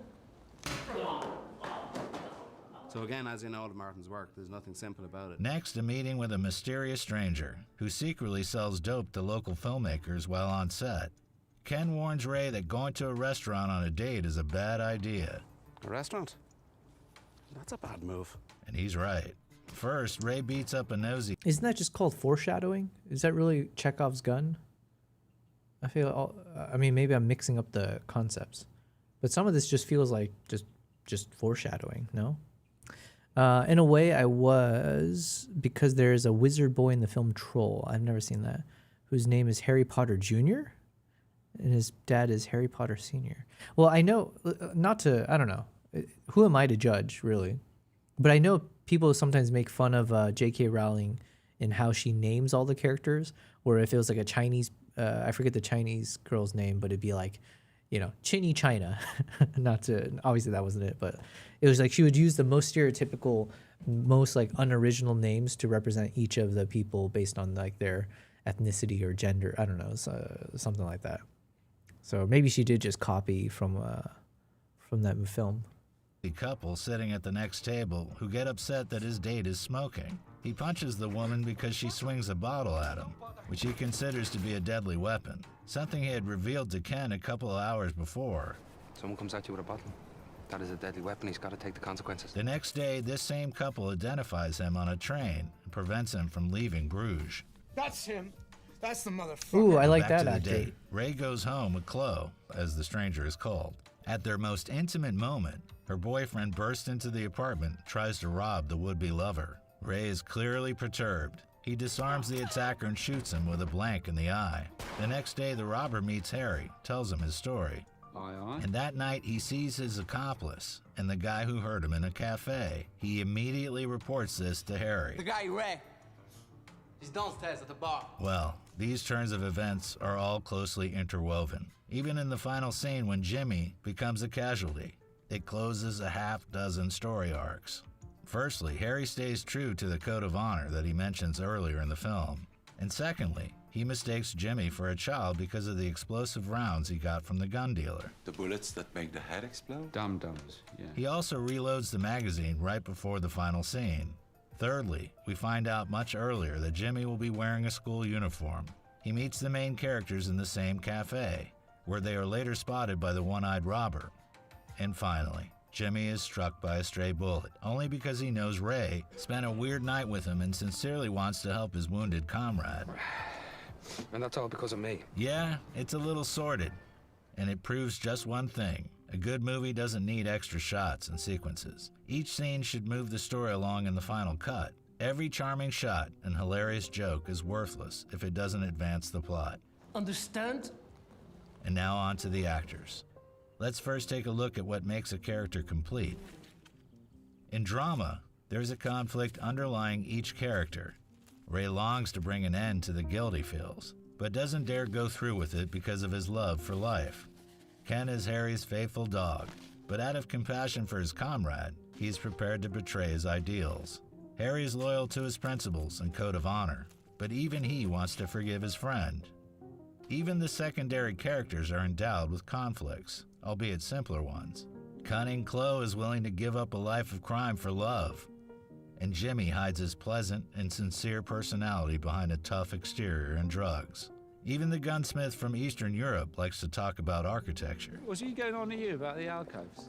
So again, as in all of Martin's work, there's nothing simple about it. Next, a meeting with a mysterious stranger who secretly sells dope to local filmmakers while on set. Ken warns Ray that going to a restaurant on a date is a bad idea. A restaurant? That's a bad move. And he's right. First, Ray beats up a nosy... Isn't that just called foreshadowing? Is that really Chekhov's gun? I feel, I mean, maybe I'm mixing up the concepts, but some of this just feels like just foreshadowing, no? In a way, I was, because there's a wizard boy in the film Troll, I've never seen that, whose name is Harry Potter Jr., and his dad is Harry Potter Sr. Well, I know, I don't know, who am I to judge, really? But I know people sometimes make fun of J.K. Rowling in how she names all the characters, or if it was like a Chinese, I forget the Chinese girl's name, but it'd be like, you know, Chinny China. Not to, obviously that wasn't it, but it was like she would use the most stereotypical, most like unoriginal names to represent each of the people based on like their ethnicity or gender. I don't know, something like that. So maybe she did just copy from that film. The couple sitting at the next table who get upset that his date is smoking. He punches the woman because she swings a bottle at him, which he considers to be a deadly weapon, something he had revealed to Ken a couple of hours before. Someone comes at you with a bottle. That is a deadly weapon. He's got to take the consequences. The next day, this same couple identifies him on a train and prevents him from leaving Bruges. That's him. That's the motherfucker. Ooh, I like Back that to the update. date. Ray goes home with Chloe, as the stranger is called. At their most intimate moment, her boyfriend bursts into the apartment, tries to rob the would-be lover. Ray is clearly perturbed. He disarms the attacker and shoots him with a blank in the eye. The next day, the robber meets Harry, tells him his story. And that night, he sees his accomplice and the guy who hurt him in a cafe. He immediately reports this to Harry. The guy, Ray. He's downstairs at the bar. Well, these turns of events are all closely interwoven. Even in the final scene when Jimmy becomes a casualty, it closes a half-dozen story arcs. Firstly, Harry stays true to the code of honor that he mentions earlier in the film. And secondly, he mistakes Jimmy for a child because of the explosive rounds he got from the gun dealer. The bullets that make the head explode? Dum-dums, yeah. He also reloads the magazine right before the final scene. Thirdly, we find out much earlier that Jimmy will be wearing a school uniform. He meets the main characters in the same cafe, where they are later spotted by the one-eyed robber. And finally, Jimmy is struck by a stray bullet, only because he knows Ray spent a weird night with him and sincerely wants to help his wounded comrade. And that's all because of me. Yeah, it's a little sordid, and it proves just one thing. A good movie doesn't need extra shots and sequences. Each scene should move the story along in the final cut. Every charming shot and hilarious joke is worthless if it doesn't advance the plot. Understand? And now on to the actors. Let's first take a look at what makes a character complete. In drama, there's a conflict underlying each character. Ray longs to bring an end to the guilt he feels, but doesn't dare go through with it because of his love for life. Ken is Harry's faithful dog, but out of compassion for his comrade, he's prepared to betray his ideals. Harry is loyal to his principles and code of honor, but even he wants to forgive his friend. Even the secondary characters are endowed with conflicts, albeit simpler ones. Cunning Chloe is willing to give up a life of crime for love, and Jimmy hides his pleasant and sincere personality behind a tough exterior and drugs. Even the gunsmith from Eastern Europe likes to talk about architecture. Was he going on to you about the alcoves?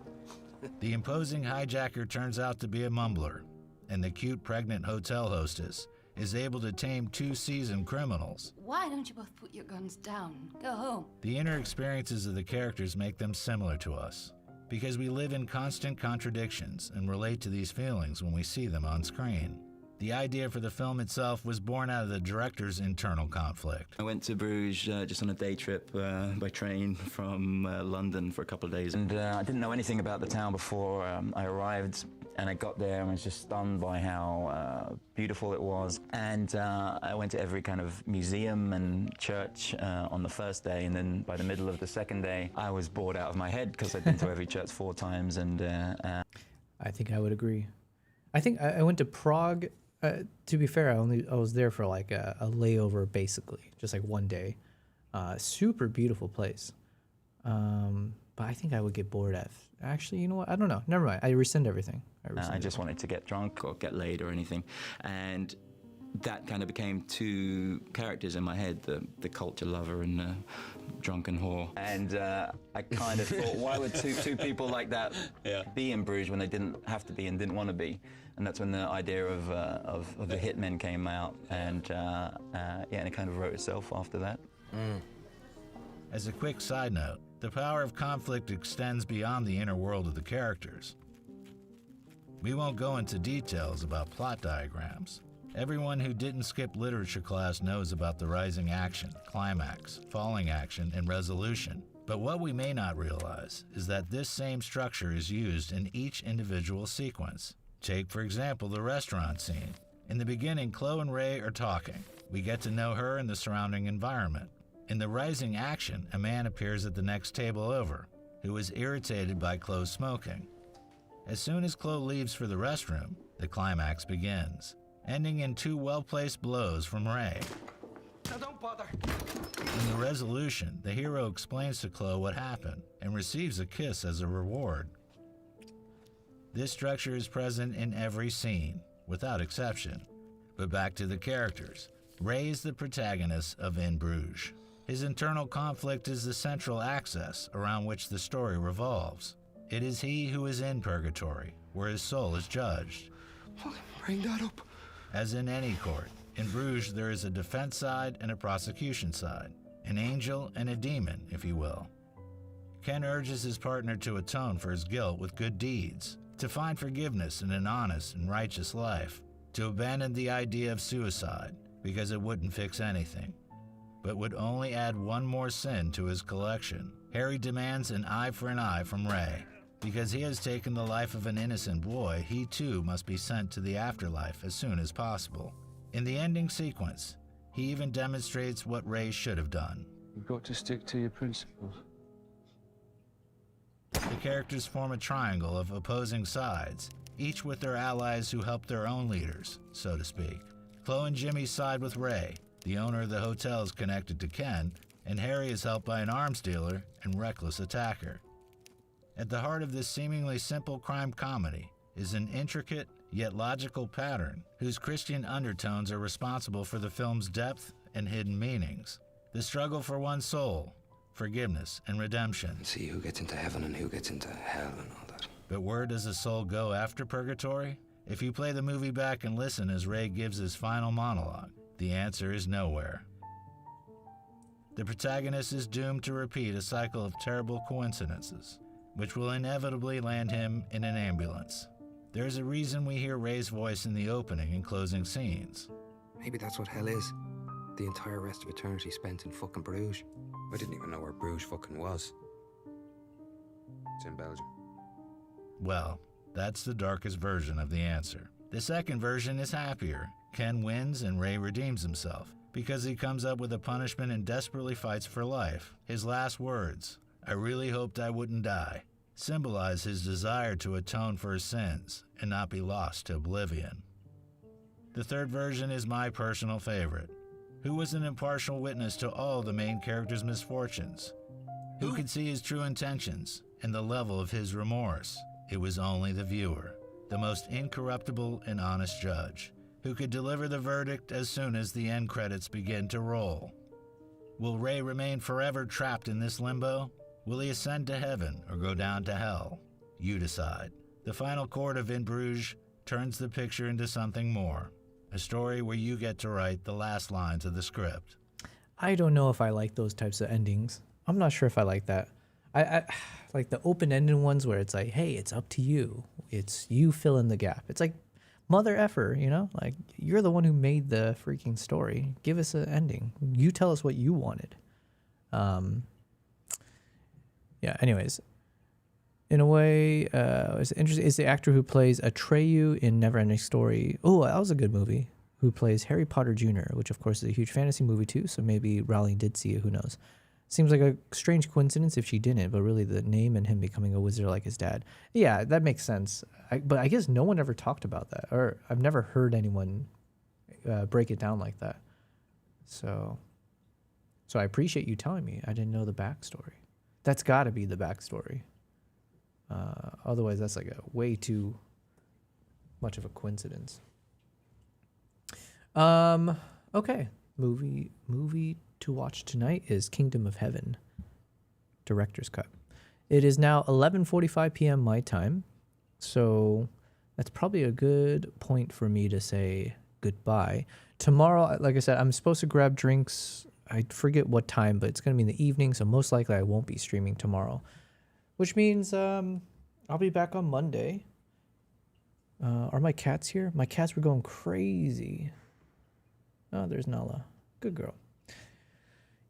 The imposing hijacker turns out to be a mumbler, and the cute pregnant hotel hostess is able to tame two seasoned criminals. Why don't you both put your guns down? Go home. The inner experiences of the characters make them similar to us, because we live in constant contradictions and relate to these feelings when we see them on screen. The idea for the film itself was born out of the director's internal conflict. I went to Bruges just on a day trip by train from London for a couple of days. And I didn't know anything about the town before I arrived. And I got there and was just stunned by how beautiful it was. And I went to every kind of museum and church on the first day. And then by the middle of the second day, I was bored out of my head because I'd been to every church 4 times. And I think I would agree. I think I went to Prague. To be fair, I was there for like a layover, basically, just like one day. Super beautiful place. But I think I would get bored at. Actually, you know what? I don't know. Never mind. I rescind everything. I just wanted to get drunk or get laid or anything, and that kind of became two characters in my head: the culture lover and the drunken whore. And I kind of thought, why would two people like that be in Bruges when they didn't have to be and didn't want to be? And that's when the idea of the hitmen came out, and and it kind of wrote itself after that. As a quick side note, the power of conflict extends beyond the inner world of the characters. We won't go into details about plot diagrams. Everyone who didn't skip literature class knows about the rising action, climax, falling action, and resolution. But what we may not realize is that this same structure is used in each individual sequence. Take, for example, the restaurant scene. In the beginning, Chloe and Ray are talking. We get to know her and the surrounding environment. In the rising action, a man appears at the next table over, who is irritated by Chloe's smoking. As soon as Chloe leaves for the restroom, the climax begins, ending in two well-placed blows from Ray. Now don't bother. In the resolution, the hero explains to Chloe what happened and receives a kiss as a reward. This structure is present in every scene, without exception. But back to the characters. Ray is the protagonist of In Bruges. His internal conflict is the central axis around which the story revolves. It is he who is in purgatory, where his soul is judged. Bring that up. As in any court, in Bruges there is a defense side and a prosecution side, an angel and a demon, if you will. Ken urges his partner to atone for his guilt with good deeds, to find forgiveness in an honest and righteous life, to abandon the idea of suicide, because it wouldn't fix anything, but would only add one more sin to his collection. Harry demands an eye for an eye from Ray. Because he has taken the life of an innocent boy, he too must be sent to the afterlife as soon as possible. In the ending sequence, he even demonstrates what Ray should have done. You've got to stick to your principles. The characters form a triangle of opposing sides, each with their allies who help their own leaders, so to speak. Chloe and Jimmy side with Ray. The owner of the hotel is connected to Ken, and Harry is helped by an arms dealer and reckless attacker. At the heart of this seemingly simple crime comedy is an intricate yet logical pattern whose Christian undertones are responsible for the film's depth and hidden meanings. The struggle for one's soul, forgiveness, and redemption. See who gets into heaven and who gets into hell and all that. But where does a soul go after purgatory? If you play the movie back and listen as Ray gives his final monologue, the answer is nowhere. The protagonist is doomed to repeat a cycle of terrible coincidences, which will inevitably land him in an ambulance. There's a reason we hear Ray's voice in the opening and closing scenes. Maybe that's what hell is. The entire rest of eternity spent in fucking Bruges. I didn't even know where Bruges fucking was. It's in Belgium. Well, that's the darkest version of the answer. The second version is happier. Ken wins and Ray redeems himself because he comes up with a punishment and desperately fights for life. His last words, "I really hoped I wouldn't die," symbolize his desire to atone for his sins and not be lost to oblivion. The third version is my personal favorite. Who was an impartial witness to all the main character's misfortunes? Who could see his true intentions and the level of his remorse? It was only the viewer, the most incorruptible and honest judge, who could deliver the verdict as soon as the end credits begin to roll. Will Ray remain forever trapped in this limbo? Will he ascend to heaven or go down to hell? You decide. The final chord of In Bruges turns the picture into something more. A story where you get to write the last lines of the script. I don't know if I like those types of endings. I'm not sure if I like that. I like the open-ended ones where it's like, hey, it's up to you. It's you fill in the gap. It's like mother effer, you know? Like, you're the one who made the freaking story. Give us an ending. You tell us what you wanted. Yeah, anyways. In a way, it's interesting. Is the actor who plays Atreyu in Neverending Story. Oh, that was a good movie. Who plays Harry Potter Jr., which of course is a huge fantasy movie too. So maybe Rowling did see it. Who knows? Seems like a strange coincidence if she didn't, but really the name and him becoming a wizard like his dad. Yeah, that makes sense. But I guess no one ever talked about that, or I've never heard anyone break it down like that. So I appreciate you telling me. I didn't know the backstory. That's got to be the backstory. Otherwise, that's like a way too much of a coincidence. Okay. Movie to watch tonight is Kingdom of Heaven, director's cut. It is now 11:45 p.m. my time, so that's probably a good point for me to say goodbye. Tomorrow, like I said, I'm supposed to grab drinks. I forget what time, but it's going to be in the evening, so most likely I won't be streaming tomorrow, which means I'll be back on Monday. Are my cats here? My cats were going crazy. Oh, there's Nala. Good girl.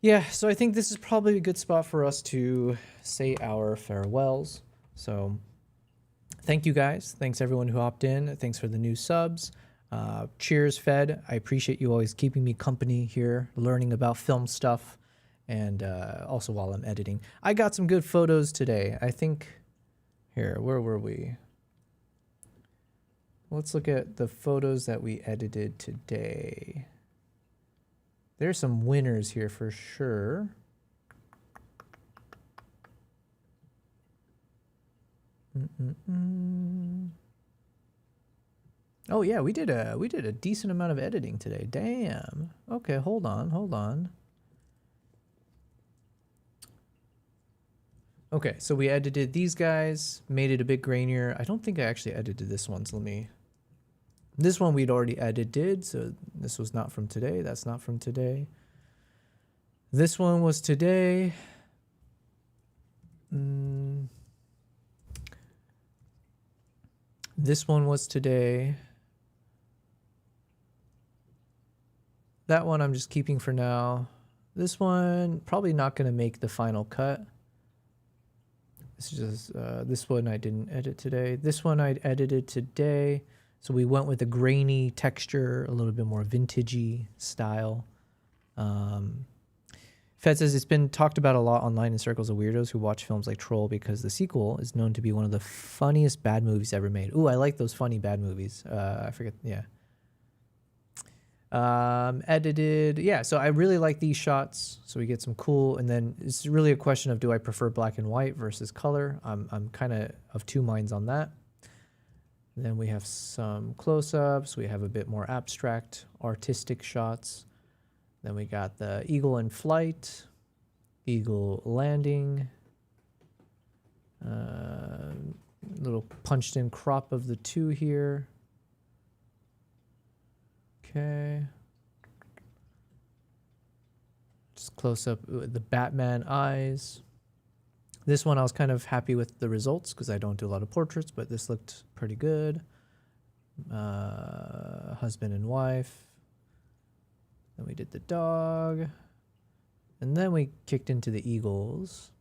Yeah, so I think this is probably a good spot for us to say our farewells. So thank you guys. Thanks everyone who hopped in. Thanks for the new subs. Cheers, Fed. I appreciate you always keeping me company here, learning about film stuff, and also while I'm editing. I got some good photos today. I think, here, where were we? Let's look at the photos that we edited today. There's some winners here for sure. Oh yeah, we did a decent amount of editing today. Damn. Okay, hold on. Okay, so we edited these guys, made it a bit grainier. I don't think I actually edited this one, so let me... This one we'd already edited, so this was not from today. That's not from today. This one was today. This one was today. That one I'm just keeping for now. This one, probably not going to make the final cut. This is just, this one I didn't edit today. This one I edited today. So we went with a grainy texture, a little bit more vintagey style. Fed says it's been talked about a lot online in circles of weirdos who watch films like Troll because the sequel is known to be one of the funniest bad movies ever made. Ooh, I like those funny bad movies. I forget, yeah. Edited, yeah, so I really like these shots. So we get some cool, and then it's really a question of do I prefer black and white versus color? I'm kind of two minds on that. Then we have some close-ups. We have a bit more abstract, artistic shots. Then we got the eagle in flight, eagle landing, little punched-in crop of the two here. Okay. Just close-up the Batman eyes. This one I was kind of happy with the results because I don't do a lot of portraits, but this looked pretty good. Husband and wife. Then we did the dog. And then we kicked into the eagles.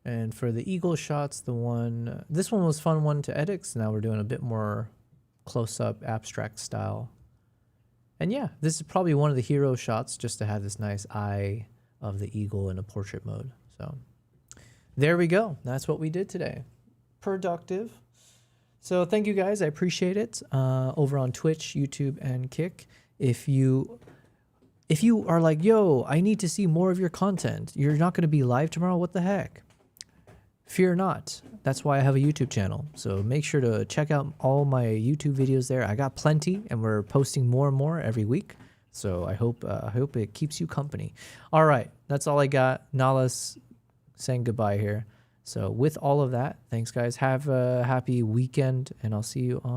And for the eagle shots, this one was fun one to edit, so now we're doing a bit more close-up abstract style. And yeah, this is probably one of the hero shots just to have this nice eye of the eagle in a portrait mode. So there we go. That's what we did today. Productive. So thank you guys. I appreciate it. Over on Twitch, YouTube, and Kick. If you are like, yo, I need to see more of your content. You're not going to be live tomorrow. What the heck? Fear not. That's why I have a YouTube channel. So make sure to check out all my YouTube videos there. I got plenty, and we're posting more and more every week. So I hope it keeps you company. All right, that's all I got. Nala's saying goodbye here. So with all of that, thanks guys. Have a happy weekend, and I'll see you on